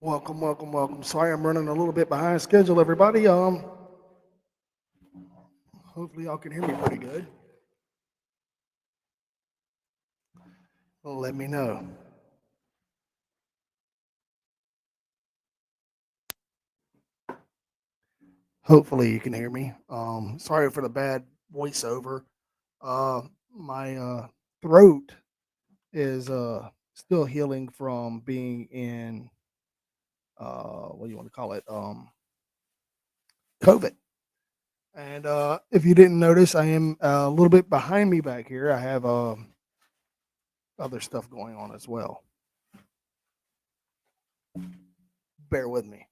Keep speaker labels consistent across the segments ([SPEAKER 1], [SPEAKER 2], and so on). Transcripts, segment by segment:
[SPEAKER 1] Welcome, welcome, welcome. Sorry, I'm running a little bit behind schedule, everybody. Hopefully y'all can hear me pretty good. Let me know. Hopefully you can hear me. Sorry for the bad voiceover. My throat is still healing from being in what do you want to call it? COVID. And if you didn't notice, I am a little bit behind me back here. I have other stuff going on as well. Bear with me.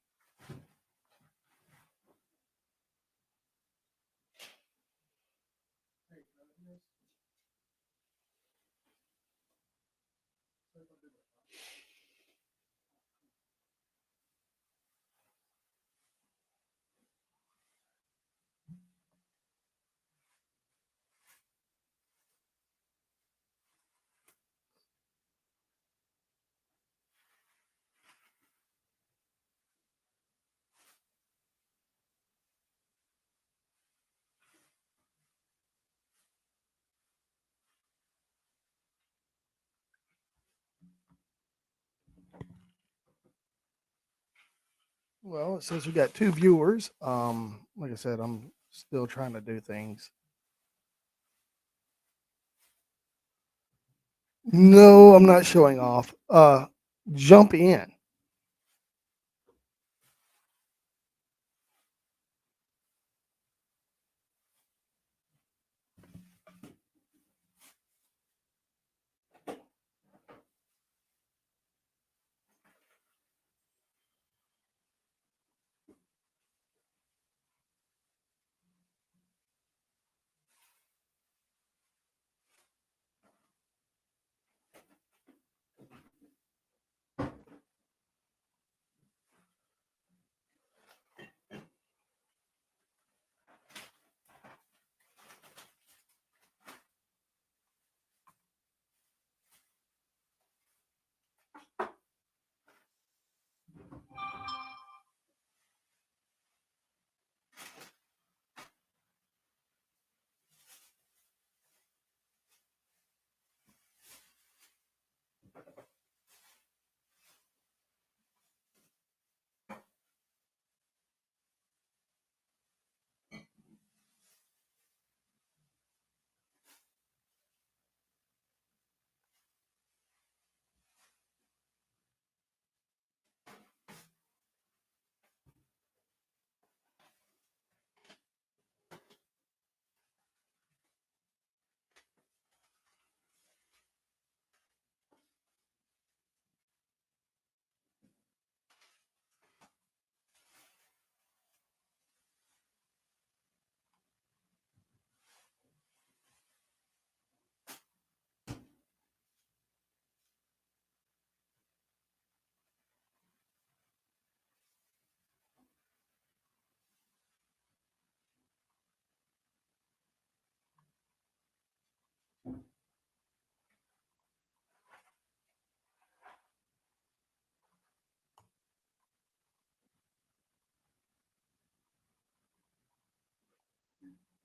[SPEAKER 1] Well, it says we got two viewers. Like I said, I'm still trying to do things. No, I'm not showing off. Jump in.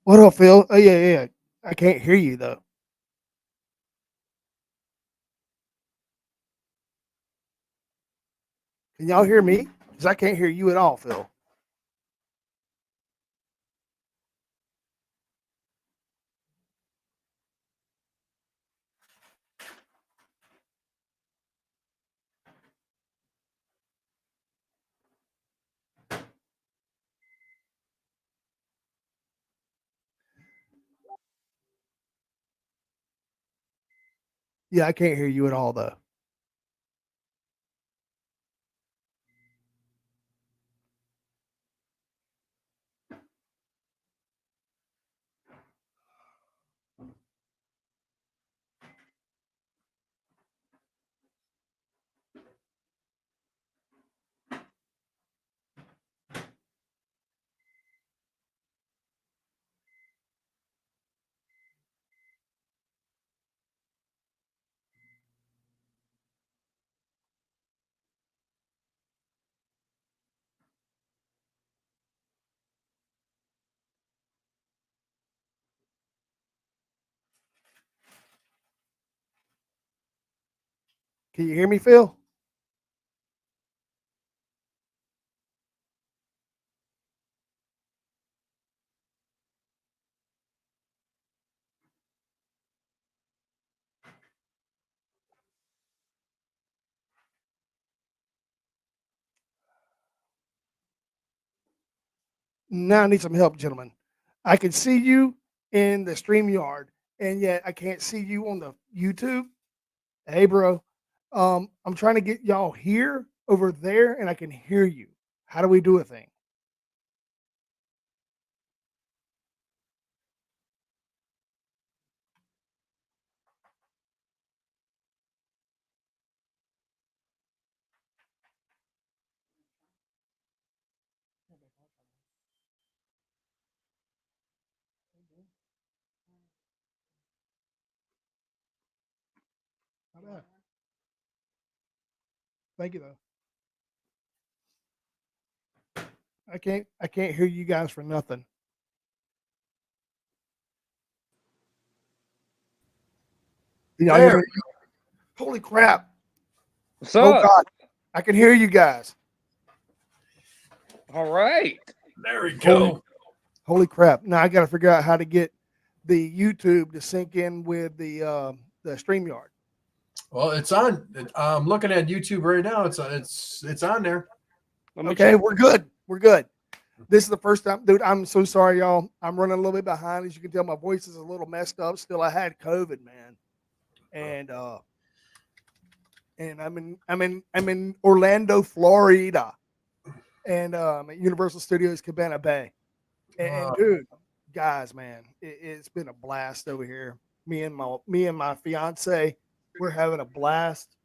[SPEAKER 1] What up, Phil? Oh yeah. I can't hear you though. Can y'all hear me? Because I can't hear you at all, Phil. Yeah, I can't hear you at all though. Can you hear me, Phil? Now I need some help, gentlemen. I can see you in the StreamYard, and yet I can't see you on the YouTube. Hey, bro. I'm trying to get y'all here over there, and I can hear you. How do we do a thing? How about- Thank you, though. I can't hear you guys for nothing. Can y'all hear
[SPEAKER 2] There.
[SPEAKER 1] me? Holy crap!
[SPEAKER 3] What's
[SPEAKER 1] Oh
[SPEAKER 3] up?
[SPEAKER 1] God, I can hear you guys.
[SPEAKER 3] All right.
[SPEAKER 2] There we
[SPEAKER 1] Holy,
[SPEAKER 2] go.
[SPEAKER 1] holy crap! Now I got to figure out how to get the YouTube to sync in with the StreamYard.
[SPEAKER 2] Well, it's on. I'm looking at YouTube right now. It's on there.
[SPEAKER 3] Let me
[SPEAKER 1] Okay,
[SPEAKER 3] check.
[SPEAKER 1] we're good. We're good. This is the first time, dude. I'm so sorry, y'all. I'm running a little bit behind. As you can tell, my voice is a little messed up. Still, I had COVID, man, and I'm in Orlando, Florida, and at Universal Studios Cabana Bay. And dude, guys, man, it's been a blast over here. Me and my fiance, we're having a blast.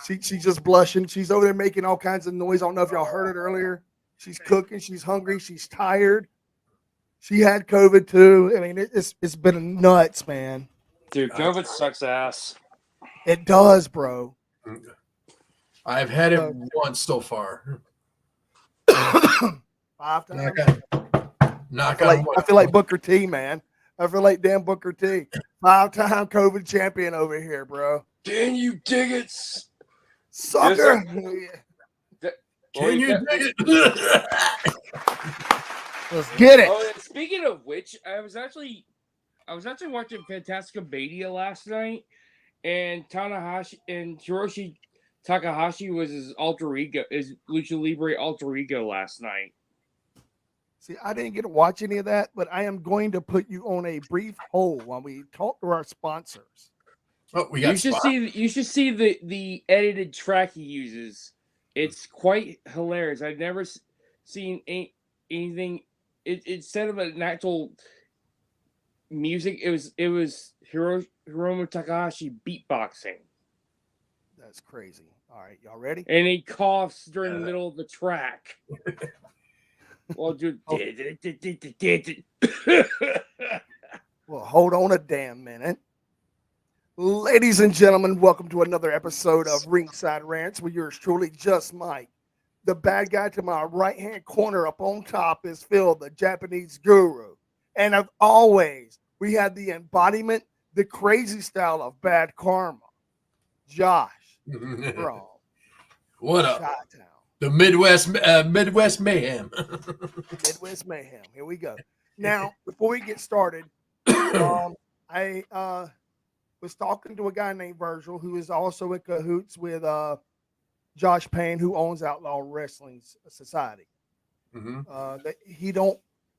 [SPEAKER 1] She's just blushing. She's over there making all kinds of noise. I don't know if y'all heard it earlier. She's cooking. She's hungry. She's tired. She had COVID too. I mean, it's been nuts, man.
[SPEAKER 3] Dude, COVID sucks ass.
[SPEAKER 1] It does, bro.
[SPEAKER 2] I've had it once so far.
[SPEAKER 1] 5 times.
[SPEAKER 2] Knock on wood.
[SPEAKER 1] I feel like Booker T, man. I feel like damn Booker T. 5-time COVID champion over here, bro.
[SPEAKER 3] Can you dig it?
[SPEAKER 1] Sucker.
[SPEAKER 2] Can you dig it?
[SPEAKER 1] Let's get it.
[SPEAKER 3] Oh, and speaking of which, I was actually watching Fantasticomania last night, and Hiroshi Takahashi was his alter ego, his Lucha Libre alter ego last night.
[SPEAKER 1] See, I didn't get to watch any of that, but I am going to put you on a brief hold while we talk to our sponsors.
[SPEAKER 2] Oh, we got
[SPEAKER 3] You should see the edited track he uses. It's quite hilarious. I've never seen anything. Instead of an actual music, it was Hiromu Takahashi beatboxing,
[SPEAKER 1] That's crazy. All right, y'all ready?
[SPEAKER 3] and he coughs during the middle of the track. Well, dude.
[SPEAKER 1] Well, hold on a damn minute. Ladies and gentlemen, welcome to another episode of Ringside Rants with yours truly, Just Mike. The bad guy to my right-hand corner up on top is Phil, the Japanese guru. And as always, we have the embodiment, the crazy style of bad karma, Josh from
[SPEAKER 2] What up?
[SPEAKER 1] Chi-Town.
[SPEAKER 2] The Midwest Mayhem.
[SPEAKER 1] Midwest Mayhem. Here we go. Now, before we get started, I was talking to a guy named Virgil who is also in cahoots with Josh Payne, who owns Outlaw Wrestling Society. That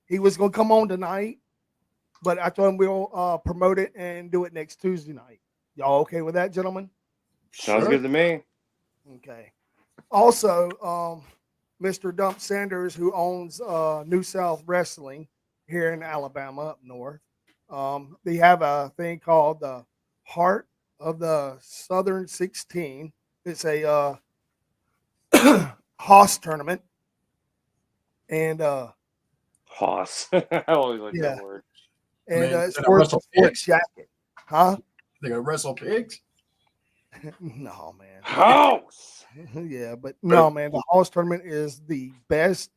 [SPEAKER 1] he was going to come on tonight, but I told him we'll promote it and do it next Tuesday night. Y'all okay with that, gentlemen?
[SPEAKER 3] Sounds good to me.
[SPEAKER 1] Okay. Also, Mr. Dump Sanders, who owns New South Wrestling here in Alabama up north, they have a thing called the Heart of the Southern 16. It's a Hoss tournament. And
[SPEAKER 3] Hoss. I always like
[SPEAKER 1] Yeah.
[SPEAKER 3] that word.
[SPEAKER 1] and
[SPEAKER 2] Man,
[SPEAKER 1] it's
[SPEAKER 2] they're
[SPEAKER 1] for
[SPEAKER 2] gonna
[SPEAKER 1] a
[SPEAKER 2] wrestle
[SPEAKER 1] sports
[SPEAKER 2] pigs?
[SPEAKER 1] jacket. Huh?
[SPEAKER 2] They gonna wrestle pigs?
[SPEAKER 1] No, man.
[SPEAKER 3] House.
[SPEAKER 1] Yeah, but no, man. The Hoss tournament is the best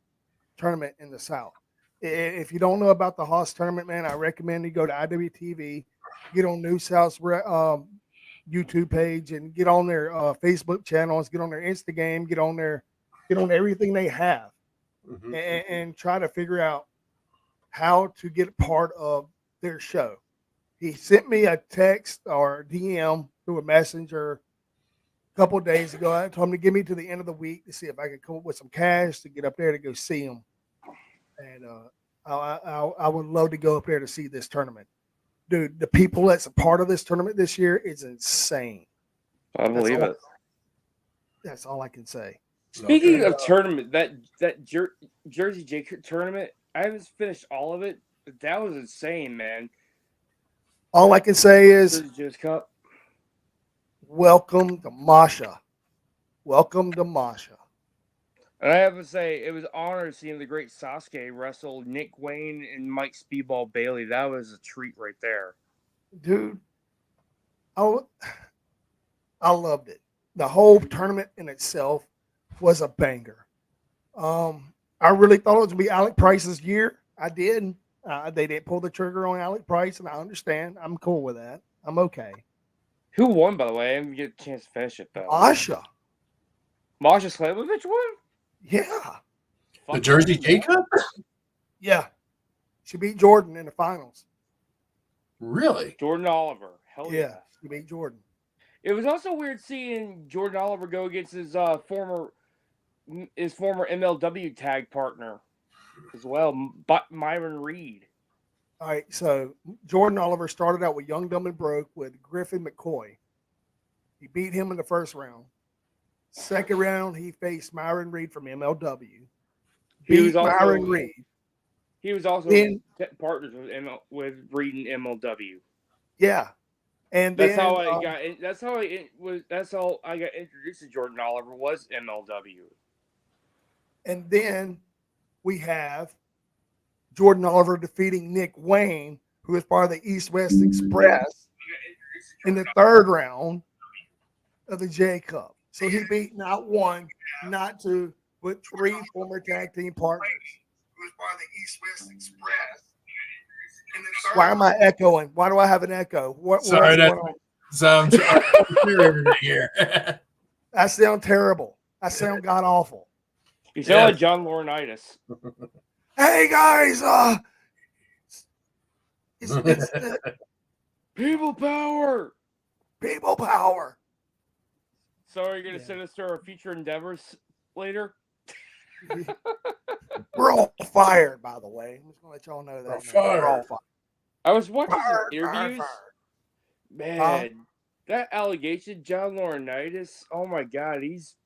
[SPEAKER 1] tournament in the South. If you don't know about the Hoss tournament, man, I recommend you go to IWTV, get on New South YouTube page and get on their Facebook channels, get on their Instagram, get on everything they have,
[SPEAKER 2] Mhm.
[SPEAKER 1] and try to figure out how to get part of their show. He sent me a text or DM through a messenger a couple of days ago. I told him to give me to the end of the week to see if I could come up with some cash to get up there to go see him. And I would love to go up there to see this tournament. Dude, the people that's a part of this tournament this year is insane.
[SPEAKER 3] I believe it.
[SPEAKER 1] That's all I can say.
[SPEAKER 3] Speaking of tournament, that Jersey J tournament, I haven't finished all of it, but that was insane, man.
[SPEAKER 1] All I can say is
[SPEAKER 3] Jersey Joe's Cup.
[SPEAKER 1] welcome to Masha. Welcome to Masha.
[SPEAKER 3] And I have to say, it was an honor seeing the great Sasuke wrestle Nick Wayne and Mike Speedball Bailey. That was a treat right there.
[SPEAKER 1] Dude, I loved it. The whole tournament in itself was a banger. I really thought it was going to be Alec Price's year. I did. They didn't pull the trigger on Alec Price, and I understand. I'm cool with that. I'm okay.
[SPEAKER 3] Who won, by the way? I didn't get a chance to finish it, though.
[SPEAKER 1] Masha.
[SPEAKER 3] Masha Slamovich won?
[SPEAKER 1] Yeah.
[SPEAKER 2] The Jersey J Cup?
[SPEAKER 1] Yeah. She beat Jordan in the finals.
[SPEAKER 2] Really?
[SPEAKER 3] Jordan Oliver. Hell yeah.
[SPEAKER 1] She beat Jordan.
[SPEAKER 3] It was also weird seeing Jordan Oliver go against his former MLW tag partner as well, Myron Reed.
[SPEAKER 1] All right, so Jordan Oliver started out with Young, Dumb, and Broke with Griffin McCoy. He beat him in the first round. Second round, he faced Myron Reed from MLW. Beat Myron Reed.
[SPEAKER 3] He was also partners with Reed and MLW.
[SPEAKER 1] Yeah, and
[SPEAKER 3] that's how I got. That's how I got introduced to Jordan Oliver was MLW.
[SPEAKER 1] And then we have Jordan Oliver defeating Nick Wayne, who is part of the East West Express, in the third round of the J Cup. So he beat not one, not two, but three former tag team partners. Who is part of the East West Express. Why am I echoing? Why do I have an echo?
[SPEAKER 2] Sorry, that sounds everything here.
[SPEAKER 1] I sound terrible. I sound god awful.
[SPEAKER 3] You sound like John Laurinaitis.
[SPEAKER 1] Hey guys, it's
[SPEAKER 3] people power.
[SPEAKER 1] People power.
[SPEAKER 3] So are you going to send us to our future endeavors later?
[SPEAKER 1] We're all fired, by the way. I'm just going to let y'all know that.
[SPEAKER 2] We're
[SPEAKER 1] all fired.
[SPEAKER 3] I was watching some interviews. Man, that allegation, John Laurinaitis, oh my God, he's...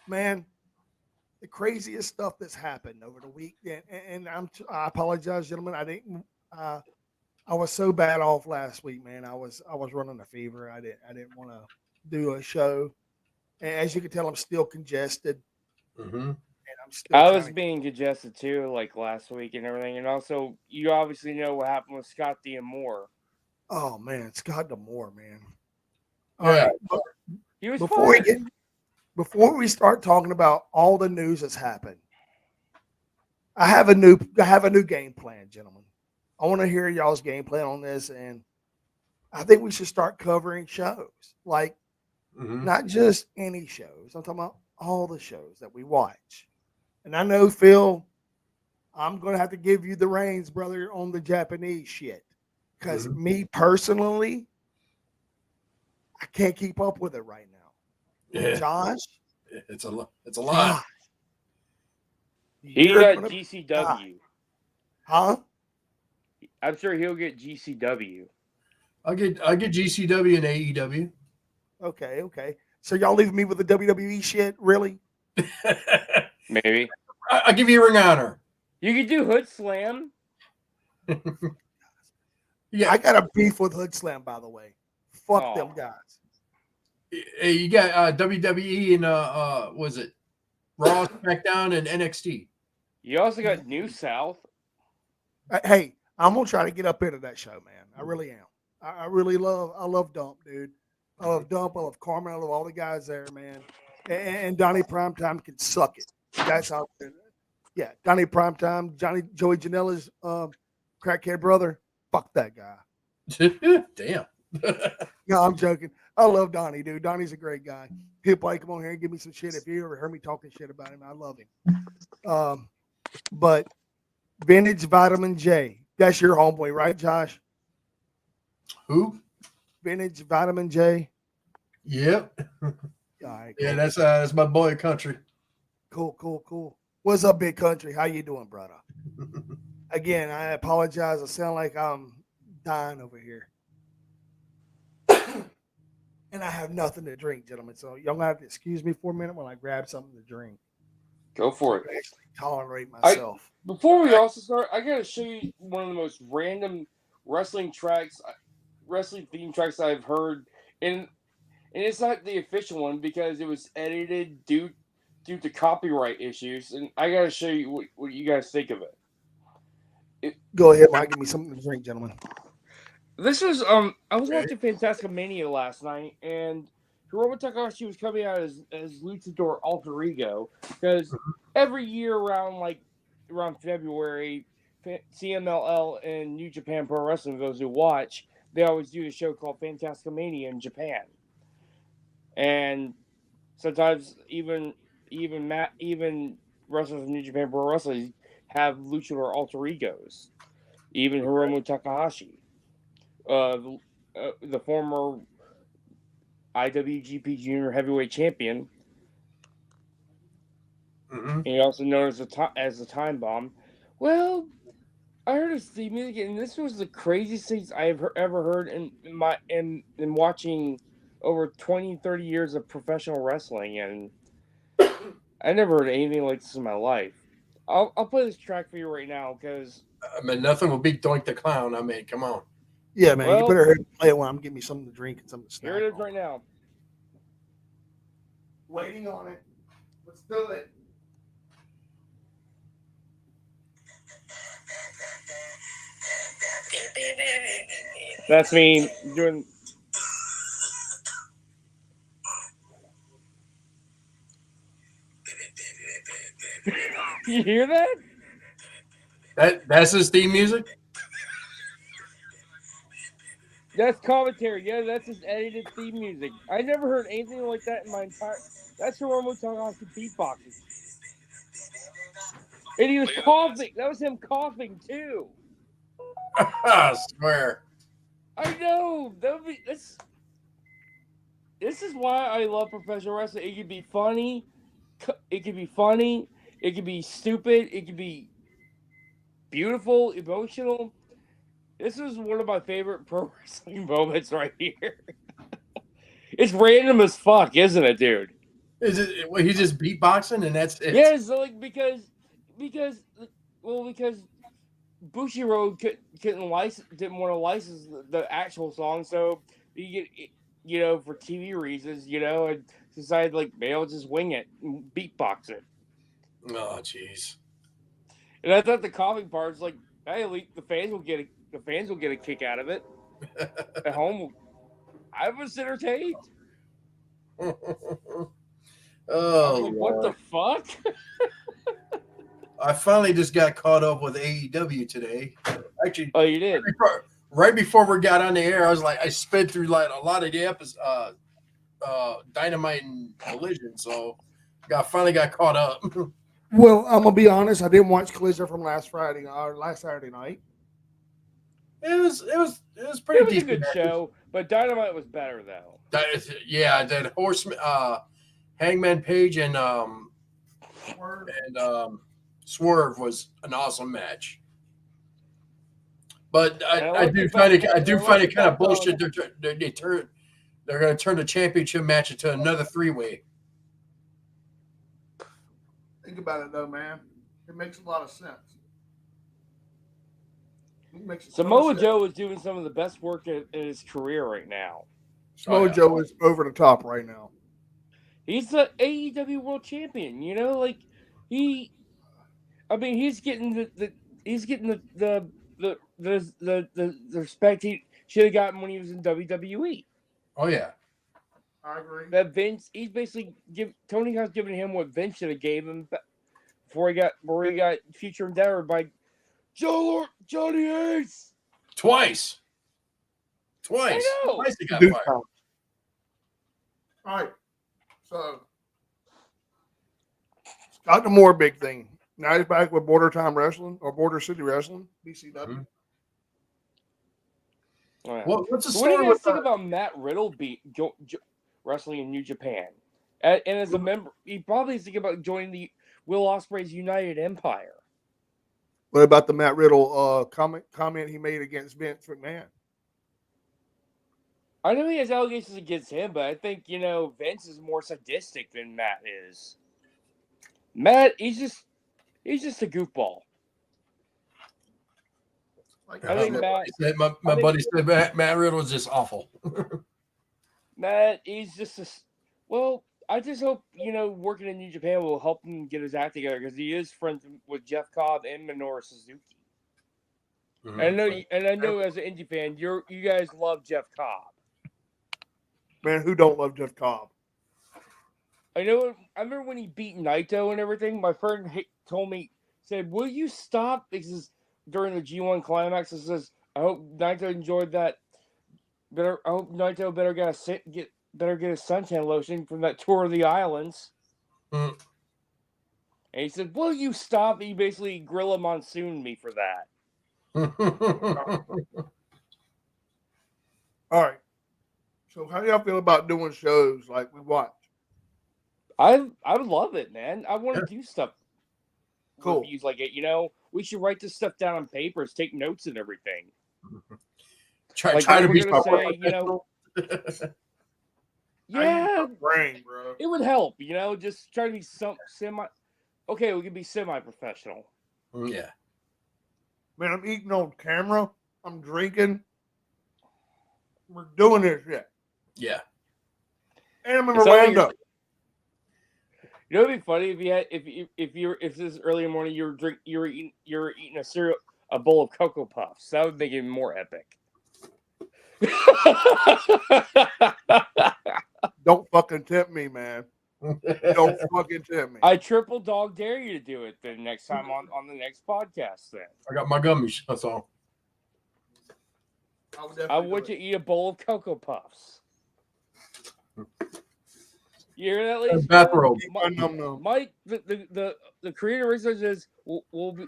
[SPEAKER 1] Man, the craziest stuff that's happened over the week. And I apologize, gentlemen. I was so bad off last week, man. I was running a fever. I didn't want to do a show. And as you can tell, I'm still congested.
[SPEAKER 2] Mm-hmm.
[SPEAKER 1] And I'm still.
[SPEAKER 3] I was being congested too, like last week and everything. And also, you obviously know what happened with Scott D'Amore.
[SPEAKER 1] Oh man, Scott D'Amore, man.
[SPEAKER 2] All right.
[SPEAKER 3] He was
[SPEAKER 1] before we start talking about all the news that's happened, I have a new game plan, gentlemen. I want to hear y'all's game plan on this, and I think we should start covering shows, like not just any shows. I'm talking about all the shows that we watch. And I know, Phil, I'm going to have to give you the reins, brother, on the Japanese shit, because me personally, I can't keep up with it right now.
[SPEAKER 2] Yeah.
[SPEAKER 1] Josh,
[SPEAKER 2] it's a lot.
[SPEAKER 3] He got GCW.
[SPEAKER 1] Huh?
[SPEAKER 3] I'm sure he'll get GCW.
[SPEAKER 2] I'll get GCW and AEW.
[SPEAKER 1] Okay. So y'all leaving me with the WWE shit, really?
[SPEAKER 3] Maybe.
[SPEAKER 2] I'll give you a ring honor.
[SPEAKER 3] You could do Hood Slam.
[SPEAKER 1] Yeah, I got a beef with Hood Slam, by the way. Fuck them guys.
[SPEAKER 2] Hey, you got WWE and was it Raw, SmackDown, and NXT?
[SPEAKER 3] You also got New South.
[SPEAKER 1] Hey, I'm gonna try to get up into that show, man. I really am. I love Dump, dude. I love Dump. I love Carmen. I love all the guys there, man. And Donnie Primetime can suck it. That's how. Yeah, Donnie Primetime, Joey Janela's crackhead brother. Fuck that guy.
[SPEAKER 2] Damn.
[SPEAKER 1] No, I'm joking. I love Donnie, dude. Donnie's a great guy. He'll probably come on here and give me some shit if you ever heard me talking shit about him. I love him. But Vintage Vitamin J. That's your homeboy, right, Josh?
[SPEAKER 2] Who?
[SPEAKER 1] Vintage Vitamin J.
[SPEAKER 2] Yep.
[SPEAKER 1] All right, cool.
[SPEAKER 2] Yeah, that's my boy Country.
[SPEAKER 1] Cool. What's up, Big Country? How you doing, brother? Again, I apologize. I sound like I'm dying over here. And I have nothing to drink, gentlemen. So y'all gonna have to excuse me for a minute while I grab something to drink.
[SPEAKER 3] Go for
[SPEAKER 1] I
[SPEAKER 3] it.
[SPEAKER 1] can actually tolerate myself.
[SPEAKER 3] Before we also start, I gotta show you one of the most random wrestling theme tracks I've heard, and it's not the official one because it was edited due to copyright issues, and I gotta show you what you guys think of it.
[SPEAKER 1] Go ahead, Mike. Give me something to drink, gentlemen.
[SPEAKER 3] This is I was watching Fantastic Mania last night, and Hiromu Takahashi was coming out as Luchador Alter Ego because every year around February, CMLL and New Japan Pro Wrestling, those who watch, they always do a show called Fantastic Mania in Japan, and sometimes even wrestlers from New Japan Pro Wrestling have Luchador Alter Egos, even Hiromu Takahashi. The former IWGP Junior Heavyweight Champion, and he also known as the Time Bomb. Well, I heard his theme music, and this was the craziest things I've ever heard in watching over 20, 30 years of professional wrestling, and I never heard anything like this in my life. I'll play this track for you right now because
[SPEAKER 2] nothing will beat Doink the Clown. I mean, come on.
[SPEAKER 1] Yeah, man. You better play it while I'm getting me something to drink and something to snack.
[SPEAKER 3] Here it is right now.
[SPEAKER 1] Waiting on it. Let's do it.
[SPEAKER 3] That's me doing. You hear that?
[SPEAKER 2] That's his theme music?
[SPEAKER 3] That's commentary. Yeah, that's his edited theme music. I never heard anything like that in my entire. That's Hiromu Takahashi beatboxing. And he was coughing. That was him coughing too.
[SPEAKER 2] I swear.
[SPEAKER 3] I know. This is why I love professional wrestling. It could be funny. It could be funny. It could be stupid. It could be beautiful, emotional. This is one of my favorite pro wrestling moments right here. It's random as fuck, isn't it, dude?
[SPEAKER 2] Is it? Well, he's just beatboxing, and that's it.
[SPEAKER 3] Yeah, so because Bushiroad didn't want to license the actual song, so you get for TV reasons, and decided maybe I'll just wing it and beatbox it.
[SPEAKER 2] Oh, jeez.
[SPEAKER 3] And I thought the coughing part was hey, at least the fans will get a kick out of it. At home, I was entertained.
[SPEAKER 2] Oh,
[SPEAKER 3] what the fuck?
[SPEAKER 2] I finally just got caught up with AEW today. Actually,
[SPEAKER 3] oh, you did.
[SPEAKER 2] Right before we got on the air, I sped through a lot of the episodes, Dynamite and Collision, so finally got caught up.
[SPEAKER 1] Well, I'm gonna be honest. I didn't watch Collision from last Saturday night.
[SPEAKER 2] It was pretty.
[SPEAKER 3] It was a good show, but Dynamite was better though.
[SPEAKER 2] That Horseman, Hangman Page, and Swerve was an awesome match. But I do find it kind of bullshit. They're going to turn the championship match into another three-way.
[SPEAKER 1] Think about it though, man. It makes a lot of sense.
[SPEAKER 3] Samoa Joe is doing some of the best work in his career right now.
[SPEAKER 1] Samoa Joe is over the top right now.
[SPEAKER 3] He's the AEW World Champion. He's getting the respect he should have gotten when he was in WWE.
[SPEAKER 2] Oh yeah,
[SPEAKER 1] I agree.
[SPEAKER 3] That Vince, he's basically Tony Khan's giving him what Vince should have gave him before he got future endeavored by Johnny Ace
[SPEAKER 2] twice. Twice.
[SPEAKER 3] I know.
[SPEAKER 2] Twice he got
[SPEAKER 1] Dude,
[SPEAKER 2] fired.
[SPEAKER 1] all right. So Scott D'Amore, big thing. Now he's back with Border Time Wrestling or Border City Wrestling, BCW.
[SPEAKER 2] Mm-hmm.
[SPEAKER 3] Oh, yeah.
[SPEAKER 2] What's the
[SPEAKER 3] So what do
[SPEAKER 2] story
[SPEAKER 3] you
[SPEAKER 2] with
[SPEAKER 3] guys think about Matt Riddle wrestling in New Japan? And as a member, he probably is thinking about joining the Will Ospreay's United Empire.
[SPEAKER 1] What about the Matt Riddle comment he made against Vince McMahon?
[SPEAKER 3] I know he has allegations against him, but I think, Vince is more sadistic than Matt is. Matt, he's just a goofball. I think
[SPEAKER 2] my buddy said Matt Riddle was just awful.
[SPEAKER 3] Matt, he's just I just hope, working in New Japan will help him get his act together because he is friends with Jeff Cobb and Minoru Suzuki.
[SPEAKER 2] Mm-hmm.
[SPEAKER 3] And I know as an indie fan, you guys love Jeff Cobb.
[SPEAKER 1] Man, who don't love Jeff Cobb?
[SPEAKER 3] I remember when he beat Naito and everything. My friend said, "Will you stop?" Because during the G1 climax, it says, "I hope Naito enjoyed that. I hope Naito better get a suntan lotion from that tour of the islands."
[SPEAKER 2] Mm.
[SPEAKER 3] And he said, "Will you stop?" He basically Gorilla Monsoon me for that.
[SPEAKER 1] All right. So how do y'all feel about doing shows like we watch?
[SPEAKER 3] I would love it, man. I want to do stuff.
[SPEAKER 1] Cool.
[SPEAKER 3] Reviews like it. We should write this stuff down on papers, take notes and everything.
[SPEAKER 2] Try to be
[SPEAKER 3] say, yeah,
[SPEAKER 1] brain, bro.
[SPEAKER 3] it would help. Just try to be semi. Okay, we can be semi-professional.
[SPEAKER 2] Yeah.
[SPEAKER 1] Man, I'm eating on camera. I'm drinking. We're doing this shit.
[SPEAKER 2] Yeah.
[SPEAKER 1] And I'm in Orlando.
[SPEAKER 3] It'd be funny if this early in the morning you were eating a bowl of Cocoa Puffs. That would make it more epic.
[SPEAKER 1] Don't fucking tempt me, man. Don't fucking tempt me.
[SPEAKER 3] I triple dog dare you to do it the next time on the next podcast. Then
[SPEAKER 2] I got my gummies. That's all.
[SPEAKER 3] I want you to eat a bowl of Cocoa Puffs. You hear that, ladies?
[SPEAKER 2] Bathrobe.
[SPEAKER 3] Mike, the creator research says we'll be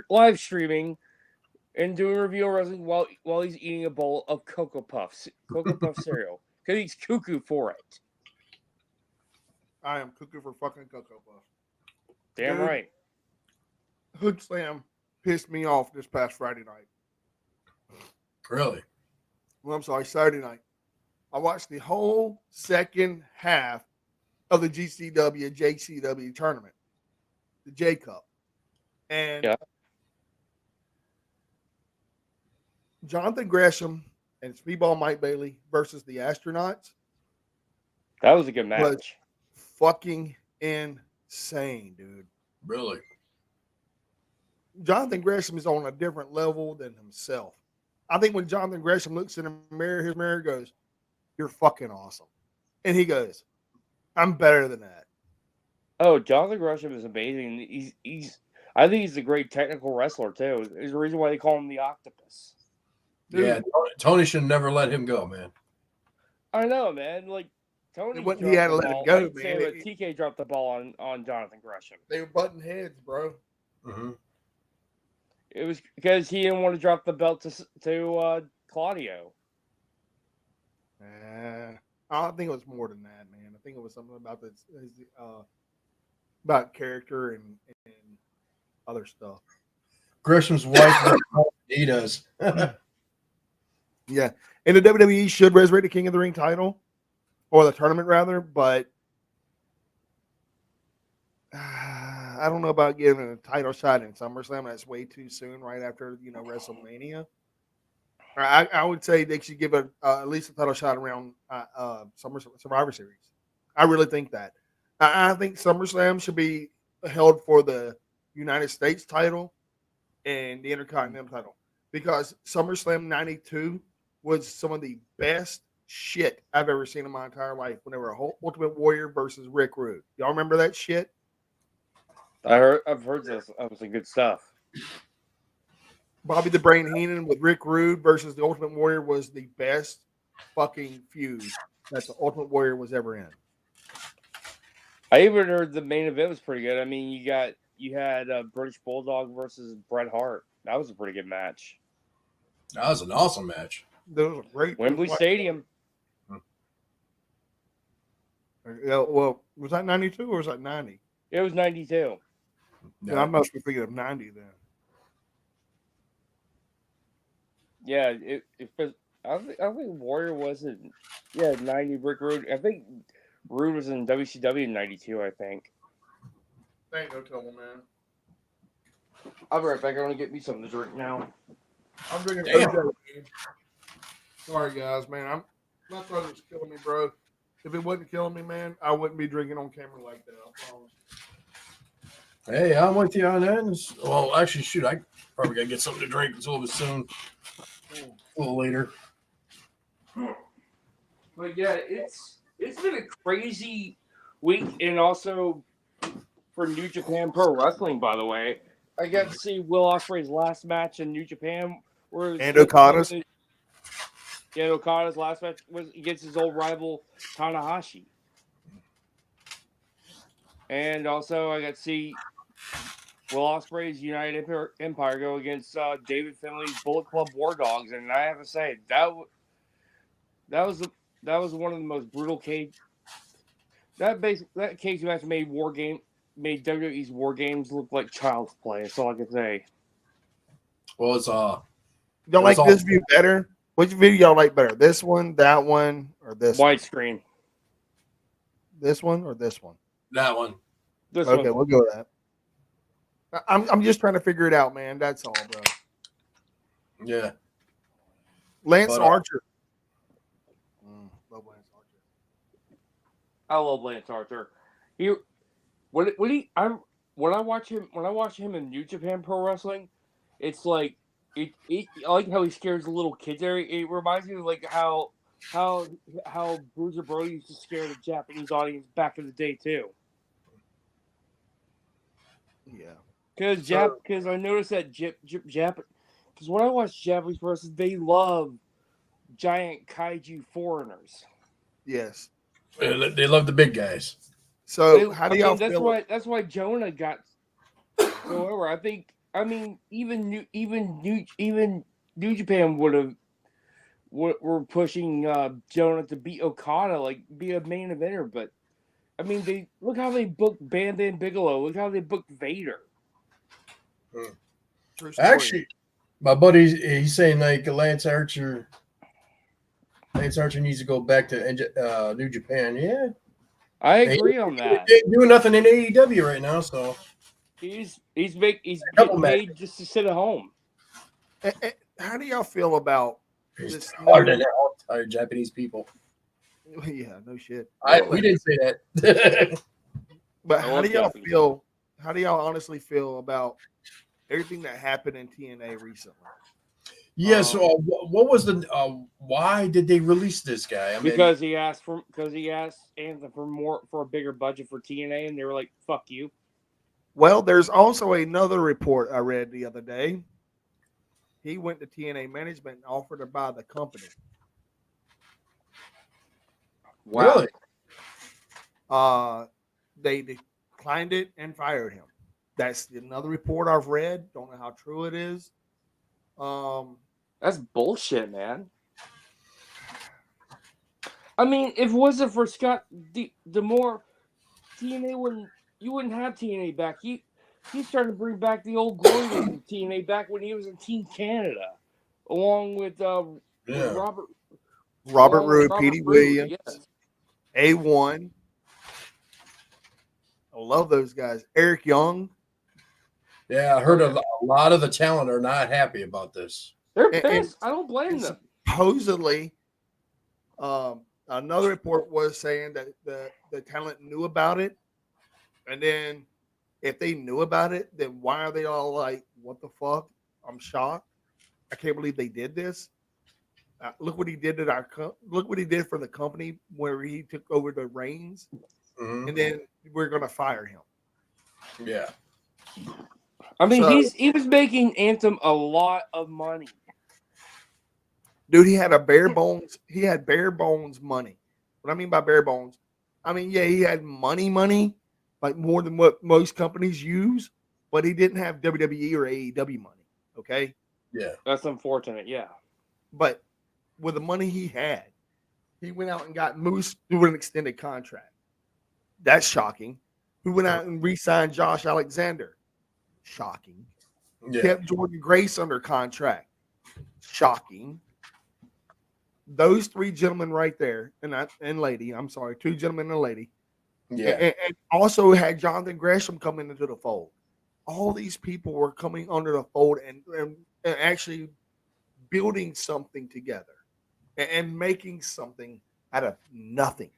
[SPEAKER 3] live streaming and doing review of wrestling while he's eating a bowl of Cocoa Puff cereal because he's cuckoo for it.
[SPEAKER 1] I am cuckoo for fucking Cocoa Puffs.
[SPEAKER 3] Damn right.
[SPEAKER 1] Hood Slam pissed me off this past Friday night.
[SPEAKER 2] Really?
[SPEAKER 1] Well, I'm sorry, Saturday night. I watched the whole second half of the JCW tournament, the J Cup. And Jonathan Gresham and Speedball Mike Bailey versus the Astronauts.
[SPEAKER 3] That was a good match.
[SPEAKER 1] Was fucking insane, dude.
[SPEAKER 2] Really?
[SPEAKER 1] Jonathan Gresham is on a different level than himself. I think when Jonathan Gresham looks in the mirror, his mirror goes, "You're fucking awesome." And he goes, "I'm better than that."
[SPEAKER 3] Oh, Jonathan Gresham is amazing. I think he's a great technical wrestler too. There's a reason why they call him the Octopus.
[SPEAKER 2] Dude. Yeah, Tony should never let him go, man.
[SPEAKER 3] I know, man. Like Tony,
[SPEAKER 1] he had to let him go, man.
[SPEAKER 3] TK dropped the ball on Jonathan Gresham.
[SPEAKER 1] They were butting heads, bro.
[SPEAKER 2] Mm-hmm.
[SPEAKER 3] It was because he didn't want to drop the belt to Claudio.
[SPEAKER 1] I don't think it was more than that, man. I think it was something about about character and other stuff.
[SPEAKER 2] Gresham's wife, he does.
[SPEAKER 1] Yeah, and the WWE should resurrect the King of the Ring title, or the tournament rather, but I don't know about giving a title shot in SummerSlam. That's way too soon, right after WrestleMania. I would say they should give at least a title shot around Survivor Series. I really think that. I think SummerSlam should be held for the United States title and the Intercontinental title, because SummerSlam '92 was some of the best shit I've ever seen in my entire life. When they were Ultimate Warrior versus Rick Rude. Y'all remember that shit?
[SPEAKER 3] I've heard this. That was some good stuff.
[SPEAKER 1] Bobby the Brain Heenan with Rick Rude versus the Ultimate Warrior was the best fucking feud that the Ultimate Warrior was ever in.
[SPEAKER 3] I even heard the main event was pretty good. I mean, you had British Bulldog versus Bret Hart. That was a pretty good match.
[SPEAKER 2] That was an awesome match.
[SPEAKER 1] That was a great
[SPEAKER 3] Wembley Stadium.
[SPEAKER 1] Yeah, well, was that 92 or was that 90?
[SPEAKER 3] It was 92.
[SPEAKER 1] Yeah, I must be thinking of 90 then.
[SPEAKER 3] Yeah, I think Warrior wasn't. Yeah, 90 Rick Rude. I think Rude was in WCW in 92. I think.
[SPEAKER 1] That ain't no trouble, man.
[SPEAKER 3] I'll be right back. I want to get me something to drink now.
[SPEAKER 1] I'm drinking
[SPEAKER 2] Damn.
[SPEAKER 1] OJ, man. Sorry, guys, man. My throat is killing me, bro. If it wasn't killing me, man, I wouldn't be drinking on camera like that. I promise.
[SPEAKER 2] Hey, I'm with you on that. Well, actually, shoot, I probably gotta get something to drink a little bit soon. A little later.
[SPEAKER 3] But yeah, it's been a crazy week, and also for New Japan Pro Wrestling. By the way, I got to see Will Ospreay's last match in New Japan,
[SPEAKER 1] And Okada's.
[SPEAKER 3] Yeah, Okada's last match was against his old rival Tanahashi. And also, I got to see Will Ospreay's United Empire go against David Finley's Bullet Club War Dogs, and I have to say that was one of the most brutal cage. That cage match made WWE's War Games look like child's play. That's all I can say.
[SPEAKER 2] Well, it's
[SPEAKER 1] Y'all like this view better? Which video y'all like better? This one, that one, or this
[SPEAKER 3] widescreen?
[SPEAKER 1] This one or this one?
[SPEAKER 2] That one.
[SPEAKER 3] This
[SPEAKER 1] okay,
[SPEAKER 3] one.
[SPEAKER 1] we'll go with that. I'm just trying to figure it out, man. That's all, bro.
[SPEAKER 2] Yeah.
[SPEAKER 1] Lance Archer.
[SPEAKER 3] Love Lance Archer. I love Lance Archer. When I watch him in New Japan Pro Wrestling, it's like I like how he scares the little kids there. It reminds me of like how Bruiser Brody used to scare the Japanese audience back in the day too.
[SPEAKER 1] Yeah.
[SPEAKER 3] Because I noticed that because when I watch Japanese wrestling, they love giant kaiju foreigners.
[SPEAKER 1] Yes.
[SPEAKER 2] They love the big guys.
[SPEAKER 1] So how do y'all feel?
[SPEAKER 3] That's why Jonah got so over. I mean even New Japan were pushing Jonah to beat Okada, like be a main eventer, but I mean look how they booked Bam Bam Bigelow. Look how they booked Vader.
[SPEAKER 2] Actually, my buddy, he's saying like Lance Archer needs to go back to New Japan. Yeah,
[SPEAKER 3] I agree on that.
[SPEAKER 2] He's doing nothing in AEW right now, so
[SPEAKER 3] he's getting paid just to sit at home.
[SPEAKER 1] How do y'all feel about this?
[SPEAKER 2] Harder than all Japanese people.
[SPEAKER 1] Yeah, no shit.
[SPEAKER 2] We didn't say that.
[SPEAKER 1] But how do y'all feel? How do y'all honestly feel about everything that happened in TNA recently?
[SPEAKER 2] Yeah. So, what was the? Why did they release this guy?
[SPEAKER 3] Because he asked Anthem for a bigger budget for TNA, and they were like, "Fuck you."
[SPEAKER 1] Well, there's also another report I read the other day. He went to TNA management and offered to buy the company.
[SPEAKER 3] Wow.
[SPEAKER 1] Really? They declined it and fired him. That's another report I've read. Don't know how true it is.
[SPEAKER 3] That's bullshit, man. I mean, if it wasn't for Scott D'Amore, TNA wouldn't have TNA back. He started to bring back the old glory days of TNA back when he was in Team Canada, along with Robert
[SPEAKER 1] Roode, Petey Williams,
[SPEAKER 3] yes.
[SPEAKER 1] A1. I love those guys. Eric Young.
[SPEAKER 2] Yeah, I heard a lot of the talent are not happy about this.
[SPEAKER 3] They're pissed. I don't blame them.
[SPEAKER 1] Supposedly, another report was saying that the talent knew about it. And then if they knew about it, then why are they all like, what the fuck? I'm shocked. I can't believe they did this. Look what he did look what he did for the company where he took over the reins. Mm-hmm. And then we're going to fire him.
[SPEAKER 2] Yeah.
[SPEAKER 3] I mean,
[SPEAKER 1] So-
[SPEAKER 3] he was making Anthem a lot of money.
[SPEAKER 1] Dude, he had bare bones money. What I mean by bare bones, I mean, yeah, he had money, like more than what most companies use, but he didn't have WWE or AEW money. Okay.
[SPEAKER 2] Yeah.
[SPEAKER 3] That's unfortunate. Yeah.
[SPEAKER 1] But with the money he had, he went out and got Moose through an extended contract. That's shocking. Who went out and re-signed Josh Alexander? Shocking.
[SPEAKER 2] Yeah.
[SPEAKER 1] Kept Jordan Grace under contract. Shocking. Those three gentlemen right there, and lady, I'm sorry, two gentlemen and a lady,
[SPEAKER 2] Yeah.
[SPEAKER 1] and also had Jonathan Gresham coming into the fold. All these people were coming under the fold and actually building something together and making something out of nothing.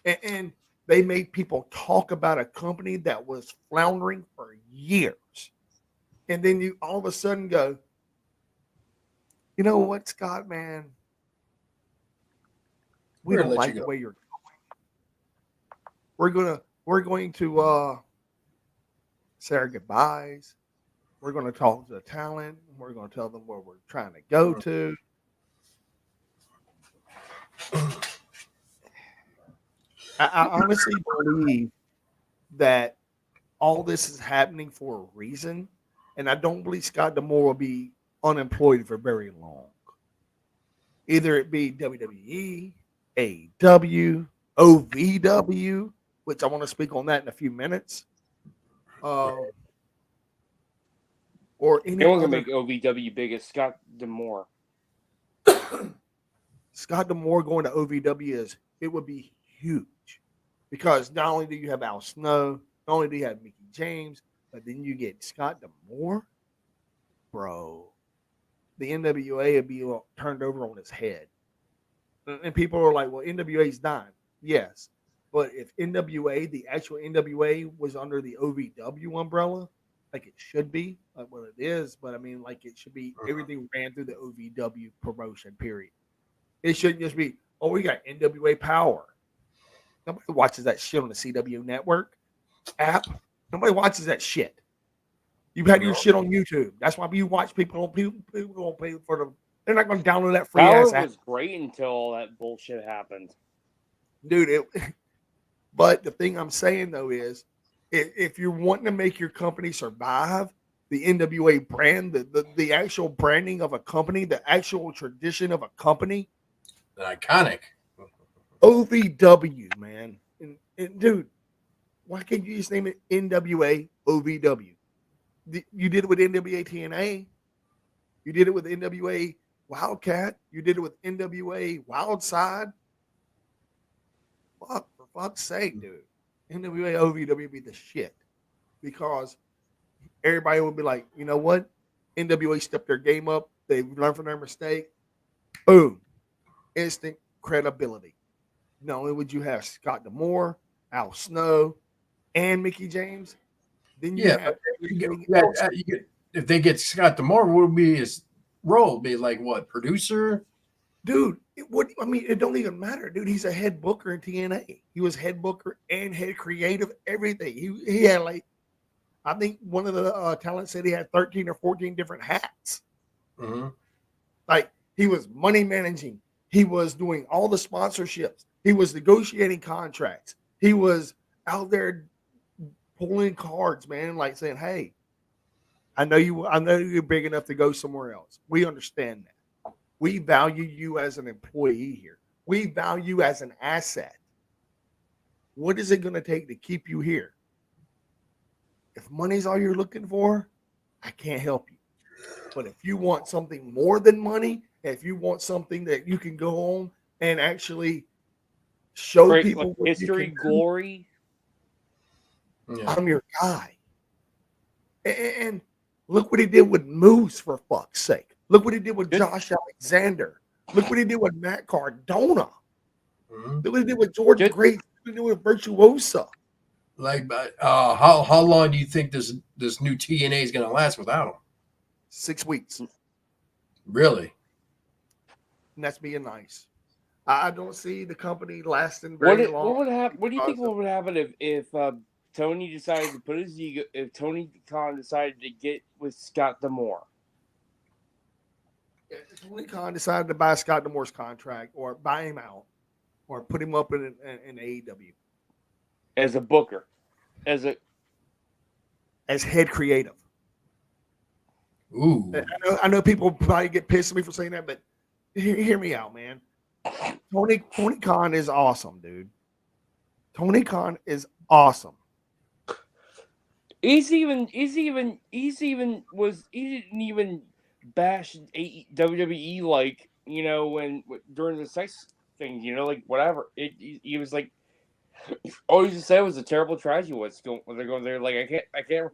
[SPEAKER 1] And they made people talk about a company that was floundering for years. And then you all of a sudden go, you know what, Scott, man? We
[SPEAKER 2] We're
[SPEAKER 1] don't
[SPEAKER 2] gonna let
[SPEAKER 1] like
[SPEAKER 2] you
[SPEAKER 1] the
[SPEAKER 2] go.
[SPEAKER 1] way you're going. We're going to say our goodbyes. We're going to talk to the talent. We're going to tell them where we're trying to go to. I honestly believe that all this is happening for a reason, and I don't believe Scott D'Amore will be unemployed for very long. Either it be WWE, AEW, OVW, which I want to speak on that in a few minutes, or any
[SPEAKER 3] They weren't
[SPEAKER 1] other.
[SPEAKER 3] gonna make OVW big as Scott D'Amore.
[SPEAKER 1] Scott D'Amore going to OVW would be huge because not only do you have Al Snow, not only do you have Mickey James, but then you get Scott D'Amore, bro. The NWA would be turned over on its head, and people are like, "Well, NWA's dying." Yes, but if NWA, the actual NWA, was under the OVW umbrella, like it should be, like what it is, but I mean, like it should be, everything ran through the OVW promotion. Period. It shouldn't just be, oh, we got NWA Power. Nobody watches that shit on the CW network app. Nobody watches that shit. You've had your shit on YouTube. That's why you watch people don't pay for them. They're not going to download that free
[SPEAKER 3] Power
[SPEAKER 1] ass app.
[SPEAKER 3] was great until all that bullshit happened.
[SPEAKER 1] Dude, but the thing I'm saying though is if you're wanting to make your company survive, the NWA brand, the actual branding of a company, the actual tradition of a company,
[SPEAKER 2] Iconic.
[SPEAKER 1] OVW, man. And dude, why can't you just name it NWA OVW? You did it with NWA TNA. You did it with NWA Wildcat. You did it with NWA Wildside. Fuck, for fuck's sake, dude. NWA OVW be the shit. Because everybody would be like, you know what? NWA stepped their game up. They've learned from their mistake. Boom. Instant credibility. Not only would you have Scott D'Amore, Al Snow, and Mickey James, then you have everything else.
[SPEAKER 2] If they get Scott D'Amore, what would be his role? Be like what, producer?
[SPEAKER 1] Dude, it don't even matter, dude. He's a head booker in TNA. He was head booker and head creative, everything. He had like, I think one of the talents said he had 13 or 14 different hats.
[SPEAKER 2] Mm-hmm.
[SPEAKER 1] Like he was money managing. He was doing all the sponsorships. He was negotiating contracts. He was out there pulling cards, man, like saying, "Hey, I know you're big enough to go somewhere else. We understand that. We value you as an employee here. We value you as an asset. What is it going to take to keep you here? If money's all you're looking for, I can't help you. But if you want something more than money, if you want something that you can go on and actually show
[SPEAKER 3] Great,
[SPEAKER 1] people
[SPEAKER 3] like
[SPEAKER 1] what
[SPEAKER 3] history,
[SPEAKER 1] you can
[SPEAKER 3] glory.
[SPEAKER 1] do, I'm your guy." And look what he did with Moose, for fuck's sake. Look what he did with Josh Alexander. Look what he did with Matt Cardona.
[SPEAKER 2] Mm-hmm.
[SPEAKER 1] Look what he did with George Grace. Look what he did with Virtuosa.
[SPEAKER 2] Like, how long do you think this new TNA is going to last without him?
[SPEAKER 1] 6 weeks.
[SPEAKER 2] Really?
[SPEAKER 1] And that's being nice. I don't see the company lasting very long.
[SPEAKER 3] What would happen? What do you think would happen if Tony decided to put his ego, if Tony Khan decided to get with Scott D'Amore.
[SPEAKER 1] Tony Khan decided to buy Scott D'Amore's contract or buy him out or put him up in AEW
[SPEAKER 3] As a booker. As
[SPEAKER 1] head creative.
[SPEAKER 2] Ooh.
[SPEAKER 1] I know people probably get pissed at me for saying that, but hear me out, man. Tony Khan is awesome, dude. Tony Khan is awesome.
[SPEAKER 3] he didn't even bash WWE like, when during the sex thing, like whatever. He was like, all he just said was a terrible tragedy. When they're going there, like I can't.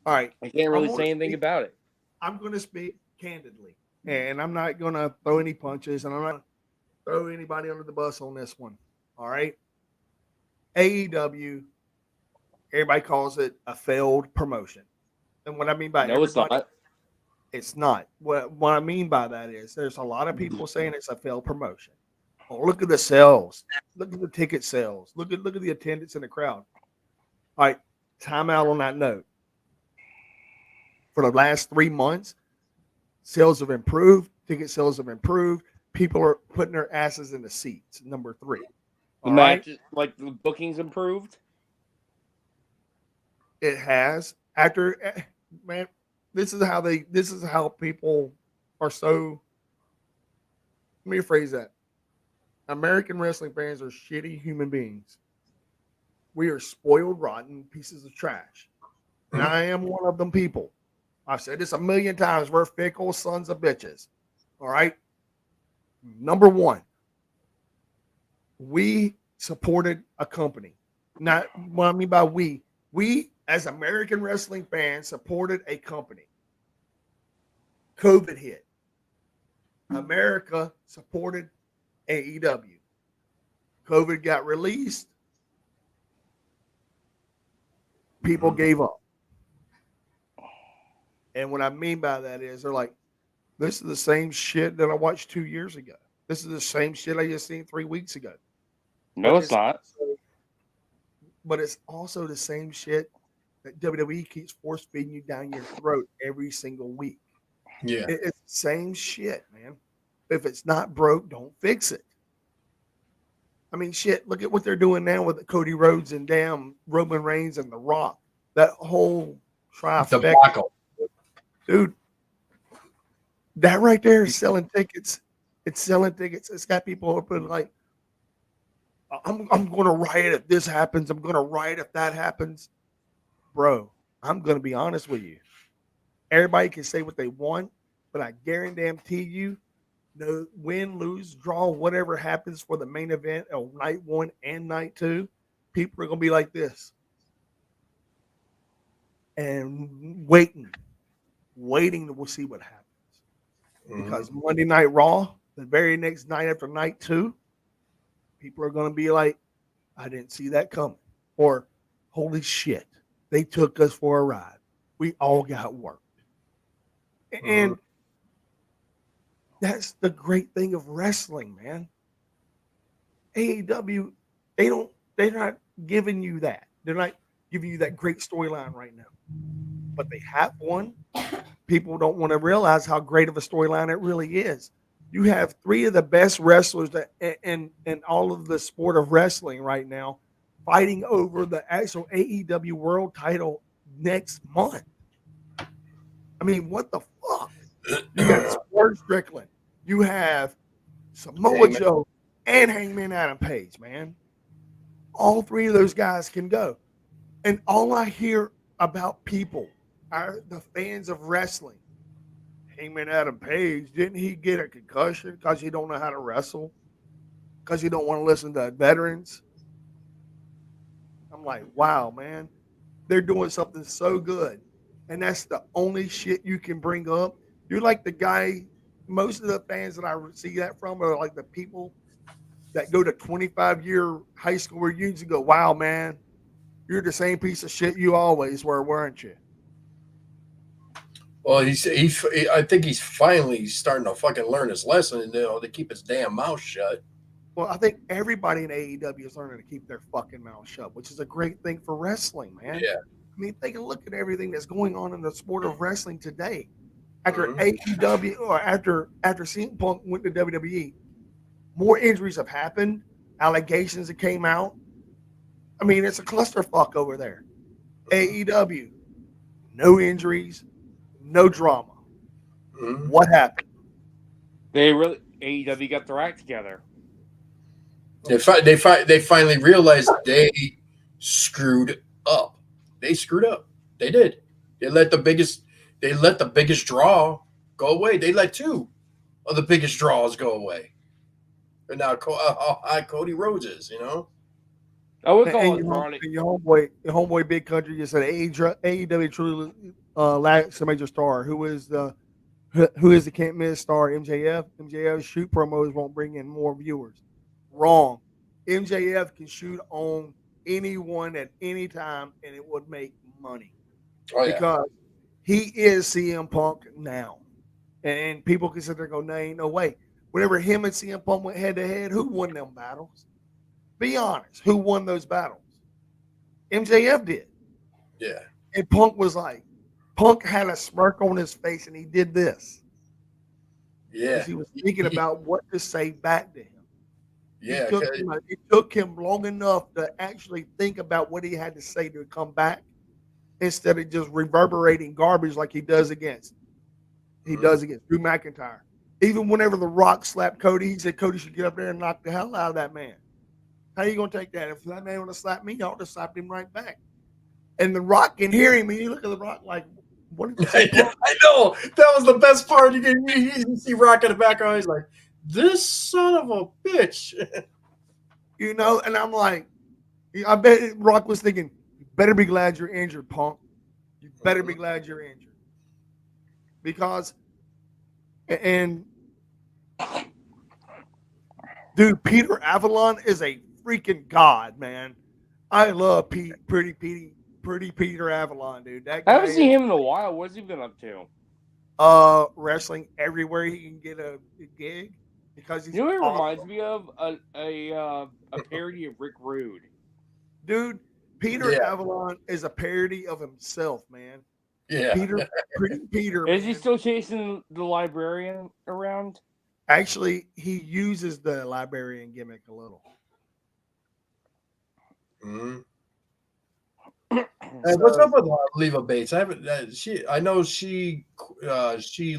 [SPEAKER 1] All right,
[SPEAKER 3] I can't really say anything about it.
[SPEAKER 1] I'm going to speak candidly, and I'm not going to throw any punches, and I'm not going to throw anybody under the bus on this one. All right, AEW, everybody calls it a failed promotion, and what I mean by
[SPEAKER 3] no, it's not.
[SPEAKER 1] It's not. What I mean by that is there's a lot of people saying it's a failed promotion. Oh, look at the sales. Look at the ticket sales. Look at the attendance in the crowd. All right, time out on that note. For the last 3 months, sales have improved. Ticket sales have improved. People are putting their asses in the seats. Number 3.
[SPEAKER 3] The matches, like the bookings improved.
[SPEAKER 1] It has. After, man, this is how people are so. Let me rephrase that. American wrestling fans are shitty human beings. We are spoiled, rotten pieces of trash. And I am one of them people. I've said this a million times. We're fickle sons of bitches. All right. Number 1, we supported a company. Not what I mean by we as American wrestling fans supported a company. COVID hit. America supported AEW. COVID got released. People gave up. And what I mean by that is they're like, this is the same shit that I watched 2 years ago. This is the same shit I just seen 3 weeks ago.
[SPEAKER 3] No, it's not.
[SPEAKER 1] But it's also the same shit that WWE keeps force feeding you down your throat every single week.
[SPEAKER 2] Yeah.
[SPEAKER 1] It's the same shit, man. If it's not broke, don't fix it. I mean, shit, look at what they're doing now with Cody Rhodes and damn Roman Reigns and The Rock. That whole trifecta.
[SPEAKER 2] Debacle.
[SPEAKER 1] Dude, that right there is selling tickets. It's selling tickets. It's got people open like, I'm going to riot if this happens. I'm going to riot if that happens. Bro, I'm going to be honest with you. Everybody can say what they want, but I guarantee you, no win, lose, draw, whatever happens for the main event of night 1 and night 2, people are going to be like this. And waiting to see what happens. Because Monday Night Raw, the very next night after night 2, people are going to be like, I didn't see that coming. Or, holy shit, they took us for a ride. We all got worked. And that's the great thing of wrestling, man. AEW, they're not giving you that. They're not giving you that great storyline right now. But they have one. People don't want to realize how great of a storyline it really is. You have 3 of the best wrestlers in all of the sport of wrestling right now fighting over the actual AEW world title next month. I mean, what the fuck? You got Swerve Strickland. You have Samoa Joe and Hangman Adam Page, man. All 3 of those guys can go. And all I hear about people are the fans of wrestling. Hangman Adam Page, didn't he get a concussion because he don't know how to wrestle? Because he don't want to listen to veterans? I'm like, wow, man. They're doing something so good. And that's the only shit you can bring up. You're like the guy, most of the fans that I see that from are like the people that go to 25-year high school reunions and go, wow, man, you're the same piece of shit you always were, weren't you?
[SPEAKER 2] Well, I think he's finally starting to fucking learn his lesson and to keep his damn mouth shut.
[SPEAKER 1] Well, I think everybody in AEW is learning to keep their fucking mouth shut, which is a great thing for wrestling, man.
[SPEAKER 2] Yeah.
[SPEAKER 1] I mean, take a look at everything that's going on in the sport of wrestling today. After
[SPEAKER 2] Mhm.
[SPEAKER 1] AEW or after CM Punk went to WWE, more injuries have happened, allegations that came out. I mean, it's a clusterfuck over there. AEW, no injuries, no drama.
[SPEAKER 2] Mhm.
[SPEAKER 1] What happened?
[SPEAKER 3] They really AEW got their act together.
[SPEAKER 2] They finally realized they screwed up. They screwed up. They did. They let the biggest they let the biggest draw go away. They let two of the biggest draws go away. And now Cody Rhodes is, you know.
[SPEAKER 3] I would
[SPEAKER 1] And,
[SPEAKER 3] call
[SPEAKER 1] and
[SPEAKER 3] it ironic.
[SPEAKER 1] your homeboy, Big Country, just said AEW truly lacks a major star. Who is the can't miss star? MJF. MJF shoot promos won't bring in more viewers. Wrong. MJF can shoot on anyone at any time, and it would make money
[SPEAKER 2] Oh yeah.
[SPEAKER 1] because he is CM Punk now, and people can sit there and go, "No, ain't no way." Whenever him and CM Punk went head to head, who won them battles? Be honest, who won those battles? MJF did.
[SPEAKER 2] Yeah.
[SPEAKER 1] And Punk had a smirk on his face and he did this because
[SPEAKER 2] Yeah.
[SPEAKER 1] he was thinking about what to say back to him.
[SPEAKER 2] Yeah.
[SPEAKER 1] It took him long enough to actually think about what he had to say to come back instead of just reverberating garbage like he
[SPEAKER 2] Mhm.
[SPEAKER 1] does against Drew McIntyre. Even whenever The Rock slapped Cody, he said Cody should get up there and knock the hell out of that man. How you gonna take that? If that man would have slapped me, y'all would have slapped him right back. And The Rock can hear him, and you look at The Rock like, what did you say, Punk?
[SPEAKER 2] I know that was the best part. You see Rock in the background. He's like, "This son of a bitch."
[SPEAKER 1] You know, and I'm like, I bet Rock was thinking, you better be glad you're injured, Punk. You better be glad you're injured. Because, and dude, Peter Avalon is a freaking god, man. I love pretty Peter Avalon, dude. That
[SPEAKER 3] I
[SPEAKER 1] guy
[SPEAKER 3] haven't seen
[SPEAKER 1] is
[SPEAKER 3] him in a while. What's he been up to?
[SPEAKER 1] wrestling everywhere he can get a gig because he's
[SPEAKER 3] You know what it
[SPEAKER 1] awesome.
[SPEAKER 3] reminds me of? A parody of Rick Rude.
[SPEAKER 1] Dude, Peter
[SPEAKER 2] Yeah.
[SPEAKER 1] Avalon is a parody of himself, man.
[SPEAKER 2] Yeah.
[SPEAKER 1] Pretty Peter,
[SPEAKER 3] Is he
[SPEAKER 1] man.
[SPEAKER 3] still chasing the librarian around?
[SPEAKER 1] Actually, he uses the librarian gimmick a little.
[SPEAKER 2] Mhm. Hey, what's
[SPEAKER 1] So
[SPEAKER 2] up with Leva Bates? I haven't. I know she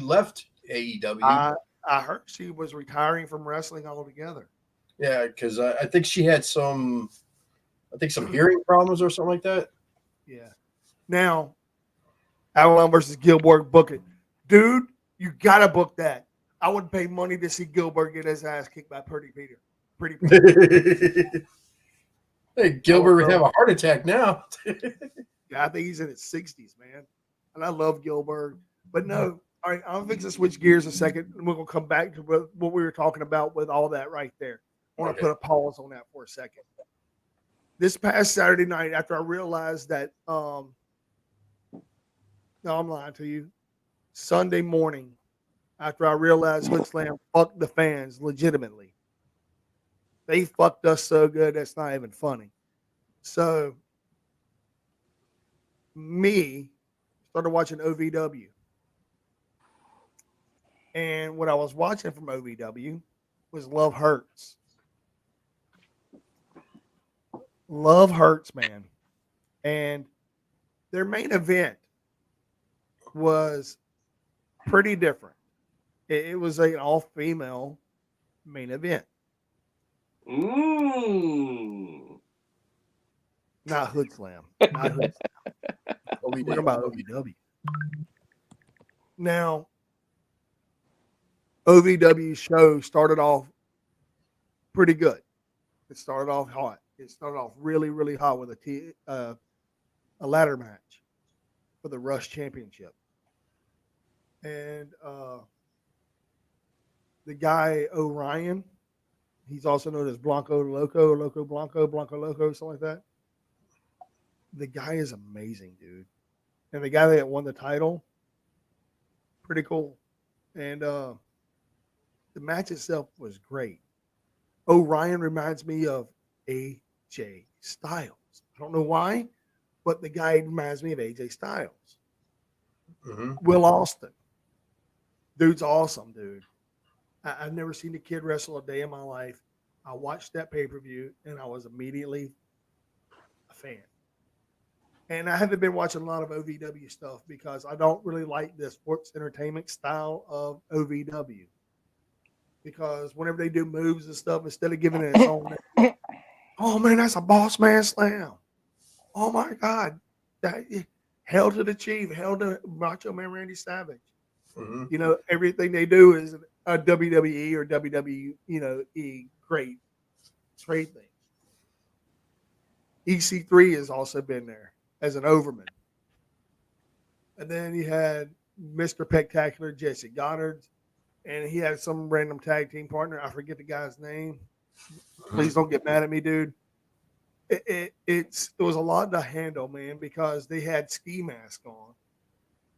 [SPEAKER 2] left AEW.
[SPEAKER 1] I heard she was retiring from wrestling altogether.
[SPEAKER 2] Yeah, because I think she had some. I think some hearing problems or something like that.
[SPEAKER 1] Yeah. Now, Avalon versus Gilbert, book it. Dude, you gotta book that. I would pay money to see Gilbert get his ass kicked by Pretty Peter. Pretty Peter.
[SPEAKER 2] Hey,
[SPEAKER 1] I would
[SPEAKER 2] Gilbert would
[SPEAKER 1] love
[SPEAKER 2] have a heart attack now.
[SPEAKER 1] Yeah, I think he's in his 60s, man. And I love Gilbert. But no, all right, I'm fixing to switch gears a second. And we're going to come back to what we were talking about with all that right there. I want to
[SPEAKER 2] Okay.
[SPEAKER 1] put a pause on that for a second. This past Saturday night, after I realized that, no, I'm lying to you. Sunday morning, after I realized Hood Slam fucked the fans legitimately. They fucked us so good, that's not even funny. So, me started watching OVW. And what I was watching from OVW was Love Hurts. Love Hurts, man. And their main event was pretty different. It was an all female main event,
[SPEAKER 3] Mmm.
[SPEAKER 1] not Hood Slam. Not Hood Slam. We're talking about OVW. Now, OVW show started off pretty good. It started off hot. It started off really, really hot with a ladder match for the Rush Championship. And the guy Orion, he's also known as Blanco Loco, Loco Blanco, Blanco Loco, something like that. The guy is amazing, dude. And the guy that won the title, pretty cool. And the match itself was great. Orion reminds me of AJ Styles. I don't know why, but the guy reminds me of AJ Styles.
[SPEAKER 2] Mm-hmm.
[SPEAKER 1] Will Austin. Dude's awesome, dude. I've never seen the kid wrestle a day in my life. I watched that pay-per-view and I was immediately a fan. And I haven't been watching a lot of OVW stuff because I don't really like the sports entertainment style of OVW. Because whenever they do moves and stuff, instead of giving it its own, oh man, that's a boss man slam. Oh my God. That, hell to the chief, hell to Macho Man Randy Savage.
[SPEAKER 2] Mm-hmm.
[SPEAKER 1] You know, everything they do is a WWE or WWE, great trade thing. EC3 has also been there as an overman. And then you had Mr. Spectacular Jesse Goddard, and he had some random tag team partner. I forget the guy's name. Please don't get mad at me, dude. It was a lot to handle, man, because they had ski mask on.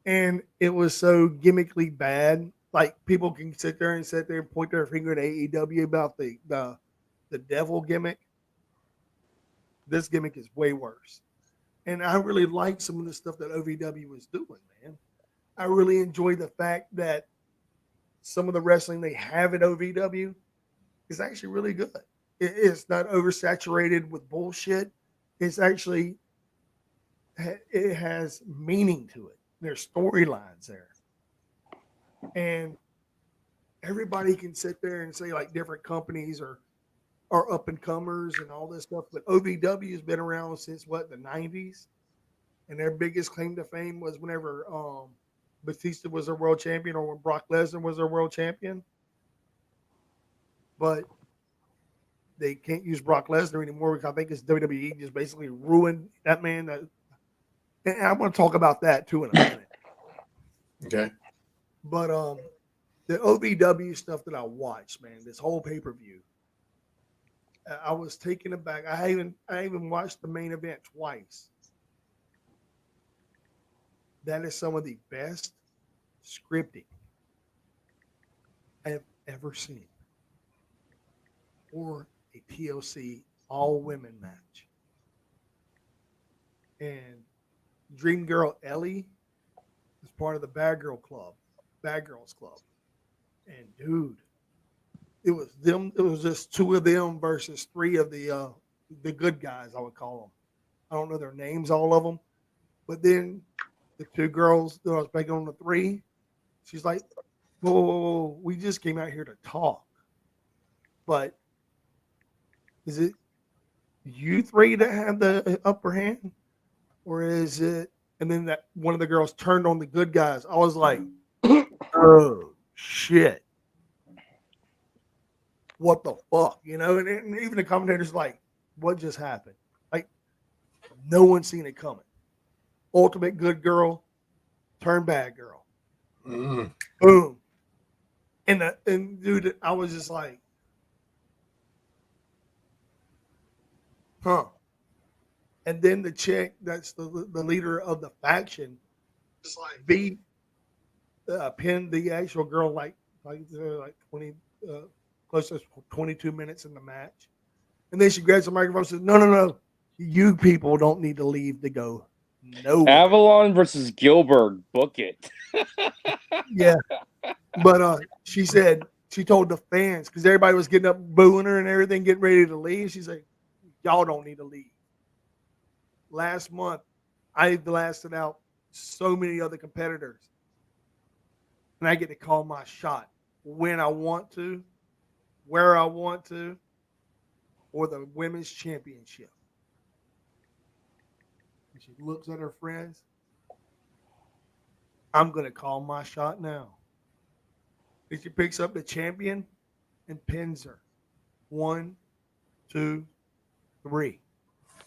[SPEAKER 1] And it was so gimmickly bad. Like people can sit there and point their finger at AEW about the devil gimmick. This gimmick is way worse. And I really liked some of the stuff that OVW was doing, man. I really enjoy the fact that some of the wrestling they have at OVW is actually really good. It's not oversaturated with bullshit. It's actually, it has meaning to it. There's storylines there. And everybody can sit there and say like different companies are up and comers and all this stuff, but OVW has been around since what, the 90s, and their biggest claim to fame was whenever Batista was their world champion or when Brock Lesnar was their world champion. But they can't use Brock Lesnar anymore because I think it's WWE just basically ruined that man. And I want to talk about that too in a minute.
[SPEAKER 2] Okay.
[SPEAKER 1] But the OVW stuff that I watched, man, this whole pay-per-view, I was taken aback. I even watched the main event twice. That is some of the best scripting I have ever seen. Or a TLC all-women match. And Dream Girl Ellie is part of the Bad Girls Club. And dude, it was them. It was just two of them versus three of the good guys. I would call them. I don't know their names, all of them. But then the two girls that I was making on the three, she's like, "Whoa, we just came out here to talk." But is it you three that have the upper hand, or is it? And then that one of the girls turned on the good guys. I was like, "Oh shit." What the fuck, and even the commentators like, what just happened? Like, no one's seen it coming. Ultimate good girl, turn bad girl.
[SPEAKER 2] Mm.
[SPEAKER 1] Boom. And dude, I was just like, huh. And then the chick that's the leader of the faction just like pinned the actual girl like 20 close to 22 minutes in the match. And then she grabs the microphone and says, No. You people don't need to leave to go nowhere.
[SPEAKER 3] Avalon versus Gilbert. Book it.
[SPEAKER 1] Yeah. But she told the fans, because everybody was getting up booing her and everything, getting ready to leave. She's like, y'all don't need to leave. Last month, I blasted out so many other competitors. And I get to call my shot when I want to, where I want to, or the women's championship. And she looks at her friends. I'm going to call my shot now. And she picks up the champion and pins her. 1, 2, 3.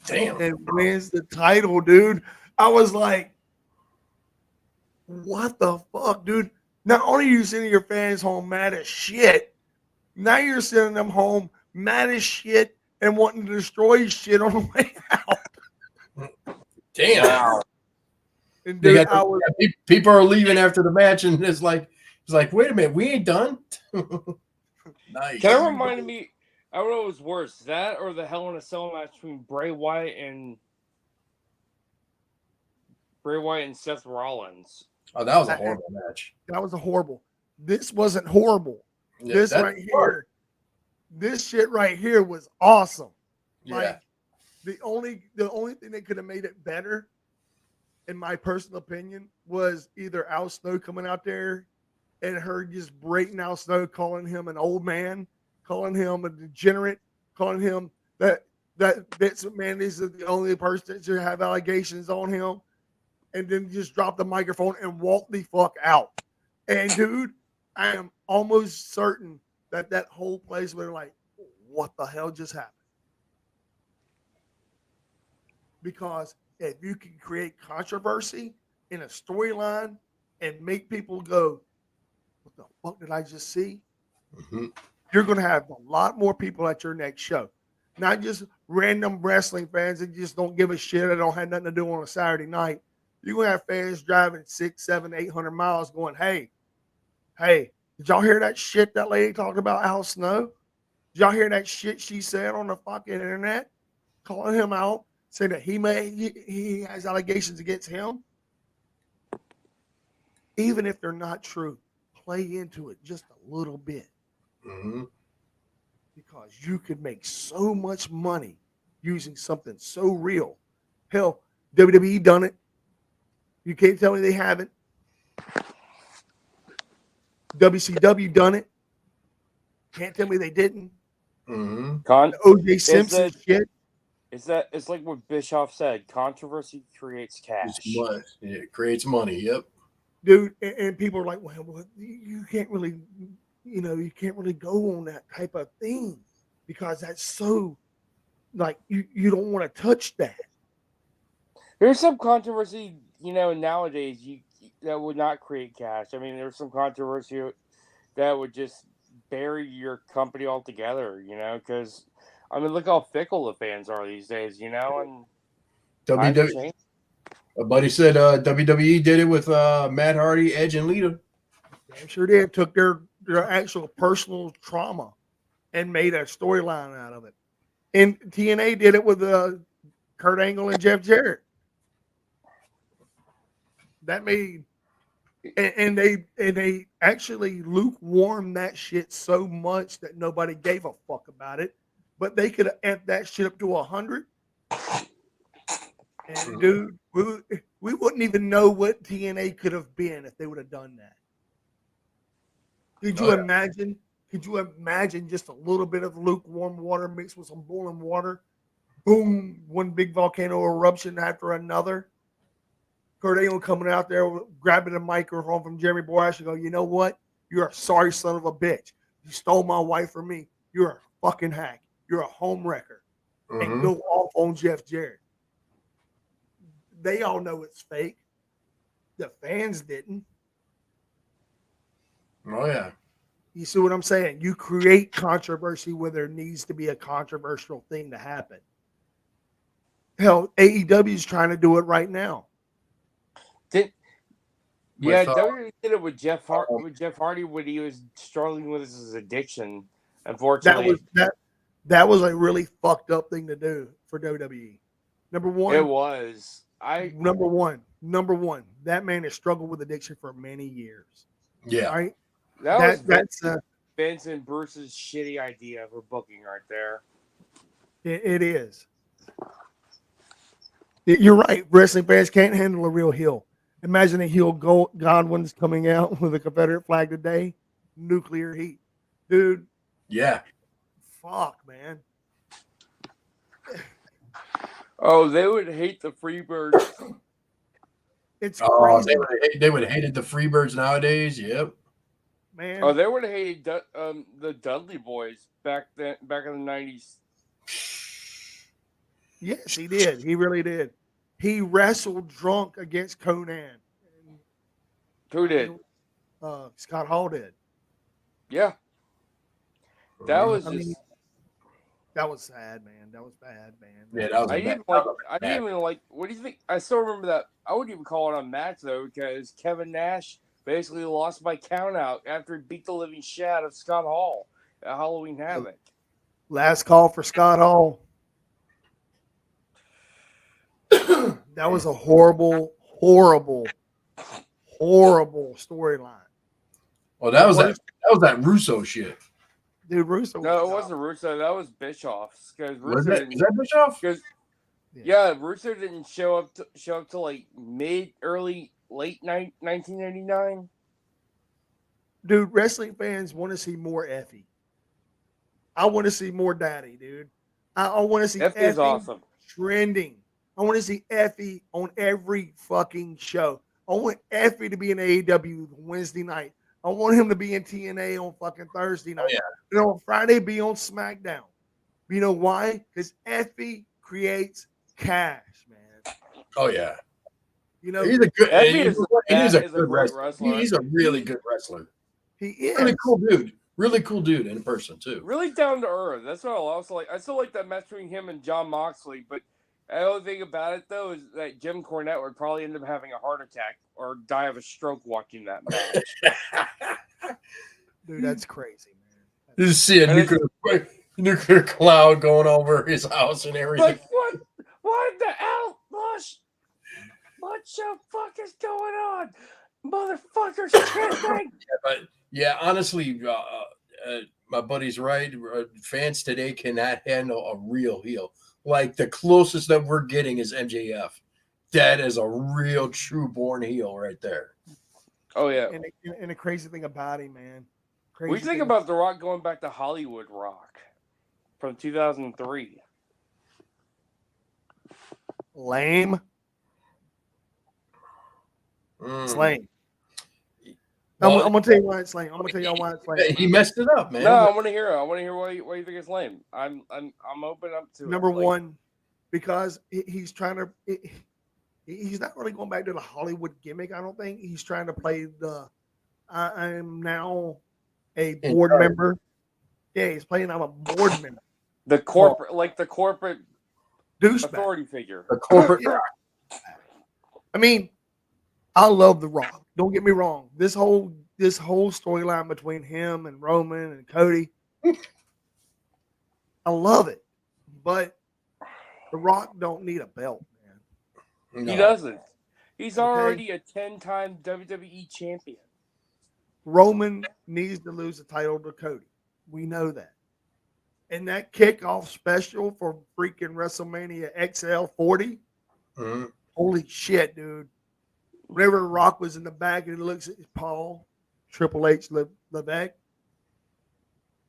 [SPEAKER 2] Damn.
[SPEAKER 1] And wins the title, dude. I was like, what the fuck, dude? Not only are you sending your fans home mad as shit, now you're sending them home mad as shit and wanting to destroy shit on the way out.
[SPEAKER 2] Damn.
[SPEAKER 3] Wow.
[SPEAKER 1] And dude,
[SPEAKER 2] people are leaving after the match, and it's like, wait a minute, we ain't done. Nice.
[SPEAKER 3] Kind of reminded me I don't know what was worse, that or the Hell in a Cell match between Bray Wyatt and Seth Rollins.
[SPEAKER 2] Oh, that was a
[SPEAKER 1] I-
[SPEAKER 2] horrible match.
[SPEAKER 1] That was a horrible. This wasn't horrible.
[SPEAKER 2] Yeah,
[SPEAKER 1] This
[SPEAKER 2] that's
[SPEAKER 1] right
[SPEAKER 2] hard.
[SPEAKER 1] here, this shit right here was awesome.
[SPEAKER 2] Yeah.
[SPEAKER 1] Like the only thing that could have made it better, in my personal opinion, was either Al Snow coming out there and her just breaking Al Snow, calling him an old man, calling him a degenerate, calling him that Vince McMahon is the only person that should have allegations on him, and then just drop the microphone and walk the fuck out. And dude, I am almost certain that that whole place was like, what the hell just happened? Because if you can create controversy in a storyline and make people go, what the fuck did I just see?
[SPEAKER 2] Mhm.
[SPEAKER 1] You're going to have a lot more people at your next show. Not just random wrestling fans that just don't give a shit or don't have nothing to do on a Saturday night. You're going to have fans driving 600, 700, 800 miles going, hey, did y'all hear that shit that lady talked about Al Snow? Did y'all hear that shit she said on the fucking internet? Calling him out, saying that he has allegations against him. Even if they're not true, play into it just a little bit.
[SPEAKER 2] Mm-hmm.
[SPEAKER 1] Because you could make so much money using something so real. Hell, WWE done it. You can't tell me they haven't. WCW done it. Can't tell me they didn't.
[SPEAKER 2] Mm-hmm.
[SPEAKER 1] The OJ Simpson shit.
[SPEAKER 3] It's like what Bischoff said: controversy creates cash.
[SPEAKER 2] Yeah, it creates money. Yep.
[SPEAKER 1] Dude, and people are like, well, you can't really, you can't really go on that type of thing because that's so, like, you don't want to touch that.
[SPEAKER 3] There's some controversy, nowadays that would not create cash. I mean, there's some controversy that would just bury your company altogether, because I mean, look how fickle the fans are these days, and
[SPEAKER 2] WWE. A buddy said WWE did it with Matt Hardy, Edge, and Lita.
[SPEAKER 1] Damn sure did. Took their actual personal trauma and made a storyline out of it. And TNA did it with Kurt Angle and Jeff Jarrett. That made and they actually lukewarmed that shit so much that nobody gave a fuck about it. But they could have amped that shit up to 100. And dude, we wouldn't even know what TNA could have been if they would have done that. Could you imagine? Could you imagine just a little bit of lukewarm water mixed with some boiling water? Boom! One big volcano eruption after another. Kurt Angle coming out there, grabbing a microphone from Jeremy Borash and go, you know what? You're a sorry son of a bitch. You stole my wife from me. You're a fucking hack. You're a home wrecker.
[SPEAKER 2] Mm-hmm.
[SPEAKER 1] And go off on Jeff Jarrett. They all know it's fake. The fans didn't.
[SPEAKER 2] Oh, yeah.
[SPEAKER 1] You see what I'm saying? You create controversy where there needs to be a controversial thing to happen. Hell, AEW is trying to do it right now.
[SPEAKER 3] WWE did it with Jeff Hardy when he was struggling with his addiction. Unfortunately,
[SPEAKER 1] that was a really fucked up thing to do for WWE. Number one,
[SPEAKER 3] it was.
[SPEAKER 1] Number one. That man has struggled with addiction for many years.
[SPEAKER 2] Yeah,
[SPEAKER 1] right.
[SPEAKER 3] That's Vince and Bruce's shitty idea for booking right there.
[SPEAKER 1] It is. You're right. Wrestling fans can't handle a real heel. Imagine a heel Godwin's coming out with a Confederate flag today. Nuclear heat. Dude.
[SPEAKER 2] Yeah.
[SPEAKER 1] Fuck, man.
[SPEAKER 3] Oh, they would hate the Freebirds.
[SPEAKER 1] It's crazy.
[SPEAKER 2] They would have hated the Freebirds nowadays. Yep.
[SPEAKER 1] Man.
[SPEAKER 3] Oh, they would have hated the Dudley Boys back in the 90s.
[SPEAKER 1] Yes, he did. He really did. He wrestled drunk against Conan.
[SPEAKER 3] Who did?
[SPEAKER 1] Scott Hall did.
[SPEAKER 3] Yeah. That was
[SPEAKER 1] that was sad, man. That was bad, man.
[SPEAKER 2] Yeah, that was
[SPEAKER 3] I didn't even like. What do you think? I still remember that. I wouldn't even call it a match though, because Kevin Nash basically lost by countout after he beat the living shit out of Scott Hall at Halloween Havoc.
[SPEAKER 1] Last call for Scott Hall. That was a horrible, horrible, horrible storyline.
[SPEAKER 2] Well, that was
[SPEAKER 1] Worst-
[SPEAKER 2] that Russo shit.
[SPEAKER 1] Dude, Russo.
[SPEAKER 3] No, it
[SPEAKER 1] was
[SPEAKER 3] wasn't Russo. That was Bischoff's because
[SPEAKER 2] Was
[SPEAKER 3] Russo
[SPEAKER 2] that
[SPEAKER 3] didn't.
[SPEAKER 2] is that Bischoff?
[SPEAKER 3] Because
[SPEAKER 1] Yeah.
[SPEAKER 3] yeah, Russo didn't show up till like late 1999.
[SPEAKER 1] Dude, wrestling fans want to see more Effie. I want to see more Daddy, dude. I want to see
[SPEAKER 3] Effie is
[SPEAKER 1] Effie
[SPEAKER 3] awesome.
[SPEAKER 1] trending. I want to see Effie on every fucking show. I want Effie to be in AEW Wednesday night. I want him to be in TNA on fucking Thursday night.
[SPEAKER 2] yeah.
[SPEAKER 1] And on Friday, be on SmackDown. You know why? Because Effie creates cash, man.
[SPEAKER 2] Oh yeah.
[SPEAKER 1] You know,
[SPEAKER 2] He's a good.
[SPEAKER 3] Effie
[SPEAKER 2] He's a
[SPEAKER 3] is a
[SPEAKER 2] good
[SPEAKER 3] great
[SPEAKER 2] wrestler.
[SPEAKER 3] wrestler.
[SPEAKER 2] He's a really good wrestler.
[SPEAKER 1] he is.
[SPEAKER 2] Really cool dude. Really cool dude in person too.
[SPEAKER 3] Really down to earth. That's what I also like. I still like that match between him and John Moxley, but the only thing about it though is that Jim Cornette would probably end up having a heart attack or die of a stroke watching that match.
[SPEAKER 1] Dude, that's crazy, man.
[SPEAKER 2] Just see a
[SPEAKER 3] And
[SPEAKER 2] nuclear cloud going over his house and everything.
[SPEAKER 3] Like what the hell, Bush? What the fuck is going on, motherfuckers? Tripping.
[SPEAKER 2] But yeah, honestly, my buddy's right. Fans today cannot handle a real heel. Like the closest that we're getting is MJF. That is a real, true born heel right there.
[SPEAKER 3] Oh yeah.
[SPEAKER 1] And the crazy thing about him, man. Crazy
[SPEAKER 3] We think
[SPEAKER 1] thing
[SPEAKER 3] about The Rock going back to Hollywood Rock from 2003.
[SPEAKER 1] lame. It's
[SPEAKER 2] Mm.
[SPEAKER 1] lame.
[SPEAKER 2] Well,
[SPEAKER 1] I'm gonna tell you why it's lame. I'm gonna tell y'all why it's lame.
[SPEAKER 2] he messed it up, man.
[SPEAKER 3] No, I want to hear it. I want to hear why you think it's lame. I'm open up to
[SPEAKER 1] Number
[SPEAKER 3] it. Like,
[SPEAKER 1] one, because he's trying to. He's not really going back to the Hollywood gimmick. I don't think he's trying to play the. I am now a board
[SPEAKER 2] charge.
[SPEAKER 1] member. Yeah, he's playing. I'm a board member.
[SPEAKER 3] the corporate
[SPEAKER 1] Douchebag.
[SPEAKER 3] authority figure.
[SPEAKER 2] The corporate.
[SPEAKER 1] Yeah. I mean, I love The Rock. Don't get me wrong. This whole storyline between him and Roman and Cody, I love it. But The Rock don't need a belt, man.
[SPEAKER 2] No.
[SPEAKER 3] He doesn't. He's
[SPEAKER 1] Okay.
[SPEAKER 3] already a 10-time WWE champion.
[SPEAKER 1] Roman needs to lose the title to Cody. We know that. And that kickoff special for freaking WrestleMania XL 40,
[SPEAKER 2] Mhm.
[SPEAKER 1] holy shit, dude. Whenever Rock was in the back and he looks at Paul, Triple H Levesque,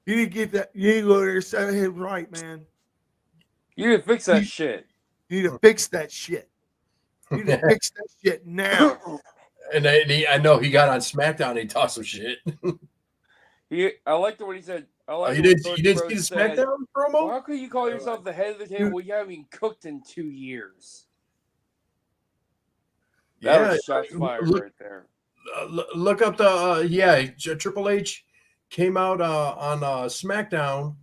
[SPEAKER 1] you need to get that. You need to go there and set him right, man.
[SPEAKER 3] You need to fix that shit.
[SPEAKER 1] You need to fix that shit. You need to fix that shit now.
[SPEAKER 2] And I know he got on SmackDown and he talked some shit.
[SPEAKER 3] I liked what he said. I
[SPEAKER 2] Oh,
[SPEAKER 3] liked
[SPEAKER 2] you
[SPEAKER 3] what
[SPEAKER 2] didn't
[SPEAKER 3] Coach
[SPEAKER 2] see the
[SPEAKER 3] Rhodes said.
[SPEAKER 2] SmackDown promo?
[SPEAKER 3] Well, how could you call yourself the head of the table when you haven't even cooked in 2 years? That was shots fired right there.
[SPEAKER 2] Look up Triple H came out on SmackDown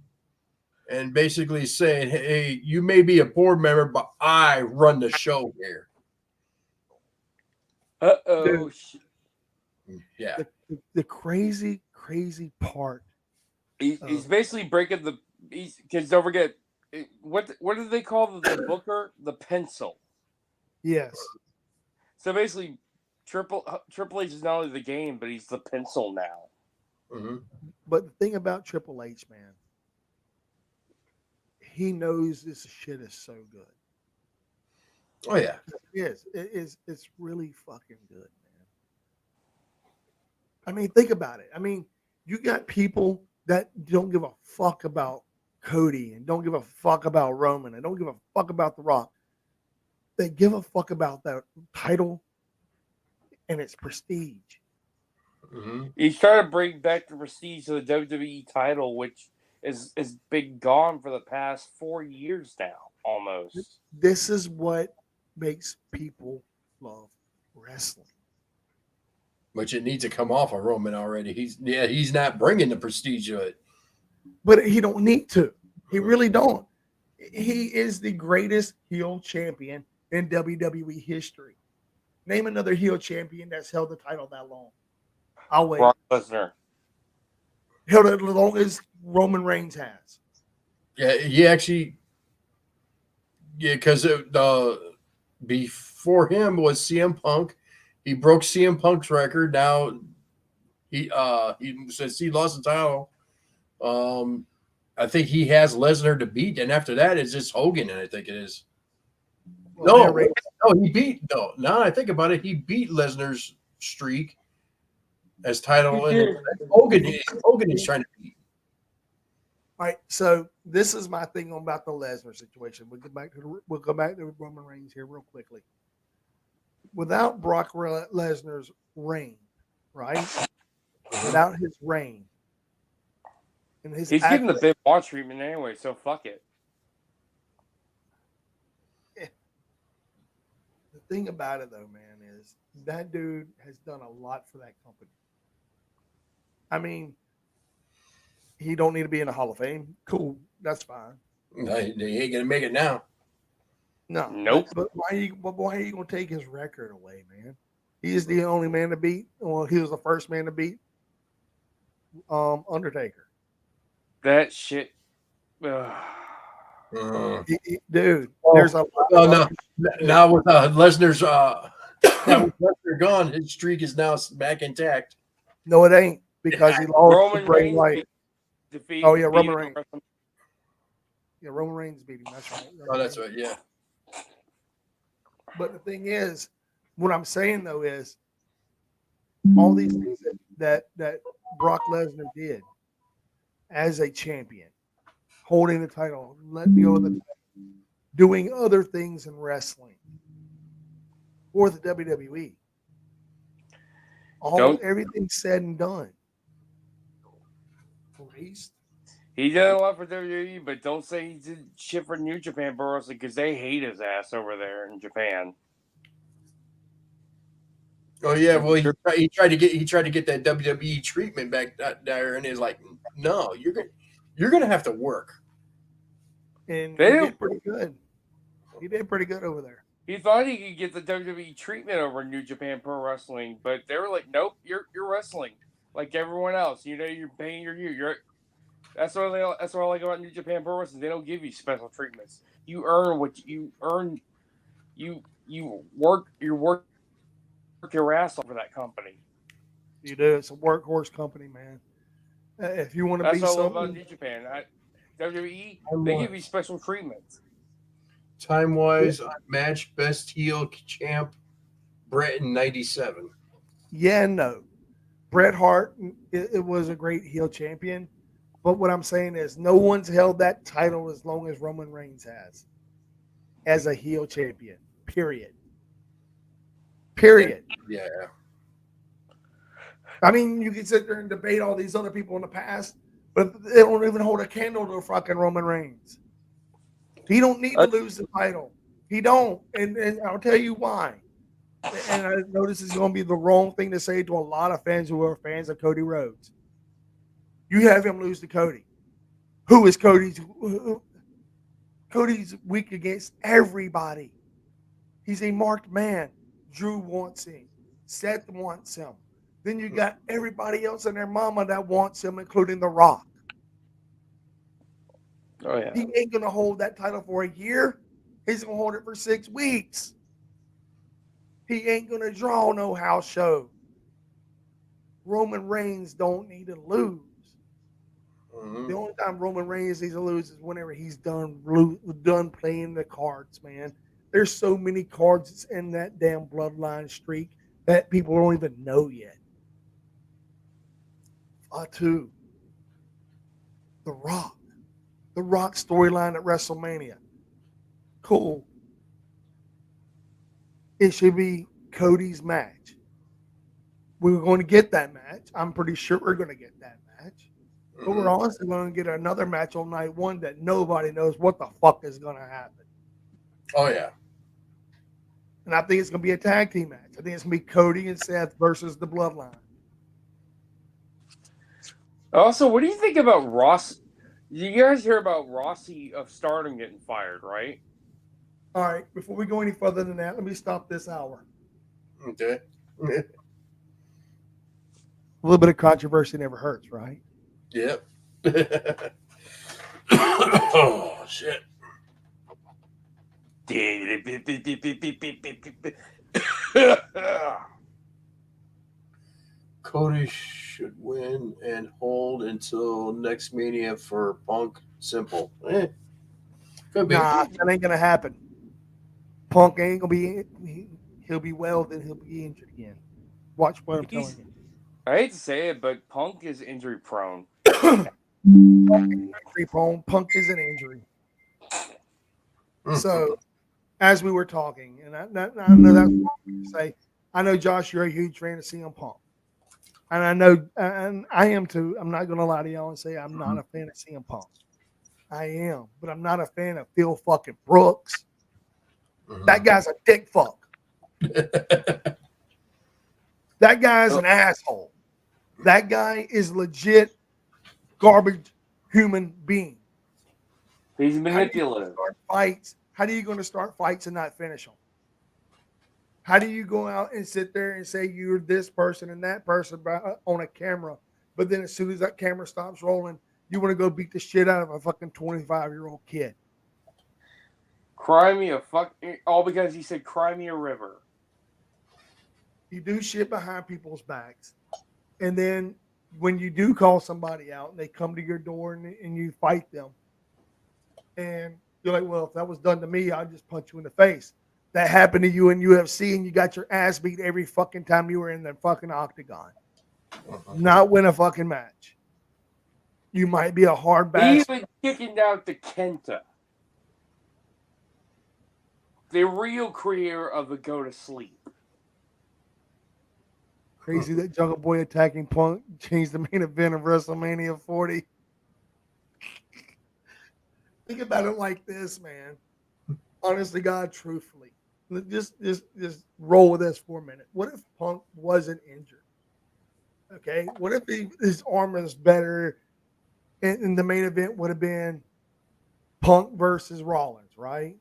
[SPEAKER 2] and basically saying, "Hey, you may be a board member, but I run the show here."
[SPEAKER 3] Uh-oh.
[SPEAKER 2] Yeah,
[SPEAKER 1] The crazy part.
[SPEAKER 3] He's basically breaking the. Because don't forget, what do they call the booker? The pencil.
[SPEAKER 1] Yes.
[SPEAKER 3] So basically, Triple H is not only the game, but he's the pencil now.
[SPEAKER 2] mm-hmm.
[SPEAKER 1] But the thing about Triple H, man, he knows this shit is so good.
[SPEAKER 2] Oh yeah,
[SPEAKER 1] It is. It's really fucking good, man. I mean, think about it. I mean, you got people that don't give a fuck about Cody and don't give a fuck about Roman and don't give a fuck about The Rock. They give a fuck about that title and its prestige.
[SPEAKER 2] mm-hmm.
[SPEAKER 3] He's trying to bring back the prestige of the WWE title, which is been gone for the past 4 years now, almost.
[SPEAKER 1] This is what makes people love wrestling.
[SPEAKER 2] Which it needs to come off of Roman already. He's not bringing the prestige to it.
[SPEAKER 1] But he don't need to. He really don't. He is the greatest heel champion in WWE history. Name another heel champion that's held the title that long. I'll wait.
[SPEAKER 3] Brock Lesnar.
[SPEAKER 1] Held it as long as Roman Reigns has.
[SPEAKER 2] Yeah, he actually. Yeah, because before him was CM Punk. He broke CM Punk's record. Now he since he lost the title, um, I think he has Lesnar to beat, and after that it's just Hogan, and I think it is.
[SPEAKER 1] Well,
[SPEAKER 2] No,
[SPEAKER 1] they're rated.
[SPEAKER 2] no, he beat no. Now I think about it, he beat Lesnar's streak as title,
[SPEAKER 3] He
[SPEAKER 2] and
[SPEAKER 3] did.
[SPEAKER 2] Hogan is trying to beat.
[SPEAKER 1] All right, so this is my thing about the Lesnar situation. We'll go back to Roman Reigns here real quickly. Without Brock Lesnar's reign, right? Without his reign and his
[SPEAKER 3] He's getting the
[SPEAKER 1] accolades,
[SPEAKER 3] big watch treatment anyway, so fuck it.
[SPEAKER 1] the thing about it though, man, is that dude has done a lot for that company. I mean, he don't need to be in the Hall of Fame. Cool, that's fine.
[SPEAKER 2] No, he ain't gonna make it now.
[SPEAKER 1] No,
[SPEAKER 3] Nope.
[SPEAKER 1] but why are you gonna take his record away, man? He is the only man to beat. Well, he was the first man to beat Undertaker.
[SPEAKER 3] That shit. Ugh.
[SPEAKER 1] Dude,
[SPEAKER 2] Oh,
[SPEAKER 1] there's a
[SPEAKER 2] oh no! Now with Lesnar's now with Lesnar gone, his streak is now back intact.
[SPEAKER 1] no, it ain't because he lost to
[SPEAKER 3] Roman
[SPEAKER 1] Bray
[SPEAKER 3] Reigns
[SPEAKER 1] Wyatt.
[SPEAKER 3] defeated.
[SPEAKER 1] Oh yeah, Roman
[SPEAKER 3] beat
[SPEAKER 1] Reigns.
[SPEAKER 3] him.
[SPEAKER 1] Yeah, Roman Reigns beat him. That's right.
[SPEAKER 2] Oh, that's right. Yeah.
[SPEAKER 1] But the thing is, what I'm saying though is all these things that Brock Lesnar did as a champion, holding the title, letting go of the title, doing other things in wrestling for the WWE. Everything said and done. Released.
[SPEAKER 3] He did a lot for WWE, but don't say he did shit for New Japan Pro Wrestling because they hate his ass over there in Japan.
[SPEAKER 2] Oh yeah. Well, he tried to get that WWE treatment back there, and he's like, no, you're gonna have to work.
[SPEAKER 1] And
[SPEAKER 3] They
[SPEAKER 1] he
[SPEAKER 3] don't-
[SPEAKER 1] did pretty good. He did pretty good over there.
[SPEAKER 3] He thought he could get the WWE treatment over New Japan Pro Wrestling, but they were like, "Nope, you're wrestling like everyone else. You know, you're paying your due. That's what I like about New Japan Pro Wrestling. They don't give you special treatments. You earn what you earn. You work your ass off for that company.
[SPEAKER 1] You do. It's a workhorse company, man. If you want to
[SPEAKER 3] That's
[SPEAKER 1] be
[SPEAKER 3] what I love about
[SPEAKER 1] something,
[SPEAKER 3] New Japan. WWE, they give you special treatments.
[SPEAKER 2] Time wise, match best heel champ, Brett in '97.
[SPEAKER 1] yeah and no. Bret Hart, it was a great heel champion. But what I'm saying is, no one's held that title as long as Roman Reigns has as a heel champion. Period. Period.
[SPEAKER 2] Yeah.
[SPEAKER 1] I mean, you can sit there and debate all these other people in the past, but they don't even hold a candle to fucking Roman Reigns. He don't need to lose the title. He don't, and I'll tell you why. And I know this is going to be the wrong thing to say to a lot of fans who are fans of Cody Rhodes. You have him lose to Cody. Who is Cody's? Cody's weak against everybody. He's a marked man. Drew wants him. Seth wants him. Then you got everybody else and their mama that wants him, including The Rock.
[SPEAKER 3] Oh yeah.
[SPEAKER 1] He ain't gonna hold that title for a year. He's gonna hold it for 6 weeks. He ain't gonna draw no house show. Roman Reigns don't need to lose.
[SPEAKER 2] Mm-hmm.
[SPEAKER 1] The only time Roman Reigns needs to lose is whenever he's done playing the cards, man. There's so many cards in that damn bloodline streak that people don't even know yet. Two. The Rock. The Rock storyline at WrestleMania. Cool. It should be Cody's match. We were going to get that match. I'm pretty sure we're going to get that match. But we're also going to get another match on night one that nobody knows what the fuck is going to happen.
[SPEAKER 2] Oh yeah.
[SPEAKER 1] And I think it's going to be a tag team match. I think it's going to be Cody and Seth versus the Bloodline.
[SPEAKER 3] Also, what do you think about Ross? You guys hear about Rossi of Stardom getting fired, right?
[SPEAKER 1] All right, before we go any further than that, let me stop this hour.
[SPEAKER 2] Okay.
[SPEAKER 1] A little bit of controversy never hurts, right?
[SPEAKER 2] Yep. Oh shit! Cody should win and hold until next Mania for Punk. Simple. Could be.
[SPEAKER 1] Nah, that ain't gonna happen. Punk ain't gonna be. He'll be well, then he'll be injured again. Watch what I'm telling you.
[SPEAKER 3] I hate to say it, but Punk is injury prone.
[SPEAKER 1] Punk is injury prone. Punk is an injury. So, as we were talking, and I know that's what to say. I know, Josh, you're a huge fan of CM Punk, and I know, and I am too. I'm not gonna lie to y'all and say I'm not a fan of CM Punk. I am, but I'm not a fan of Phil fucking Brooks. That guy's a dick fuck. That guy's an asshole. That guy is legit garbage human being.
[SPEAKER 3] He's manipulative.
[SPEAKER 1] How do you going to start fights and not finish them? How do you go out and sit there and say you're this person and that person on a camera, but then as soon as that camera stops rolling, you want to go beat the shit out of a fucking 25-year-old kid?
[SPEAKER 3] Cry me a fuck. All because he said cry me a river.
[SPEAKER 1] You do shit behind people's backs. And then when you do call somebody out and they come to your door and you fight them, and you're like, well, if that was done to me, I'd just punch you in the face. That happened to you in UFC and you got your ass beat every fucking time you were in the fucking octagon. Not win a fucking match. You might be a hard bastard.
[SPEAKER 3] Even kicking out the Kenta. The real creator of the go to sleep.
[SPEAKER 1] Crazy that Jungle Boy attacking Punk changed the main event of WrestleMania 40. Think about it like this, man. Honestly, God, truthfully. Just roll with this for a minute. What if Punk wasn't injured? Okay. What if his arm was better and the main event would have been Punk versus Rollins, right?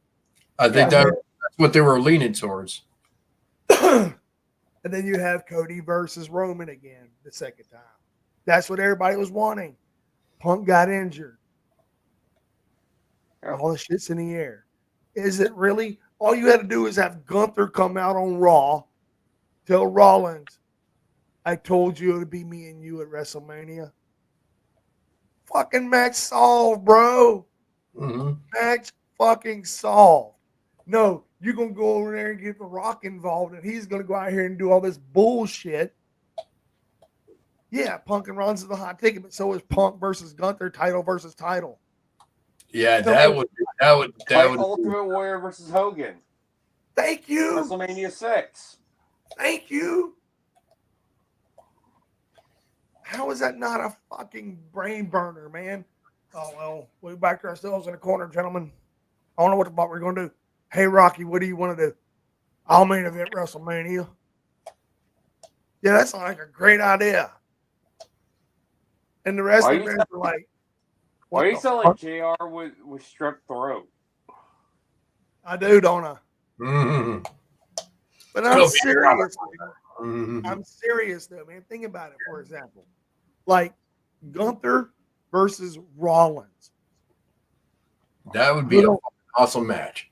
[SPEAKER 2] I think that's what they were leaning towards.
[SPEAKER 1] And then you have Cody versus Roman again the second time. That's what everybody was wanting. Punk got injured. All the shit's in the air. Is it really? All you had to do is have Gunther come out on Raw, tell Rollins, I told you it would be me and you at WrestleMania. Fucking match solved, bro. Match fucking solved. No, you're going to go over there and get The Rock involved, and he's going to go out here and do all this bullshit. Yeah, Punk and Rollins is the hot ticket, but so is Punk versus Gunther, title versus title.
[SPEAKER 2] Yeah, that would
[SPEAKER 3] Ultimate Warrior versus Hogan.
[SPEAKER 1] Thank you.
[SPEAKER 3] WrestleMania 6.
[SPEAKER 1] Thank you. How is that not a fucking brain burner, man? Oh, well, we backed ourselves in a corner, gentlemen. I don't know what the fuck we're going to do. Hey, Rocky, what do you want to do? I'll main event WrestleMania. Yeah, that sounds like a great idea. And the rest of the fans were like,
[SPEAKER 3] why do you sound like JR with strep throat?
[SPEAKER 1] I do, don't I? But I'm serious. I'm serious, though, man. Think about it, for example. Like Gunther versus Rollins.
[SPEAKER 2] That would be an awesome match.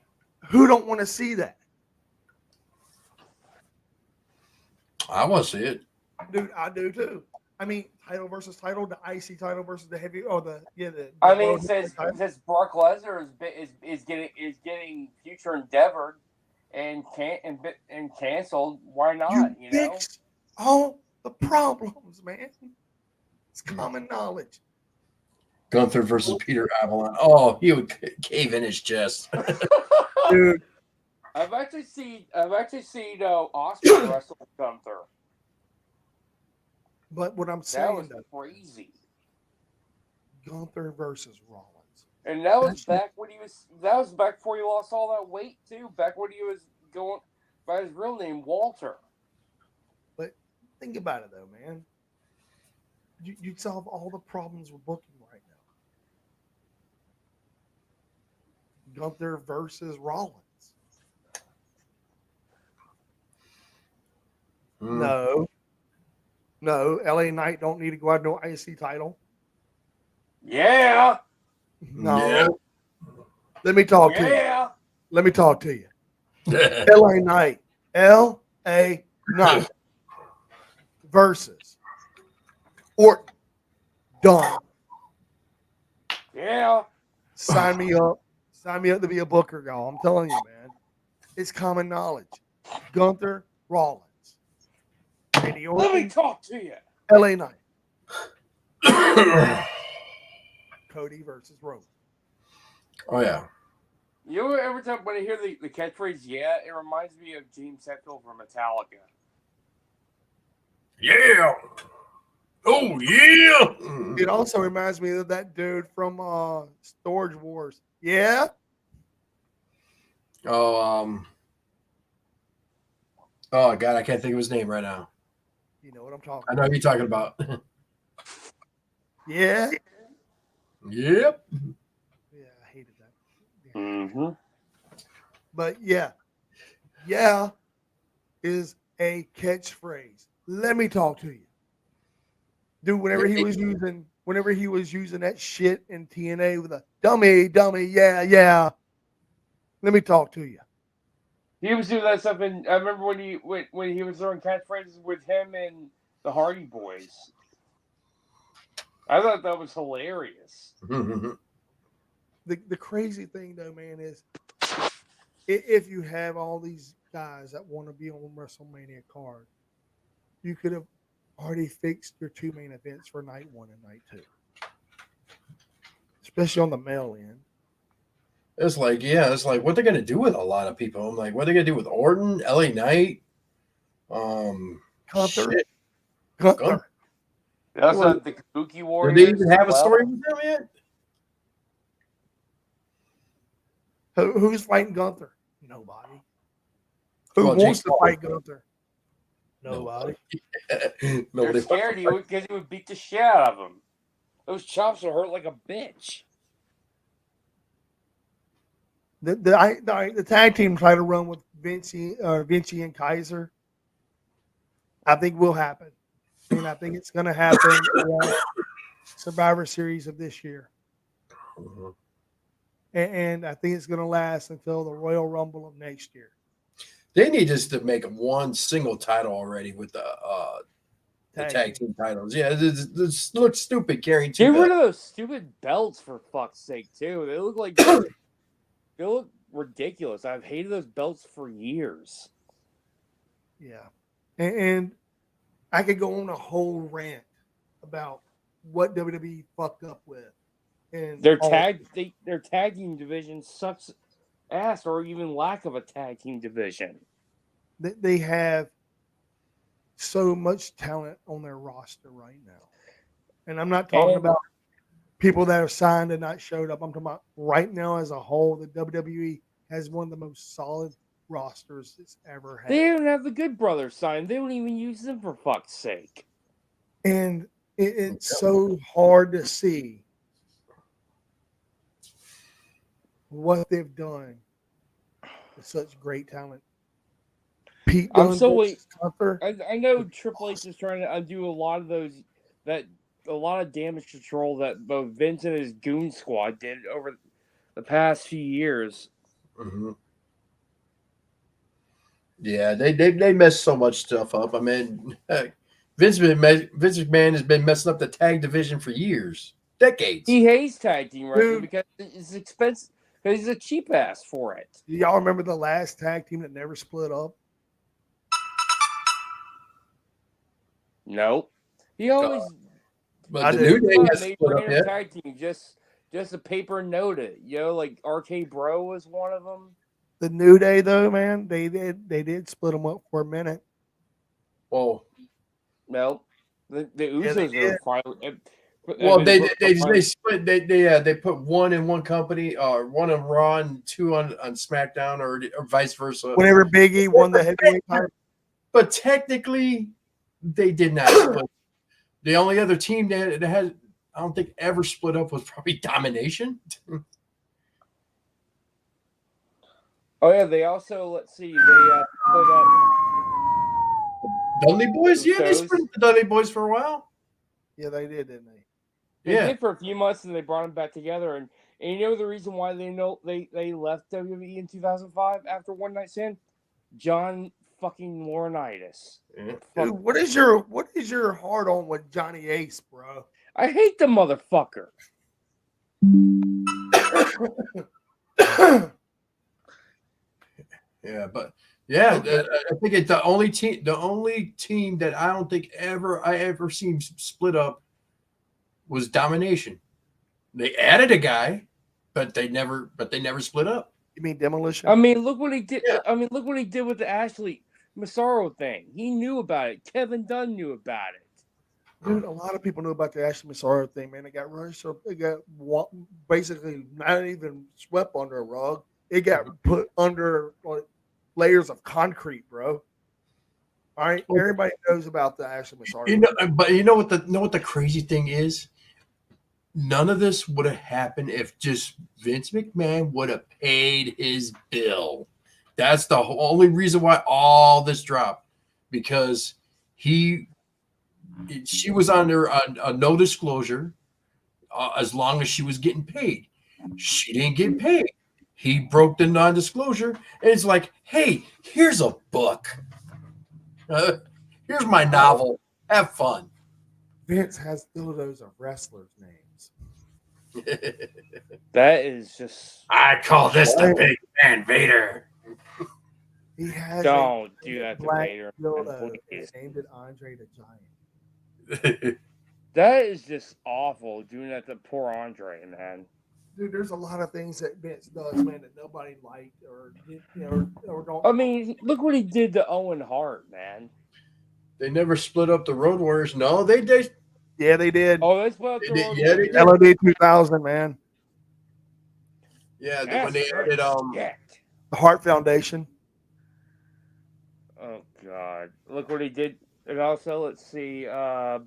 [SPEAKER 1] Who don't want to see that?
[SPEAKER 2] I want to see it.
[SPEAKER 1] Dude, I do too. I mean, title versus title, the IC title versus the heavy,
[SPEAKER 3] I mean, it says Brock Lesnar is getting future endeavored and canceled. Why not? You know,
[SPEAKER 1] fix all the problems, man. It's common knowledge.
[SPEAKER 2] Gunther versus Peter Avalon. Oh, he would cave in his chest.
[SPEAKER 1] Dude,
[SPEAKER 3] I've actually seen Oscar wrestle with Gunther.
[SPEAKER 1] But what I'm saying,
[SPEAKER 3] that was crazy.
[SPEAKER 1] Gunther versus Rollins,
[SPEAKER 3] and that was back when he was. That was back before he lost all that weight too. Back when he was going by his real name, Walter.
[SPEAKER 1] But think about it though, man. You'd solve all the problems with booking right now. Gunther versus Rollins. No, LA Knight don't need to go out no IC title.
[SPEAKER 3] Yeah.
[SPEAKER 1] No.
[SPEAKER 2] Yeah.
[SPEAKER 1] Let me talk to you.
[SPEAKER 3] Yeah.
[SPEAKER 1] Let me talk to you. LA Knight. LA Knight versus Orton. Done.
[SPEAKER 3] Yeah.
[SPEAKER 1] Sign me up. Sign me up to be a booker, y'all. I'm telling you, man. It's common knowledge. Gunther Rollins. Randy
[SPEAKER 3] Let me
[SPEAKER 1] Orton.
[SPEAKER 3] talk to you.
[SPEAKER 1] LA Knight. Cody versus Roman.
[SPEAKER 2] Oh yeah.
[SPEAKER 3] You know, every time when I hear the catchphrase, yeah, it reminds me of James Hetfield from Metallica.
[SPEAKER 2] Yeah. Oh yeah.
[SPEAKER 1] It also reminds me of that dude from Storage Wars. Yeah.
[SPEAKER 2] Oh Oh God, I can't think of his name right now.
[SPEAKER 1] You know what I'm talking
[SPEAKER 2] I know
[SPEAKER 1] about.
[SPEAKER 2] who you're talking about.
[SPEAKER 1] Yeah.
[SPEAKER 2] Yep.
[SPEAKER 1] Yeah, I hated that. Yeah.
[SPEAKER 3] Mm-hmm.
[SPEAKER 1] But yeah is a catchphrase. Let me talk to you. Dude, whenever he was using that shit in TNA with a dummy, yeah. Let me talk to you.
[SPEAKER 3] He was doing that stuff, and I remember when he was throwing catchphrases with him and the Hardy Boys. I thought that was hilarious.
[SPEAKER 1] The crazy thing though, man, is if you have all these guys that want to be on WrestleMania card, you could have already fixed your two main events for night 1 and night 2. Especially on the male end.
[SPEAKER 2] It's like what they're gonna do with a lot of people. I'm like, what are they gonna do with Orton, LA Knight,
[SPEAKER 1] Gunther.
[SPEAKER 2] shit.
[SPEAKER 1] Gunther.
[SPEAKER 3] They also
[SPEAKER 2] Well,
[SPEAKER 3] have the Kabuki
[SPEAKER 2] Do
[SPEAKER 3] Warriors.
[SPEAKER 2] they even have a
[SPEAKER 3] as well.
[SPEAKER 2] story with them yet?
[SPEAKER 1] Who's fighting Gunther? Nobody. Who
[SPEAKER 2] Well,
[SPEAKER 1] wants
[SPEAKER 2] Jake
[SPEAKER 1] to
[SPEAKER 2] Paul.
[SPEAKER 1] fight Gunther? Nobody.
[SPEAKER 3] They're
[SPEAKER 2] Nobody.
[SPEAKER 3] scared because he would beat the shit out of them. Those chops would hurt like a bitch.
[SPEAKER 1] The tag team try to run with Vinci and Kaiser. I think will happen, and I think it's going to happen at Survivor Series of this year,
[SPEAKER 2] Mhm.
[SPEAKER 1] and I think it's going to last until the Royal Rumble of next year.
[SPEAKER 2] They need just to make one single title already with the tag team titles. Yeah, this looks stupid carrying two
[SPEAKER 3] Get rid
[SPEAKER 2] belts.
[SPEAKER 3] of those stupid belts for fuck's sake, too. They look like they look ridiculous. I've hated those belts for years.
[SPEAKER 1] Yeah, and I could go on a whole rant about what WWE fucked up with, and
[SPEAKER 3] Their tag team division sucks ass, or even lack of a tag team division.
[SPEAKER 1] they have so much talent on their roster right now. And I'm not talking about people that are signed and not showed up. I'm talking about right now as a whole, the WWE has one of the most solid rosters it's ever had.
[SPEAKER 3] They don't have the Good Brothers signed. They don't even use them for fuck's sake.
[SPEAKER 1] And it's so hard to see what they've done with such great talent. Pete
[SPEAKER 3] I'm
[SPEAKER 1] Dunne
[SPEAKER 3] so
[SPEAKER 1] versus Gunther.
[SPEAKER 3] I know Triple H is trying to undo a lot of a lot of damage control that both Vince and his goon squad did over the past few years.
[SPEAKER 2] Mm-hmm. Yeah, they messed so much stuff up. I mean, Vince McMahon has been messing up the tag division for years, decades.
[SPEAKER 3] He hates tag team wrestling
[SPEAKER 1] Dude.
[SPEAKER 3] because it's expensive. Because he's a cheap ass for it.
[SPEAKER 1] Do y'all remember the last tag team that never split up?
[SPEAKER 3] Nope. He always
[SPEAKER 2] But the New Day has
[SPEAKER 3] made
[SPEAKER 2] split up
[SPEAKER 3] random
[SPEAKER 2] yet.
[SPEAKER 3] tag team just a paper note it. You know, like RK Bro was one of them.
[SPEAKER 1] The New Day, though, man, they did split them up for a minute.
[SPEAKER 2] Well,
[SPEAKER 3] Nope. The
[SPEAKER 1] they
[SPEAKER 3] Usos
[SPEAKER 1] did.
[SPEAKER 3] are finally.
[SPEAKER 2] well, they split. They put one in one company, or one on Raw and two on SmackDown, or vice versa.
[SPEAKER 1] Whenever Biggie won the heavyweight title,
[SPEAKER 2] But technically, they did not split. The only other team that had, I don't think, ever split up was probably Domination.
[SPEAKER 3] Oh yeah, they also let's see, they split up.
[SPEAKER 2] Dudley Boys, yeah, they
[SPEAKER 3] Usos.
[SPEAKER 2] split up the Dudley Boys for a while.
[SPEAKER 1] yeah, they did, didn't they?
[SPEAKER 3] They
[SPEAKER 2] Yeah,
[SPEAKER 3] did for a few months, and they brought them back together. And And you know the reason why they left WWE in 2005 after One Night Stand? John fucking Laurinaitis.
[SPEAKER 2] Yeah.
[SPEAKER 1] Dude, what is your heart on with Johnny Ace, bro?
[SPEAKER 3] I hate the motherfucker.
[SPEAKER 2] Yeah, but yeah, I think it's the only team that I don't think I ever seen split up was Domination. They added a guy, but they never split up.
[SPEAKER 1] You mean Demolition?
[SPEAKER 3] I mean, look what he did.
[SPEAKER 2] Yeah.
[SPEAKER 3] I mean, look what he did with the Ashley Massaro thing. He knew about it. Kevin Dunn knew about it.
[SPEAKER 1] Dude, a lot of people knew about the Ashley Massaro thing, man. It got rushed, or it got basically not even swept under a rug. It got put under like layers of concrete, bro. All right, everybody knows about the Ashley Massaro.
[SPEAKER 2] But you know what the crazy thing is? None of this would have happened if just Vince McMahon would have paid his bill. That's the only reason why all this dropped, because she was under a no disclosure as long as she was getting paid. She didn't get paid. He broke the non-disclosure, and it's like, hey, here's a book. Here's my novel. Have fun.
[SPEAKER 1] Vince has dildos of wrestlers' names.
[SPEAKER 3] That is just.
[SPEAKER 2] I call this the Big Man Vader.
[SPEAKER 1] He has
[SPEAKER 3] Don't do that to
[SPEAKER 1] black
[SPEAKER 3] Vader.
[SPEAKER 1] dildo
[SPEAKER 3] Please.
[SPEAKER 1] named it Andre the Giant.
[SPEAKER 3] That is just awful. Doing that to poor Andre, man.
[SPEAKER 1] Dude, there's a lot of things that Vince does, man, that nobody liked or don't.
[SPEAKER 3] I mean, look what he did to Owen Hart, man.
[SPEAKER 2] They never split up the Road Warriors. No, they
[SPEAKER 1] Yeah, they did.
[SPEAKER 3] Oh, that's what
[SPEAKER 2] They did, yeah, they did.
[SPEAKER 1] LOD 2000, man.
[SPEAKER 2] Yeah, when they added
[SPEAKER 1] The Hart Foundation.
[SPEAKER 3] Oh God! Look what he did, and also let's see. Also,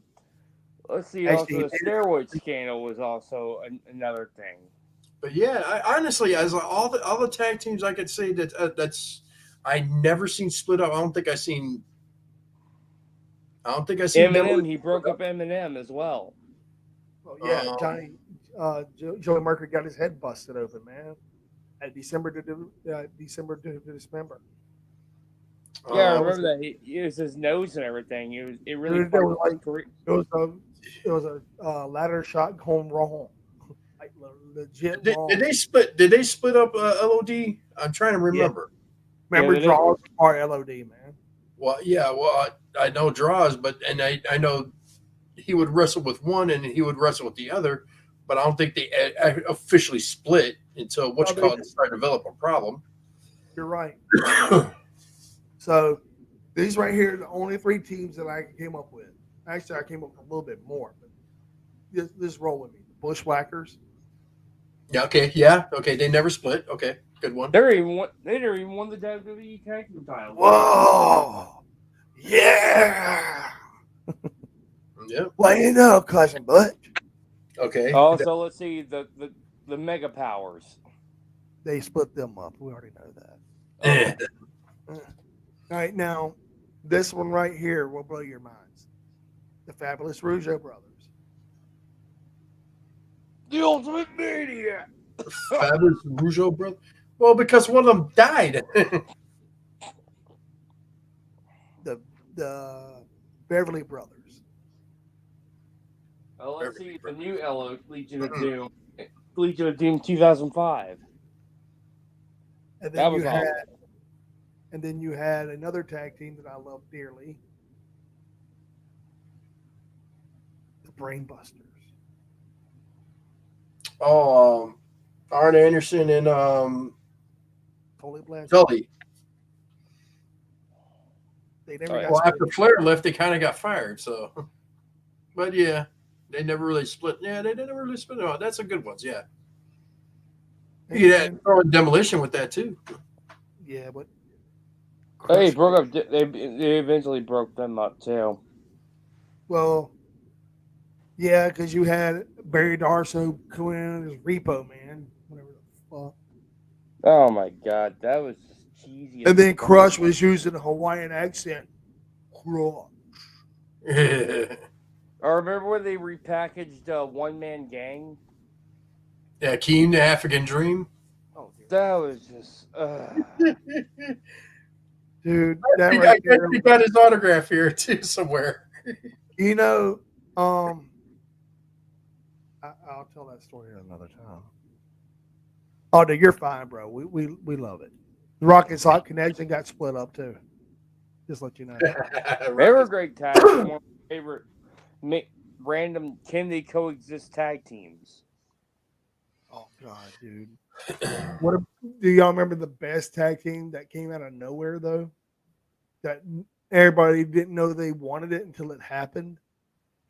[SPEAKER 1] Actually,
[SPEAKER 3] the steroid scandal was also another thing.
[SPEAKER 2] But yeah, I honestly, as all the tag teams, I could say that's I never seen split up. I don't think I seen.
[SPEAKER 3] Eminem, he broke up Eminem as well.
[SPEAKER 1] Oh yeah, Johnny Joey Mercury got his head busted open, man. At December to December.
[SPEAKER 3] Yeah, I remember that. He used his nose and everything. It really
[SPEAKER 1] Dude, it was a ladder shot home wrong. Like legit wrong.
[SPEAKER 2] Did they split up LOD? I'm trying to remember.
[SPEAKER 1] Yeah. Remember draws are LOD, man.
[SPEAKER 2] Well, yeah. Well, I know draws, and I know he would wrestle with one and he would wrestle with the other, but I don't think they officially split until started to develop a problem.
[SPEAKER 1] You're right. So these right here are the only three teams that I came up with. Actually, I came up with a little bit more, but this roll with me. The Bushwhackers.
[SPEAKER 2] Yeah. Okay. Yeah. Okay. They never split. Okay. Good one.
[SPEAKER 3] They never even won the WWE Tag Team title.
[SPEAKER 1] Whoa! Yeah.
[SPEAKER 2] Yeah.
[SPEAKER 1] Well, you know, cousin Butch.
[SPEAKER 2] Okay.
[SPEAKER 3] Also, let's see the Mega Powers.
[SPEAKER 1] They split them up. We already know that. All right, now this one right here will blow your minds. The Fabulous Rougeau Brothers.
[SPEAKER 3] The Ultimate Maniac.
[SPEAKER 2] Fabulous Rougeau brother. Well, because one of them died.
[SPEAKER 1] the Beverly Brothers.
[SPEAKER 3] Oh, let's see the new Legion of Doom. Legion of Doom 2005.
[SPEAKER 1] And then
[SPEAKER 3] That was awesome.
[SPEAKER 1] And then you had another tag team that I love dearly. The Brainbusters.
[SPEAKER 2] Oh, Arn Anderson and
[SPEAKER 1] Tully Blanchard.
[SPEAKER 2] Tully.
[SPEAKER 1] They never got
[SPEAKER 2] Well,
[SPEAKER 1] split.
[SPEAKER 2] after Flair left, they kind of got fired. So, but yeah, they never really split. Yeah, they didn't really split. Oh, that's a good one. Yeah. You had Demolition with that too.
[SPEAKER 1] Yeah, but
[SPEAKER 3] They broke up. They eventually broke them up too.
[SPEAKER 1] well, yeah, because you had Barry Darso coming in as Repo Man, whatever the fuck.
[SPEAKER 3] Oh my God, that was cheesy.
[SPEAKER 1] And then Crush was using a Hawaiian accent. Crush.
[SPEAKER 3] I remember when they repackaged One Man Gang.
[SPEAKER 2] Yeah, Keen the African Dream.
[SPEAKER 1] Oh, dear.
[SPEAKER 3] That was just.
[SPEAKER 1] Dude,
[SPEAKER 2] I
[SPEAKER 1] that
[SPEAKER 2] think
[SPEAKER 1] right there.
[SPEAKER 2] he got his autograph here too somewhere.
[SPEAKER 1] You know, I'll tell that story another time. Oh, dude, you're fine, bro. We love it. The Rocket Sock Connection got split up too. Just let you know.
[SPEAKER 3] They were a great tag team. One of my favorite random can they coexist tag teams.
[SPEAKER 1] Oh God, dude. Do y'all remember the best tag team that came out of nowhere though? That everybody didn't know they wanted it until it happened,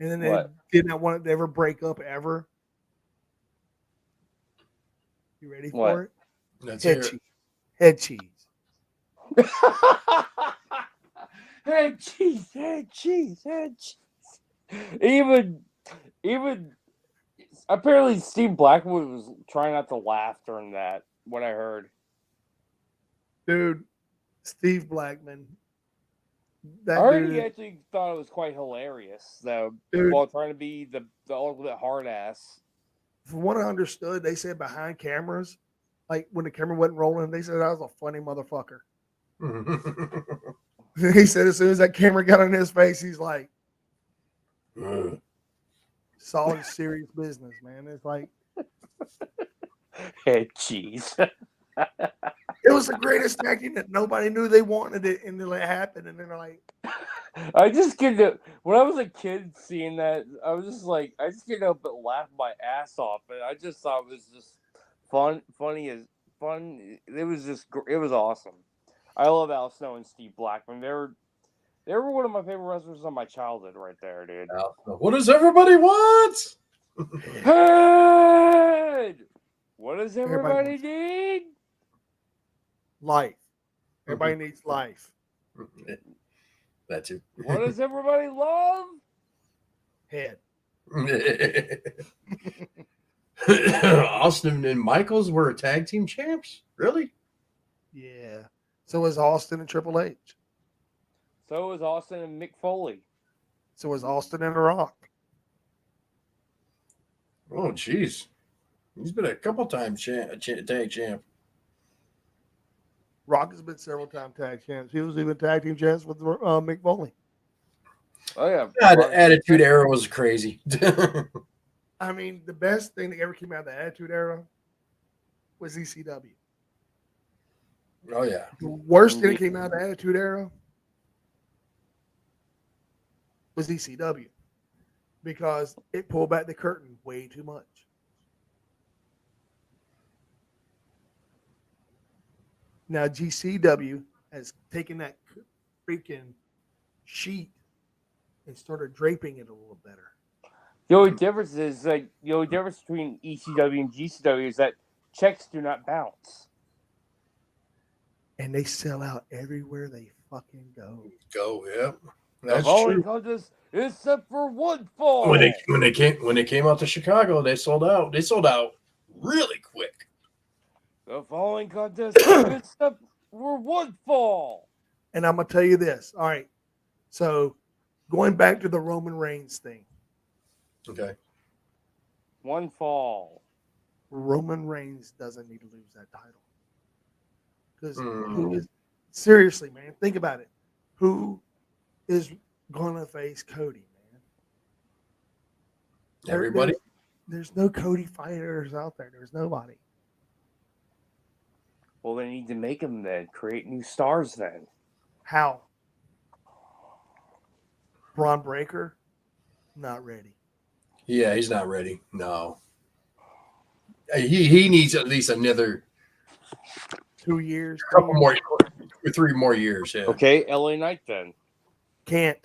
[SPEAKER 1] and then they
[SPEAKER 3] What?
[SPEAKER 1] did not want it to ever break up ever. You ready
[SPEAKER 3] What?
[SPEAKER 1] for it?
[SPEAKER 2] That's
[SPEAKER 1] Head
[SPEAKER 2] it.
[SPEAKER 1] cheese. Head cheese.
[SPEAKER 3] Head cheese, head cheese, head cheese. Even apparently Steve Blackwood was trying not to laugh during that. What I heard.
[SPEAKER 1] Dude, Steve Blackman.
[SPEAKER 3] I
[SPEAKER 1] That
[SPEAKER 3] heard he
[SPEAKER 1] dude,
[SPEAKER 3] actually thought it was quite hilarious, though,
[SPEAKER 1] dude,
[SPEAKER 3] while trying to be the ultimate hard ass.
[SPEAKER 1] from what I understood, they said behind cameras, like when the camera wasn't rolling, they said I was a funny motherfucker. He said as soon as that camera got on his face, he's like, solid, serious business, man. It's like,
[SPEAKER 3] Head cheese.
[SPEAKER 1] it was the greatest acting that nobody knew they wanted it, and then it happened, and then they're like,
[SPEAKER 3] I just couldn't. When I was a kid seeing that, I was just like, I just couldn't help but laugh my ass off. And I just thought it was just funny as fun. It was just, it was awesome. I love Al Snow and Steve Blackman. They were one of my favorite wrestlers of my childhood, right there, dude.
[SPEAKER 2] What does everybody want?
[SPEAKER 3] Head! What does
[SPEAKER 1] Everybody
[SPEAKER 3] everybody need?
[SPEAKER 1] life. Everybody needs life.
[SPEAKER 2] That too.
[SPEAKER 3] What does everybody love?
[SPEAKER 1] Head.
[SPEAKER 2] Austin and Michaels were tag team champs. Really?
[SPEAKER 1] Yeah. So was Austin and Triple H.
[SPEAKER 3] So is Austin and Mick Foley.
[SPEAKER 1] So was Austin and The Rock.
[SPEAKER 2] Oh, jeez. He's been a couple times tag champ.
[SPEAKER 1] Rock has been several time tag champs. He was even tag team champs with Mick Foley.
[SPEAKER 3] Oh yeah.
[SPEAKER 2] God, the Attitude Era was crazy.
[SPEAKER 1] I mean, the best thing that ever came out of the Attitude Era was ECW.
[SPEAKER 2] Oh yeah.
[SPEAKER 1] The worst thing that came out of the Attitude Era was ECW because it pulled back the curtain way too much. Now GCW has taken that freaking sheet and started draping it a little better.
[SPEAKER 3] The only difference is the only difference between ECW and GCW is that checks do not bounce.
[SPEAKER 1] And they sell out everywhere they fucking go.
[SPEAKER 2] Yeah. That's
[SPEAKER 3] All
[SPEAKER 2] true.
[SPEAKER 3] contest except for one fall.
[SPEAKER 2] When they came out to Chicago, they sold out. They sold out really quick.
[SPEAKER 3] The following contest except for one fall.
[SPEAKER 1] And I'm gonna tell you this. All right. So going back to the Roman Reigns thing.
[SPEAKER 2] Okay.
[SPEAKER 3] One fall.
[SPEAKER 1] Roman Reigns doesn't need to lose that title. Because who is seriously, man, think about it. Who is gonna face Cody, man?
[SPEAKER 2] Everybody.
[SPEAKER 1] There's no Cody fighters out there. There's nobody.
[SPEAKER 3] Well, they need to make them then. Create new stars then.
[SPEAKER 1] How? Braun Breaker, not ready.
[SPEAKER 2] Yeah, he's not ready. No. He needs at least another
[SPEAKER 1] 2 years.
[SPEAKER 2] couple more, 3 more years. Yeah.
[SPEAKER 3] Okay, LA Knight then.
[SPEAKER 1] Can't.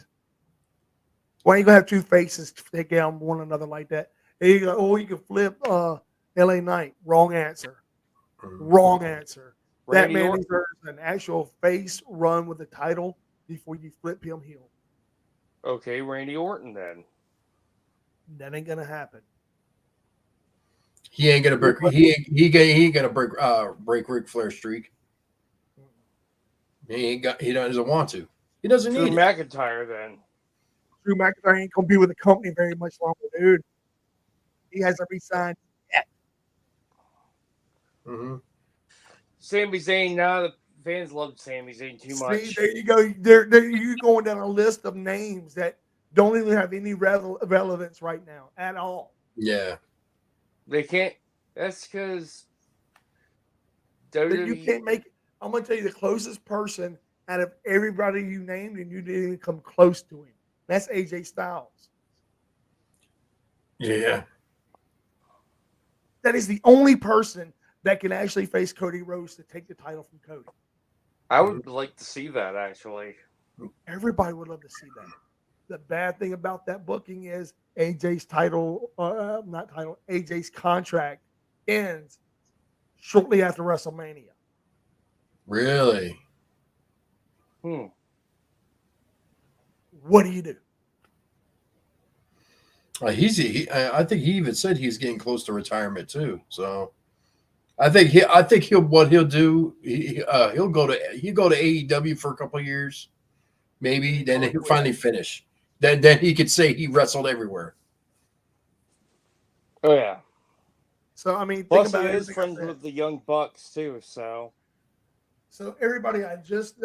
[SPEAKER 1] Why you gonna have two faces take on one another like that? And you go, oh, you can flip LA Knight. Wrong answer. Wrong answer.
[SPEAKER 3] Randy
[SPEAKER 1] That man
[SPEAKER 3] Orton.
[SPEAKER 1] deserves an actual face run with the title before you flip him heel.
[SPEAKER 3] Okay, Randy Orton then.
[SPEAKER 1] That ain't gonna happen.
[SPEAKER 2] He ain't gonna break. He ain't gonna break Ric Flair's streak. He doesn't want to. He doesn't
[SPEAKER 3] Drew
[SPEAKER 2] need it.
[SPEAKER 3] McIntyre then.
[SPEAKER 1] Drew McIntyre ain't gonna be with the company very much longer, dude. He hasn't re-signed yet.
[SPEAKER 2] Mm-hmm.
[SPEAKER 3] Sami Zayn, now the fans love Sami Zayn too
[SPEAKER 1] See,
[SPEAKER 3] much.
[SPEAKER 1] there you go. You're going down a list of names that don't even have any relevance right now at all.
[SPEAKER 2] Yeah.
[SPEAKER 3] They can't. That's because
[SPEAKER 1] That you
[SPEAKER 3] WWE.
[SPEAKER 1] can't make. I'm gonna tell you the closest person out of everybody you named, and you didn't even come close to him. That's AJ Styles.
[SPEAKER 2] Yeah.
[SPEAKER 1] That is the only person that can actually face Cody Rhodes to take the title from Cody.
[SPEAKER 3] I would like to see that actually.
[SPEAKER 1] Everybody would love to see that. The bad thing about that booking is AJ's title, not title, AJ's contract ends shortly after WrestleMania.
[SPEAKER 2] Really?
[SPEAKER 1] What do you do?
[SPEAKER 2] I think he even said he's getting close to retirement too. So I think he'll do. He'll go to AEW for a couple of years, maybe. Then he'll finally finish. Then he could say he wrestled everywhere.
[SPEAKER 3] Oh yeah.
[SPEAKER 1] So I mean, think
[SPEAKER 3] Plus,
[SPEAKER 1] about
[SPEAKER 3] he
[SPEAKER 1] it.
[SPEAKER 3] is friends with the Young Bucks too.
[SPEAKER 1] So everybody, I just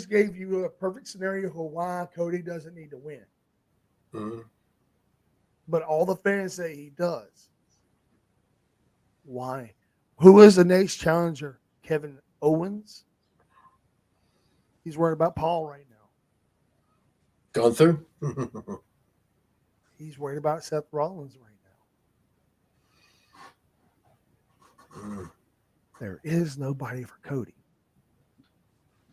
[SPEAKER 1] gave you a perfect scenario for why Cody doesn't need to win,
[SPEAKER 2] Mm-hmm.
[SPEAKER 1] but all the fans say he does. Why? Who is the next challenger? Kevin Owens. He's worried about Paul right now.
[SPEAKER 2] Gunther.
[SPEAKER 1] He's worried about Seth Rollins right now. There is nobody for Cody.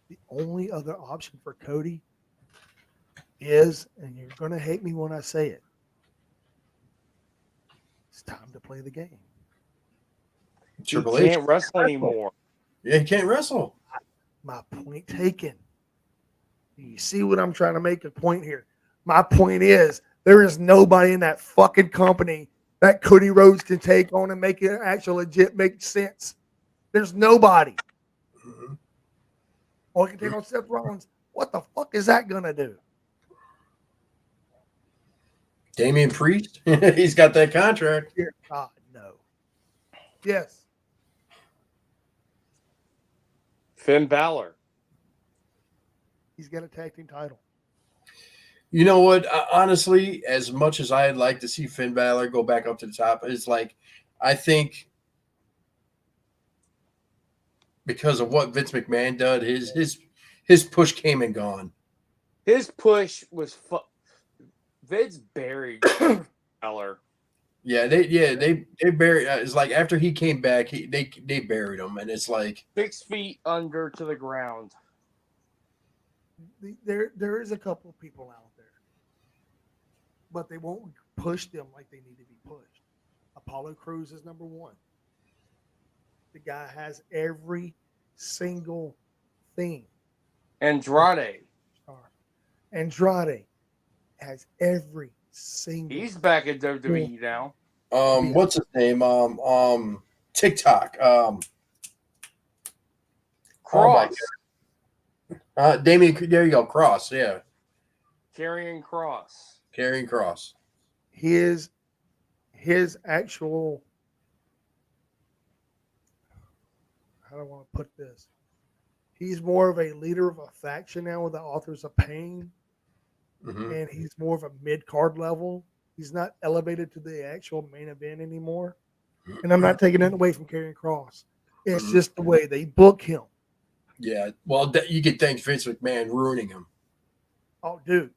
[SPEAKER 1] The only other option for Cody is, and you're going to hate me when I say it, it's time to play the game.
[SPEAKER 2] Triple
[SPEAKER 3] He
[SPEAKER 2] H
[SPEAKER 3] can't wrestle anymore.
[SPEAKER 2] Yeah, he can't wrestle.
[SPEAKER 1] My point taken. You see what I'm trying to make a point here? My point is there is nobody in that fucking company that Cody Rhodes can take on and make it actually legit make sense. There's nobody.
[SPEAKER 2] Mm-hmm.
[SPEAKER 1] Or he can take on Seth Rollins. What the fuck is that gonna do?
[SPEAKER 2] Damian Priest. He's got that contract.
[SPEAKER 1] Dear God, no. Yes.
[SPEAKER 3] Finn Balor.
[SPEAKER 1] He's got a tag team title.
[SPEAKER 2] You know what? Honestly, as much as I'd like to see Finn Balor go back up to the top, it's like I think because of what Vince McMahon did, his push came and gone.
[SPEAKER 3] His push was Vince buried Balor.
[SPEAKER 2] Yeah, they buried. It's like after he came back, they buried him, and it's like
[SPEAKER 3] 6 feet under to the ground.
[SPEAKER 1] There is a couple of people out there, but they won't push them like they need to be pushed. Apollo Crews is number one. The guy has every single thing.
[SPEAKER 3] Andrade.
[SPEAKER 1] Andrade has every single.
[SPEAKER 3] He's back at WWE now.
[SPEAKER 2] what's his name? TikTok.
[SPEAKER 3] Cross.
[SPEAKER 2] Damien. There you go. Cross. Yeah.
[SPEAKER 3] Karrion Kross.
[SPEAKER 2] Karrion Kross.
[SPEAKER 1] His actual, how do I want to put this? He's more of a leader of a faction now with the Authors of Pain, and he's more of a mid-card level. He's not elevated to the actual main event anymore. And I'm not taking that away from Karrion Kross. It's just the way they book him.
[SPEAKER 2] Yeah. Well, you could thank Vince McMahon ruining him.
[SPEAKER 1] Oh, dude.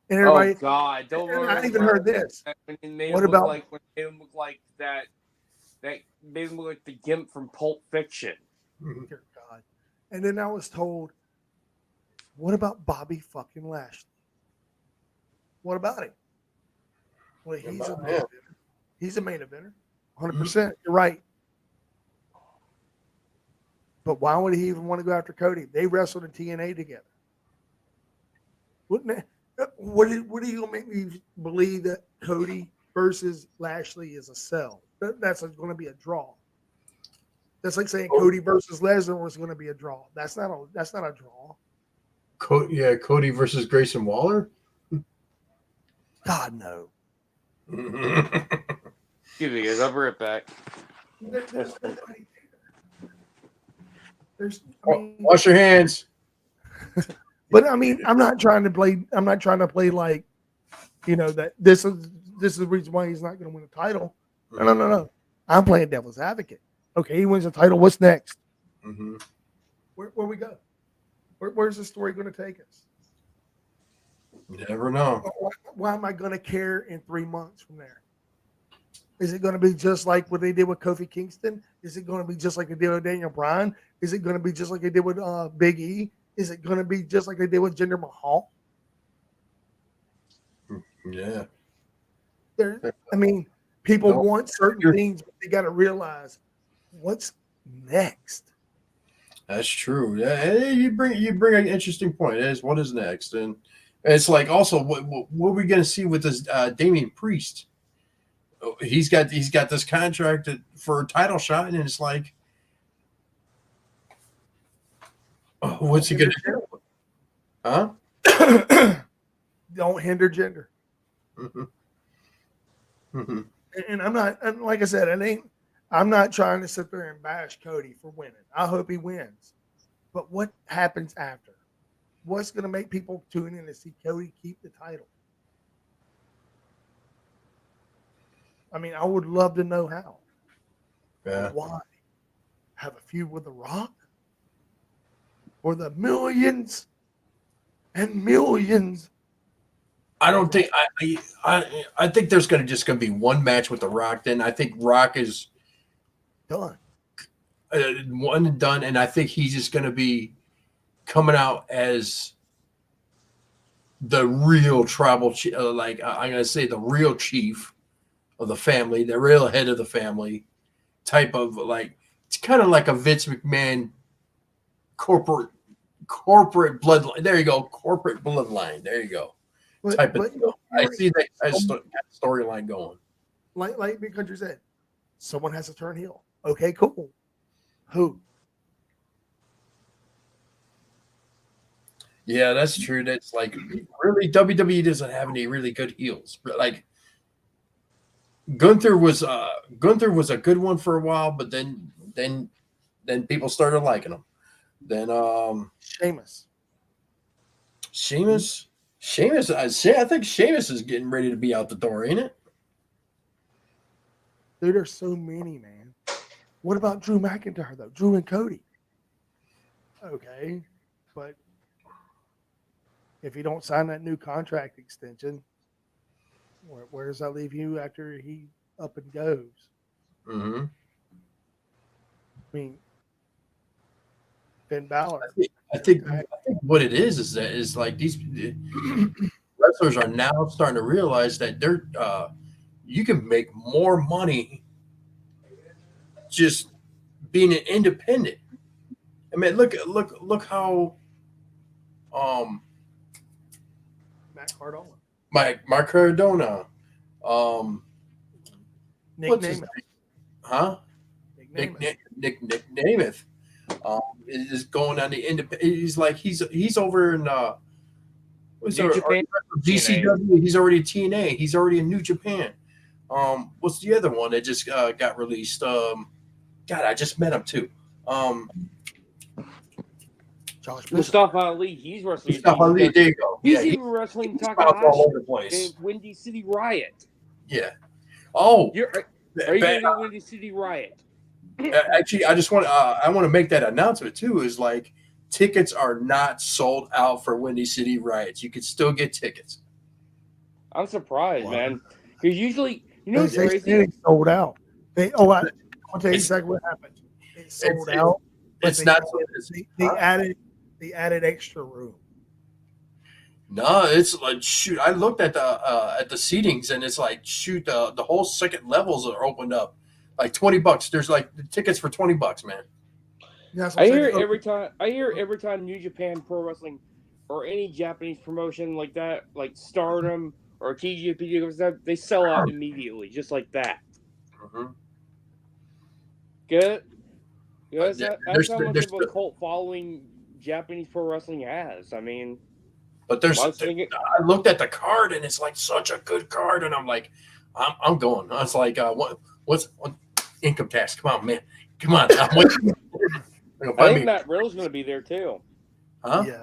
[SPEAKER 1] And everybody,
[SPEAKER 3] Oh God! Don't
[SPEAKER 1] I even heard this.
[SPEAKER 3] What about when they made him look like that? That made him look like the Gimp from Pulp Fiction.
[SPEAKER 1] Dear God. And then I was told, what about Bobby fucking Lashley? What about him? Well, he's a main eventer. He's a main eventer. 100%. You're right. But why would he even want to go after Cody? They wrestled in TNA together. Wouldn't it? What do you make me believe that Cody versus Lashley is a sell? That's going to be a draw. That's like saying Cody versus Lesnar was going to be a draw. That's not a draw.
[SPEAKER 2] Cody versus Grayson Waller.
[SPEAKER 1] God no.
[SPEAKER 3] Excuse me, guys. I'll be right back.
[SPEAKER 1] There's nobody there. There's, I mean,
[SPEAKER 2] Wash your hands.
[SPEAKER 1] but I mean, I'm not trying to play. I'm not trying to play like, that this is the reason why he's not going to win a title. No. I'm playing devil's advocate. Okay, he wins a title. What's next?
[SPEAKER 2] Mm-hmm.
[SPEAKER 1] Where we go? Where's the story going to take us?
[SPEAKER 2] You never know.
[SPEAKER 1] Why am I going to care in 3 months from there? Is it going to be just like what they did with Kofi Kingston? Is it going to be just like they did with Daniel Bryan? Is it going to be just like they did with Big E? Is it going to be just like they did with Jinder Mahal?
[SPEAKER 2] Yeah.
[SPEAKER 1] I mean, people want certain things, but they got to realize what's next.
[SPEAKER 2] That's true. Yeah, you bring an interesting point. It is what is next, and it's like also what are we going to see with this Damian Priest? He's got this contract for a title shot, and it's like, what's he going to do? Huh?
[SPEAKER 1] Don't hinder gender.
[SPEAKER 2] Mm-hmm. Mm-hmm.
[SPEAKER 1] And I'm not, and like I said, I'm not trying to sit there and bash Cody for winning. I hope he wins. But what happens after? What's going to make people tune in to see Cody keep the title? I mean, I would love to know how.
[SPEAKER 2] Yeah.
[SPEAKER 1] But why? Have a feud with The Rock? For the millions and millions.
[SPEAKER 2] I don't think I think there's going to be one match with The Rock. Then I think Rock is
[SPEAKER 1] done.
[SPEAKER 2] One and done, and I think he's just going to be coming out as the real tribal, I'm going to say the real chief of the family, the real head of the family type of it's kind of like a Vince McMahon corporate bloodline. There you go, corporate bloodline. There you go. I see that storyline going.
[SPEAKER 1] Like Big Country said, someone has to turn heel. Okay, cool. Who?
[SPEAKER 2] Yeah, that's true. That's like really WWE doesn't have any really good heels. But like Gunther was a good one for a while, but then people started liking him. Then Sheamus. I think Sheamus is getting ready to be out the door, ain't it?
[SPEAKER 1] Dude, there's so many, man. What about Drew McIntyre, though? Drew and Cody. Okay, but if you don't sign that new contract extension, where does that leave you after he up and goes?
[SPEAKER 2] Mm-hmm.
[SPEAKER 1] I mean, Finn Balor.
[SPEAKER 2] I think what it is like these wrestlers are now starting to realize that they're you can make more money just being an independent. I mean, look how
[SPEAKER 1] Matt Cardona.
[SPEAKER 2] Mark Cardona,
[SPEAKER 1] Nick
[SPEAKER 2] what's his name? Huh? Nick Namath. Is going on the independent. He's over in
[SPEAKER 3] Japan?
[SPEAKER 2] GCW. He's already TNA. He's already in New Japan. What's the other one that just got released? God, I just met him too.
[SPEAKER 3] Mustafa Ali. He's wrestling.
[SPEAKER 2] Mustafa Ali. There you go.
[SPEAKER 3] He's even wrestling Takahashi
[SPEAKER 2] all over the place.
[SPEAKER 3] in Windy City Riot.
[SPEAKER 2] Yeah. Oh.
[SPEAKER 3] Are you going to do Windy City Riot?
[SPEAKER 2] Actually, I just want to make that announcement too. Is like tickets are not sold out for Windy City Riots. You can still get tickets.
[SPEAKER 3] I'm surprised, man. Because usually, what's crazy?
[SPEAKER 1] It's sold out. I'll tell you exactly what happened. It sold out.
[SPEAKER 2] It's not.
[SPEAKER 1] They added extra room.
[SPEAKER 2] No, it's like shoot. I looked at the seatings, and it's like shoot. The whole second levels are opened up. Like $20. There's like the tickets for $20, man.
[SPEAKER 3] I hear it every time New Japan Pro Wrestling or any Japanese promotion like that, like Stardom or TJP, they sell out immediately, just like that.
[SPEAKER 2] Mm-hmm.
[SPEAKER 3] Good. That's how much of a cult following Japanese pro wrestling has. I mean,
[SPEAKER 2] but I looked at the card, and it's like such a good card, and I'm like, I'm going. I was like, what's income tax? Come on, man. Come on. They're gonna
[SPEAKER 3] I
[SPEAKER 2] find
[SPEAKER 3] think
[SPEAKER 2] me.
[SPEAKER 3] Matt Riddle's going to be there too.
[SPEAKER 2] Huh?
[SPEAKER 1] Yeah,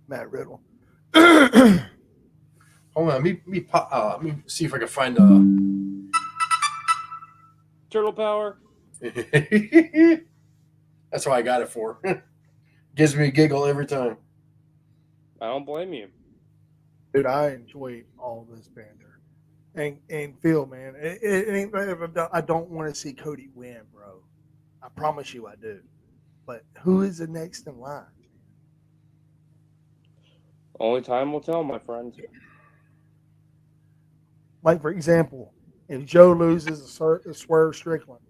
[SPEAKER 1] Matt Riddle.
[SPEAKER 2] Hold on. Let me see if I can find
[SPEAKER 3] Turtle Power.
[SPEAKER 2] That's why I got it for. Gives me a giggle every time.
[SPEAKER 3] I don't blame you.
[SPEAKER 1] Dude, I enjoy all this banter. And Phil, man, it ain't. I don't want to see Cody win, bro. I promise you, I do. But who is the next in line?
[SPEAKER 3] Only time will tell, my friend.
[SPEAKER 1] Like for example, if Joe loses a Swerve Strickland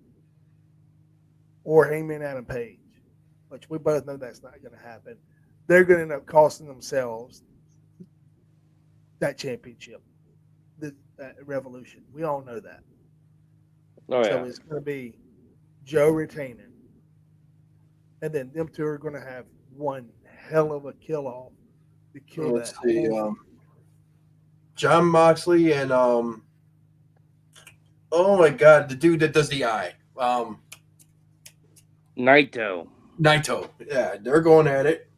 [SPEAKER 1] or Heyman Adam Page, which we both know that's not going to happen, they're going to end up costing themselves that championship, that Revolution. We all know that.
[SPEAKER 3] Oh
[SPEAKER 1] So
[SPEAKER 3] yeah.
[SPEAKER 1] it's going to be Joe retaining, and then them two are going to have one hell of a kill off to kill
[SPEAKER 2] Let's
[SPEAKER 1] that
[SPEAKER 2] see.
[SPEAKER 1] whole.
[SPEAKER 2] John Moxley and oh my God, the dude that does the eye,
[SPEAKER 3] Naito.
[SPEAKER 2] Naito. Yeah, they're going at it.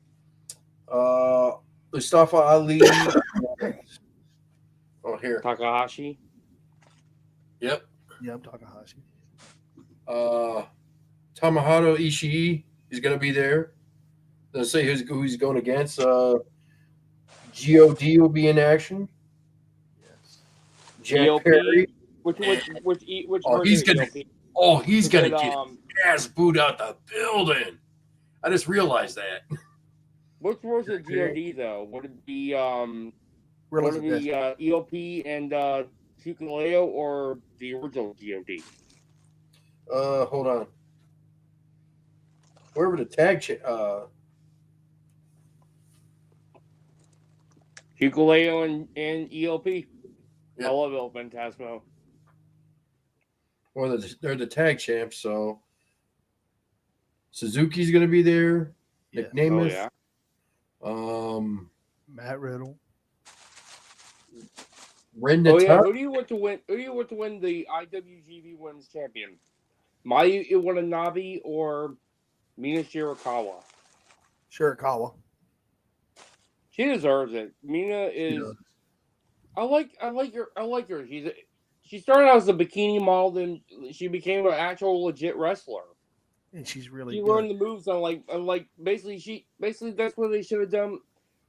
[SPEAKER 2] Mustafa Ali. Oh, here.
[SPEAKER 3] Takahashi.
[SPEAKER 2] Yep.
[SPEAKER 1] Yeah, I'm Takahashi.
[SPEAKER 2] Tamahato Ishii is going to be there. Let's say who he's going against. God will be in action.
[SPEAKER 1] Yes.
[SPEAKER 2] Jack
[SPEAKER 3] EOP.
[SPEAKER 2] Perry.
[SPEAKER 3] Which
[SPEAKER 2] Oh,
[SPEAKER 3] version
[SPEAKER 2] he's
[SPEAKER 3] of
[SPEAKER 2] gonna.
[SPEAKER 3] EOP?
[SPEAKER 2] Oh, he's
[SPEAKER 3] Is
[SPEAKER 2] gonna
[SPEAKER 3] it,
[SPEAKER 2] get ass booed out the building. I just realized that.
[SPEAKER 3] which version of GOD though? Would it be
[SPEAKER 1] Real
[SPEAKER 3] would
[SPEAKER 1] as
[SPEAKER 3] it
[SPEAKER 1] a
[SPEAKER 3] be EOP and Hikuleo or the original GOD?
[SPEAKER 2] Hold on. Wherever the tag.
[SPEAKER 3] Hikuleo and EOP.
[SPEAKER 2] Yep.
[SPEAKER 3] I love El Fantasmo.
[SPEAKER 2] Well, they're the tag champs, so Suzuki's gonna be there.
[SPEAKER 1] Yes.
[SPEAKER 2] Nick
[SPEAKER 3] Oh
[SPEAKER 2] Namath.
[SPEAKER 3] yeah.
[SPEAKER 1] Matt Riddle.
[SPEAKER 2] Ren
[SPEAKER 3] Oh yeah.
[SPEAKER 2] Natar.
[SPEAKER 3] Who do you want to win? Who do you want to win the IWGP Women's Champion? Mayu Iwatanabe or Mina Shirakawa?
[SPEAKER 1] Shirakawa.
[SPEAKER 3] She deserves it. Mina is.
[SPEAKER 1] does.
[SPEAKER 3] I like her. I like her. She started out as a bikini model, then she became an actual legit wrestler.
[SPEAKER 1] And she's really
[SPEAKER 3] She
[SPEAKER 1] good.
[SPEAKER 3] learned the moves on like basically that's what they should have done.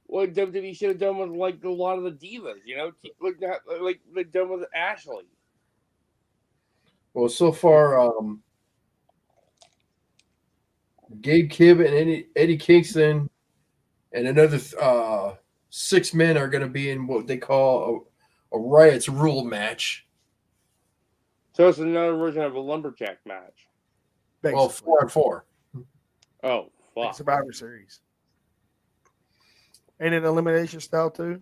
[SPEAKER 3] What WWE should have done with like a lot of the divas, you know, like they done with Ashley.
[SPEAKER 2] Well, so far, Gabe Kidd and Eddie Kingston and another 6 men are going to be in what they call a Riots Rule match.
[SPEAKER 3] So it's another version of a lumberjack match.
[SPEAKER 1] Basically.
[SPEAKER 2] Well, 4-on-4.
[SPEAKER 3] Oh
[SPEAKER 1] Like
[SPEAKER 3] fuck!
[SPEAKER 1] Survivor Series. Ain't it elimination style too?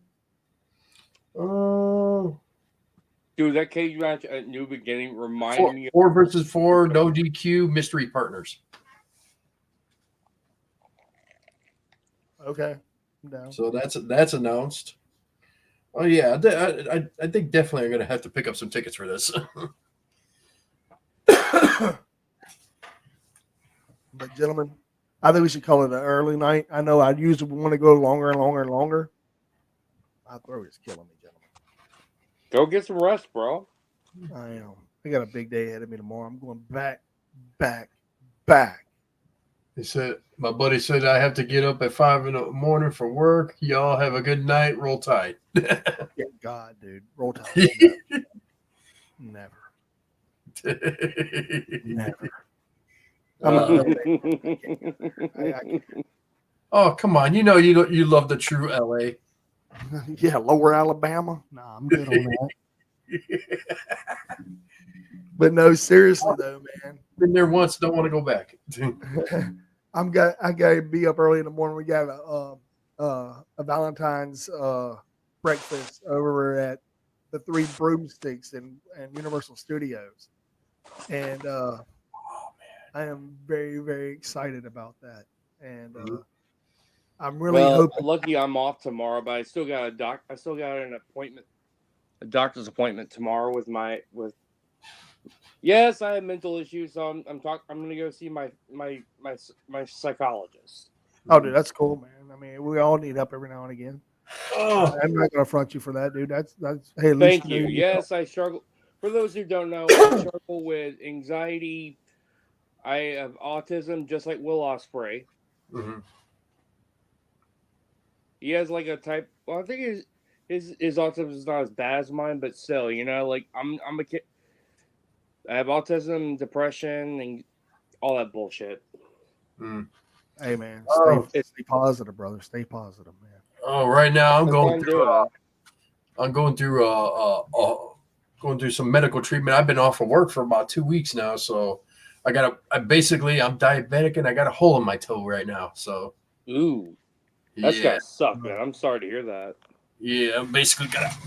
[SPEAKER 3] Dude, that cage match at New Beginning reminded me of
[SPEAKER 2] 4 versus 4, no DQ, mystery partners.
[SPEAKER 1] Okay. I'm down.
[SPEAKER 2] So that's announced. Oh yeah, I think definitely I'm going to have to pick up some tickets for this.
[SPEAKER 1] But gentlemen, I think we should call it an early night. I know I usually want to go longer and longer and longer. My throat is killing me, gentlemen.
[SPEAKER 3] go get some rest, bro.
[SPEAKER 1] I am. I got a big day ahead of me tomorrow. I'm going back.
[SPEAKER 2] He said, my buddy said I have to get up at 5 in the morning for work. Y'all have a good night. Roll Tide.
[SPEAKER 1] Yeah, God, dude. Roll Tide. Never. I'm not
[SPEAKER 2] Oh, come on. You know you love the true LA.
[SPEAKER 1] yeah, Lower Alabama. Nah, I'm good on that. But no, seriously though, man.
[SPEAKER 2] Been there once, don't want to go back.
[SPEAKER 1] I gotta be up early in the morning. We got a Valentine's breakfast over at the Three Broomsticks in Universal Studios, and I am very, very excited about that. And I'm really hoping.
[SPEAKER 3] Lucky I'm off tomorrow, but I still got an appointment, a doctor's appointment tomorrow with Yes, I have mental issues, so I'm going to go see my psychologist.
[SPEAKER 1] Oh, dude, that's cool, man. I mean, we all need help every now and again.
[SPEAKER 2] Oh,
[SPEAKER 1] I'm not gonna front you for that, dude. That's hey, at least
[SPEAKER 3] Thank
[SPEAKER 1] you know
[SPEAKER 3] you.
[SPEAKER 1] you need help.
[SPEAKER 3] Yes, I struggle. For those who don't know, I struggle with anxiety. I have autism, just like Will Ospreay.
[SPEAKER 2] mhm.
[SPEAKER 3] He has like a type. Well, I think his autism is not as bad as mine, but still, like I'm a kid. I have autism, depression, and all that bullshit.
[SPEAKER 2] Mm.
[SPEAKER 1] Hey, man,
[SPEAKER 2] Oh,
[SPEAKER 1] stay positive, brother. Stay positive, man.
[SPEAKER 2] oh, right now
[SPEAKER 3] That's what I'm doing.
[SPEAKER 2] I'm going through some medical treatment. I've been off of work for about 2 weeks now, so I'm diabetic and I got a hole in my toe right now. So
[SPEAKER 3] Ooh, that's
[SPEAKER 2] yeah,
[SPEAKER 3] gotta suck, man. I'm sorry to hear that.
[SPEAKER 2] yeah, I'm basically got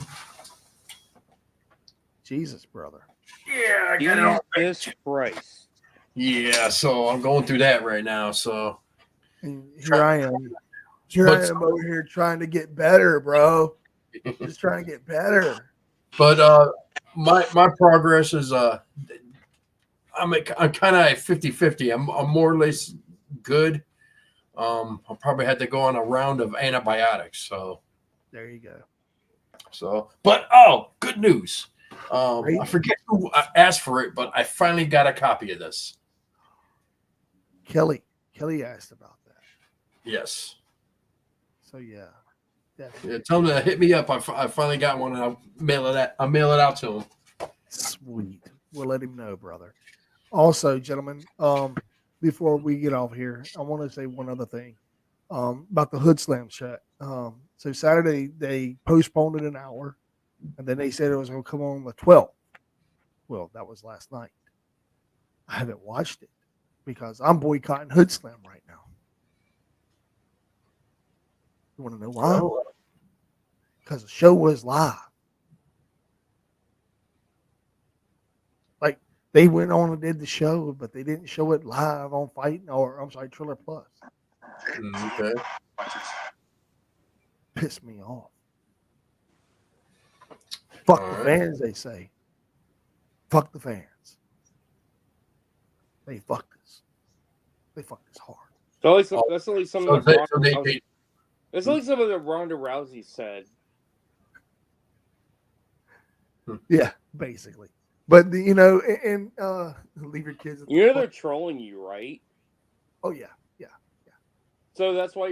[SPEAKER 1] Jesus, brother.
[SPEAKER 2] yeah, I got it all.
[SPEAKER 3] Jesus Christ.
[SPEAKER 2] Yeah, so I'm going through that right now. So,
[SPEAKER 1] And here I am. Here I am over here trying to get better, bro. Just trying to get better.
[SPEAKER 2] but my progress is I'm kind of 50-50. I'm more or less good. I'll probably had to go on a round of antibiotics.
[SPEAKER 1] There you go.
[SPEAKER 2] But good news. I forget who asked for it, but I finally got a copy of this.
[SPEAKER 1] Kelly asked about that.
[SPEAKER 2] Yes.
[SPEAKER 1] So yeah,
[SPEAKER 2] Yeah, tell him to hit me up. I finally got one, and I'll mail it out to him.
[SPEAKER 1] sweet. We'll let him know, brother. Also, gentlemen, before we get off here, I want to say one other thing about the Hood Slam shot. So Saturday they postponed it an hour, and then they said it was going to come on the 12th. Well, that was last night. I haven't watched it because I'm boycotting Hood Slam right now. You want to know why? Because the show was live. Like they went on and did the show, but they didn't show it live on Fight Triller Plus.
[SPEAKER 2] Okay.
[SPEAKER 1] Pissed me off. Fuck
[SPEAKER 2] All
[SPEAKER 1] the
[SPEAKER 2] right.
[SPEAKER 1] fans, they say. Fuck the fans. They fucked us. They fucked us hard.
[SPEAKER 3] That's only some
[SPEAKER 2] So
[SPEAKER 3] of the
[SPEAKER 2] they
[SPEAKER 3] That's only some of the Ronda Rousey said.
[SPEAKER 1] Yeah, basically. But you know, and leave your kids. At the
[SPEAKER 3] They're
[SPEAKER 1] fuck.
[SPEAKER 3] trolling you, right?
[SPEAKER 1] Oh yeah.
[SPEAKER 3] So that's why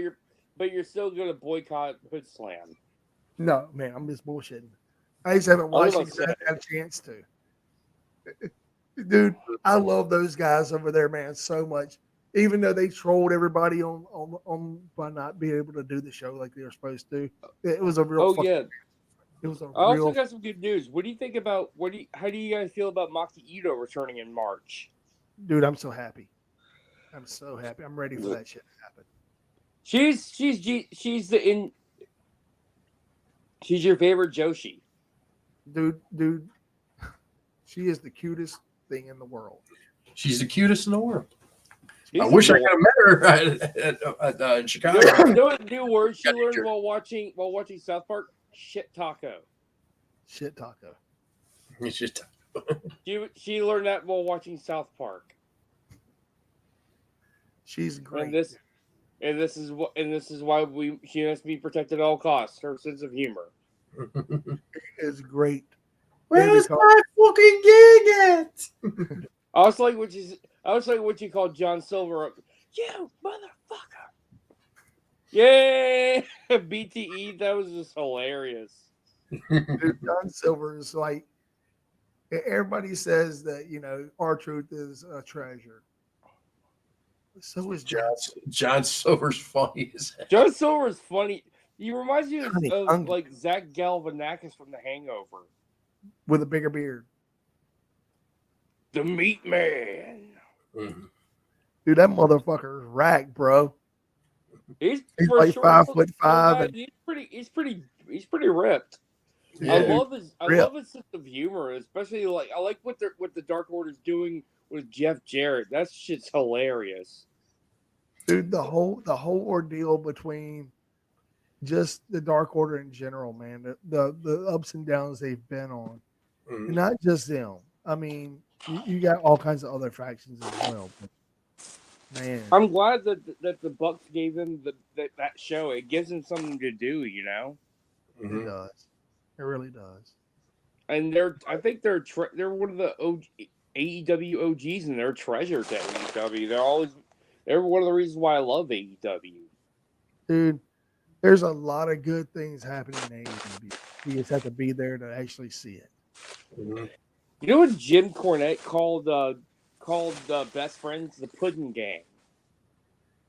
[SPEAKER 3] you're still gonna boycott Hood Slam.
[SPEAKER 1] No, man, I'm just bullshitting. I just haven't
[SPEAKER 3] I was
[SPEAKER 1] watched it
[SPEAKER 3] about
[SPEAKER 1] because
[SPEAKER 3] to
[SPEAKER 1] I haven't had a chance to. Dude, I love those guys over there, man, so much. Even though they trolled everybody on by not being able to do the show like they were supposed to, it was a real.
[SPEAKER 3] Oh yeah.
[SPEAKER 1] It was a
[SPEAKER 3] I also
[SPEAKER 1] real.
[SPEAKER 3] got some good news. What do you think about how do you guys feel about Maki Ito returning in March?
[SPEAKER 1] Dude, I'm so happy. I'm so happy. I'm ready for that shit to happen.
[SPEAKER 3] She's your favorite Joshi.
[SPEAKER 1] Dude, she is the cutest thing in the world.
[SPEAKER 2] She's the cutest in the world.
[SPEAKER 3] She's
[SPEAKER 2] I wish I
[SPEAKER 3] adorable.
[SPEAKER 2] could have met her in Chicago.
[SPEAKER 3] You know what new word she learned while watching South Park? Shit taco.
[SPEAKER 1] Shit taco.
[SPEAKER 2] It's just
[SPEAKER 3] She learned that while watching South Park.
[SPEAKER 1] She's great.
[SPEAKER 3] And this is why she has to be protected at all costs. Her sense of humor.
[SPEAKER 1] Is great.
[SPEAKER 2] Where's my fucking gig at?
[SPEAKER 3] I was like what you call John Silver. You motherfucker! Yay! BTE, that was just hilarious.
[SPEAKER 1] Dude, John Silver is like everybody says that R-Truth is a treasure. So is
[SPEAKER 2] John Silver's funny as hell.
[SPEAKER 3] John Silver's funny. He reminds me of like Zach Galifianakis from The Hangover.
[SPEAKER 1] With a bigger beard.
[SPEAKER 3] The Meat Man.
[SPEAKER 2] Mm-hmm.
[SPEAKER 1] Dude, that motherfucker is racked, bro.
[SPEAKER 3] He's
[SPEAKER 1] like 5'5", and
[SPEAKER 3] he's pretty ripped.
[SPEAKER 2] Yeah.
[SPEAKER 3] I love his sense of humor, especially I like what the Dark Order's doing with Jeff Jarrett. That shit's hilarious.
[SPEAKER 1] Dude, the whole ordeal between just the Dark Order in general, man, the ups and downs they've been on, and not just them. I mean, You got all kinds of other factions as well. But man,
[SPEAKER 3] I'm glad that the Bucks gave them that show. It gives them something to do,
[SPEAKER 1] it
[SPEAKER 2] Mhm.
[SPEAKER 1] does. It really does.
[SPEAKER 3] And I think they're one of the AEW OGs, and they're treasure to AEW. They're one of the reasons why I love AEW.
[SPEAKER 1] Dude, there's a lot of good things happening in AEW. You just have to be there to actually see it.
[SPEAKER 2] Mhm.
[SPEAKER 3] You know what Jim Cornette called Best Friends the Pudding Gang.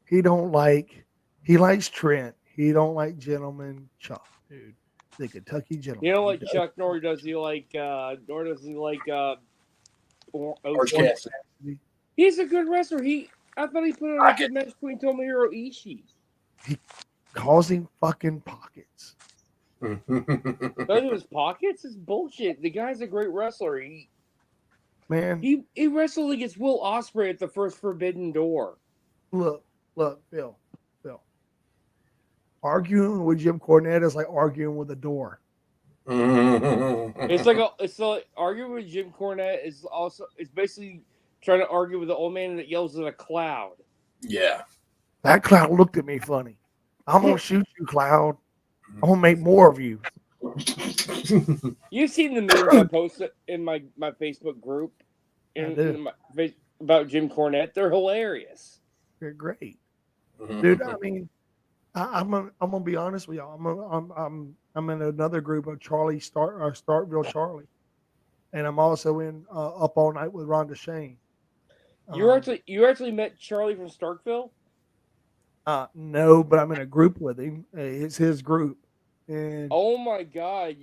[SPEAKER 1] He don't like he likes Trent. He don't like Gentleman Chuck, dude. The Kentucky
[SPEAKER 3] You
[SPEAKER 1] Gentleman.
[SPEAKER 3] know,
[SPEAKER 1] He
[SPEAKER 3] like
[SPEAKER 1] does.
[SPEAKER 3] Chuck, nor does he like
[SPEAKER 2] Orange
[SPEAKER 3] OC.
[SPEAKER 2] Cassidy.
[SPEAKER 3] He's a good wrestler. I thought he put on a good match between Tomohiro Ishii.
[SPEAKER 1] He calls him fucking pockets.
[SPEAKER 3] Those are his pockets. It's bullshit. The guy's a great wrestler.
[SPEAKER 1] Man,
[SPEAKER 3] He wrestled against Will Ospreay at the first Forbidden Door.
[SPEAKER 1] look, Phil. Arguing with Jim Cornette is like arguing with a door.
[SPEAKER 3] It's like arguing with Jim Cornette it's basically trying to argue with the old man that yells at a cloud.
[SPEAKER 2] Yeah.
[SPEAKER 1] That cloud looked at me funny. I'm gonna shoot you, cloud. I'm gonna make more of you.
[SPEAKER 3] You've seen the memes I posted in my Facebook group about Jim Cornette. They're hilarious.
[SPEAKER 1] They're great, dude. I mean, I'm gonna be honest with y'all. I'm in another group of Starkville Charlie, and I'm also in Up All Night with Rhonda Shane.
[SPEAKER 3] You actually met Charlie from Starkville?
[SPEAKER 1] No, but I'm in a group with him. It's his group, and
[SPEAKER 3] Oh my god! Have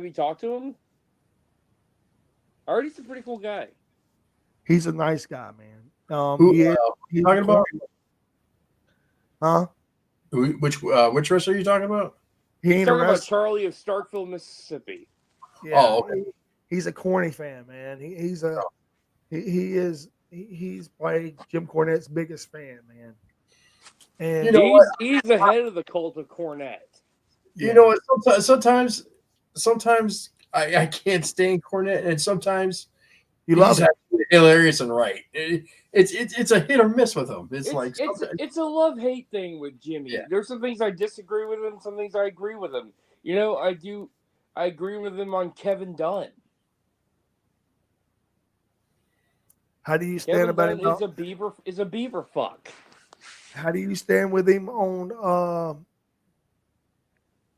[SPEAKER 3] you talked to him? I heard he's a pretty cool guy.
[SPEAKER 1] he's a nice guy, man.
[SPEAKER 2] Who
[SPEAKER 1] He's
[SPEAKER 2] talking about?
[SPEAKER 1] Huh?
[SPEAKER 2] Which wrestler are you talking about?
[SPEAKER 1] He
[SPEAKER 3] He's
[SPEAKER 1] ain't a
[SPEAKER 3] talking about
[SPEAKER 1] wrestler.
[SPEAKER 3] Charlie of Starkville, Mississippi.
[SPEAKER 1] Yeah,
[SPEAKER 2] Oh, okay.
[SPEAKER 1] he's a corny fan, man. He's probably Jim Cornette's biggest fan, man. And
[SPEAKER 2] You know what?
[SPEAKER 3] He's the head of the cult of Cornette.
[SPEAKER 2] You know what? Sometimes I can't stand Cornette, and sometimes
[SPEAKER 1] you
[SPEAKER 2] he's
[SPEAKER 1] love it.
[SPEAKER 2] actually hilarious and right. It's a hit or miss with him. It's
[SPEAKER 3] a love-hate thing with Jimmy.
[SPEAKER 2] Yeah.
[SPEAKER 3] There's some things I disagree with him, some things I agree with him. You know, I agree with him on Kevin Dunn.
[SPEAKER 1] How do you stand
[SPEAKER 3] Kevin
[SPEAKER 1] about
[SPEAKER 3] Dunn
[SPEAKER 1] him?
[SPEAKER 3] is a beaver fuck.
[SPEAKER 1] How do you stand with him on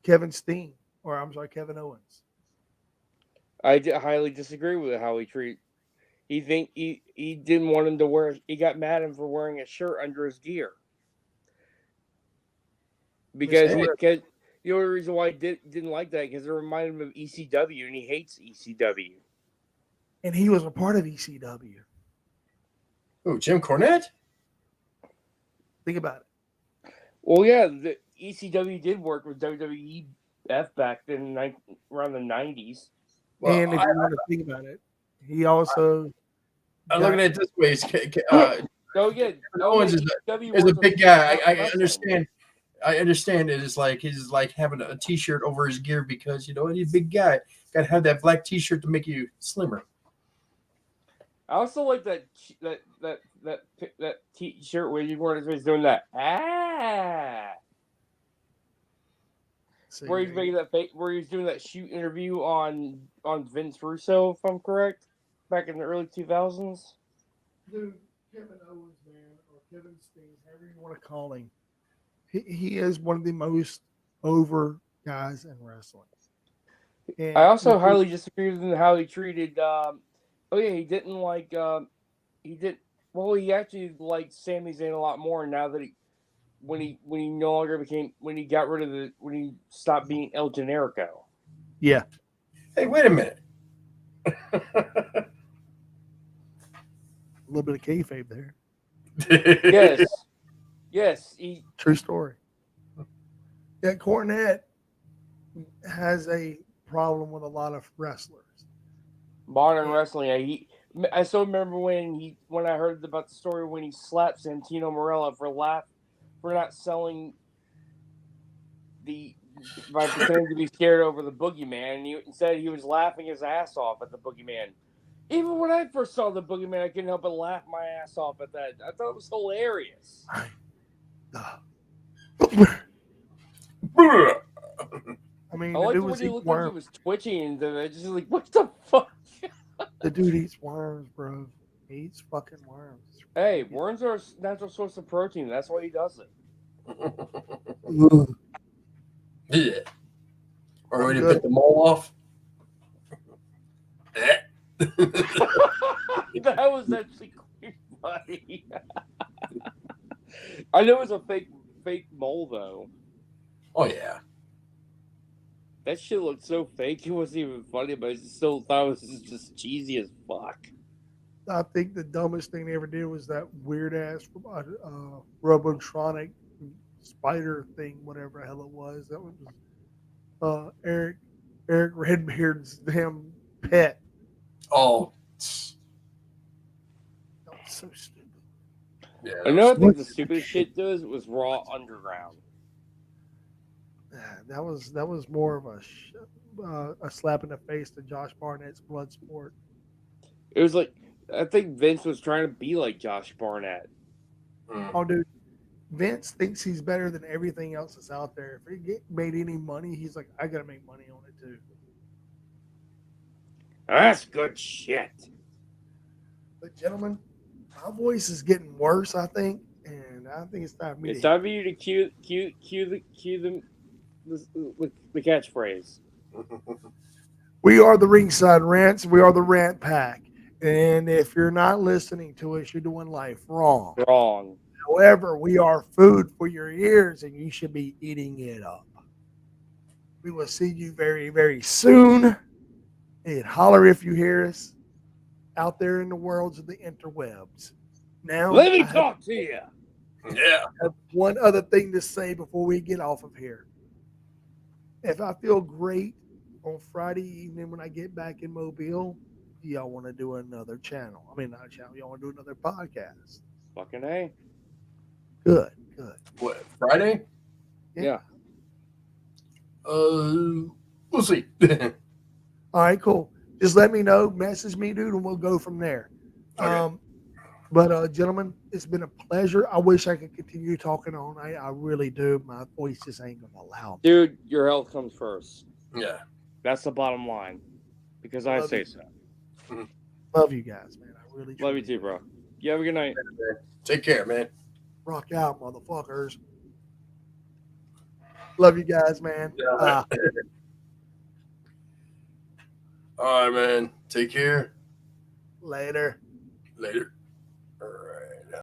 [SPEAKER 1] Kevin Steen, or I'm sorry, Kevin Owens?
[SPEAKER 3] I highly disagree with how he treated. He didn't want him to wear. He got mad at him for wearing a shirt under his gear because the only reason why he didn't like that because it reminded him of ECW and he hates ECW.
[SPEAKER 1] And he was a part of ECW.
[SPEAKER 2] Oh, Jim Cornette?
[SPEAKER 1] Think about it.
[SPEAKER 3] Well, yeah, the ECW did work with WWEF back then, around the 90s.
[SPEAKER 1] Well, and if you want to think about it, he also.
[SPEAKER 2] I'm looking at it this way. Owens is a big guy. I understand. I understand it is like he's like having a T-shirt over his gear because he's a big guy. Got to have that black T-shirt to make you slimmer.
[SPEAKER 3] I also like that T-shirt where you weren't doing that where he's making where he's doing that shoot interview on Vince Russo, if I'm correct, back in the early 2000s.
[SPEAKER 1] Dude, Kevin Owens, man, or Kevin Steen, however you want to call him, he is one of the most over guys in wrestling.
[SPEAKER 3] And I also highly disagree with him how he treated. He didn't like. He actually liked Sami Zayn a lot more now that when he no longer when he stopped being El Generico.
[SPEAKER 1] Yeah.
[SPEAKER 2] Hey, wait a minute.
[SPEAKER 1] A little bit of kayfabe there.
[SPEAKER 3] Yes.
[SPEAKER 1] True story. Yeah, Cornette has a problem with a lot of wrestlers.
[SPEAKER 3] Modern wrestling. I still remember when I heard about the story when he slapped Santino Marella for not selling by pretending to be scared over the Boogeyman. And instead he was laughing his ass off at the Boogeyman. Even when I first saw the Boogeyman, I couldn't help but laugh my ass off at that. I thought it was hilarious.
[SPEAKER 1] I mean,
[SPEAKER 3] I
[SPEAKER 1] the
[SPEAKER 3] liked
[SPEAKER 1] dude
[SPEAKER 3] when
[SPEAKER 1] was
[SPEAKER 3] he
[SPEAKER 1] eating
[SPEAKER 3] looked like he
[SPEAKER 1] worms.
[SPEAKER 3] was twitching, and then I just like, what the fuck?
[SPEAKER 1] The dude eats worms, bro. He eats fucking worms.
[SPEAKER 3] Hey, worms are a natural source of protein. That's why he does it.
[SPEAKER 1] Ugh.
[SPEAKER 2] Yeah. Or when
[SPEAKER 1] I'm
[SPEAKER 2] you
[SPEAKER 1] good.
[SPEAKER 2] pick the mole off. Eh.
[SPEAKER 3] That was actually quite funny. I know it was a fake mole though.
[SPEAKER 2] Oh yeah.
[SPEAKER 3] That shit looked so fake. It wasn't even funny, but I still thought it was just cheesy as fuck.
[SPEAKER 1] I think the dumbest thing they ever did was that weird ass Robotronic spider thing, whatever the hell it was. That was Eric Redbeard's damn pet.
[SPEAKER 2] Oh.
[SPEAKER 1] That was so stupid.
[SPEAKER 2] Yeah.
[SPEAKER 3] I know. I think the stupidest shit does was Raw Underground.
[SPEAKER 1] That was more of a slap in the face to Josh Barnett's Bloodsport.
[SPEAKER 3] It was like I think Vince was trying to be like Josh Barnett.
[SPEAKER 1] Oh, dude, Vince thinks he's better than everything else that's out there. If he made any money, he's like, I gotta make money on it too.
[SPEAKER 3] That's good shit.
[SPEAKER 1] But gentlemen, my voice is getting worse, I think, and I think it's time for me
[SPEAKER 3] It's
[SPEAKER 1] to
[SPEAKER 3] time for you to cue the catchphrase.
[SPEAKER 1] We are the Ringside Rants. We are the Rant Pack. And if you're not listening to us, you're doing life wrong.
[SPEAKER 3] Wrong.
[SPEAKER 1] However, we are food for your ears, and you should be eating it up. We will see you very, very soon. And holler if you hear us out there in the worlds of the interwebs. Now,
[SPEAKER 3] Let me talk to you.
[SPEAKER 2] Yeah.
[SPEAKER 1] I have one other thing to say before we get off of here. If I feel great on Friday evening when I get back in Mobile, y'all want to do another channel. I mean, not a channel. Y'all want to do another podcast.
[SPEAKER 3] Fucking A.
[SPEAKER 1] Good.
[SPEAKER 2] What, Friday?
[SPEAKER 3] Yeah.
[SPEAKER 2] We'll see.
[SPEAKER 1] All right, cool. Just let me know. Message me, dude, and we'll go from there.
[SPEAKER 2] Okay.
[SPEAKER 1] But gentlemen, it's been a pleasure. I wish I could continue talking all night. I really do. My voice just ain't gonna allow me.
[SPEAKER 3] Dude, your health comes first.
[SPEAKER 2] Yeah.
[SPEAKER 3] That's the bottom line. Because I say so.
[SPEAKER 1] Love you guys, man. I really
[SPEAKER 3] Love you too, bro. You have a good night.
[SPEAKER 2] Take care, man.
[SPEAKER 1] rock out, motherfuckers. Love you guys, man.
[SPEAKER 2] All right, man. Take care.
[SPEAKER 1] Later.
[SPEAKER 2] Later.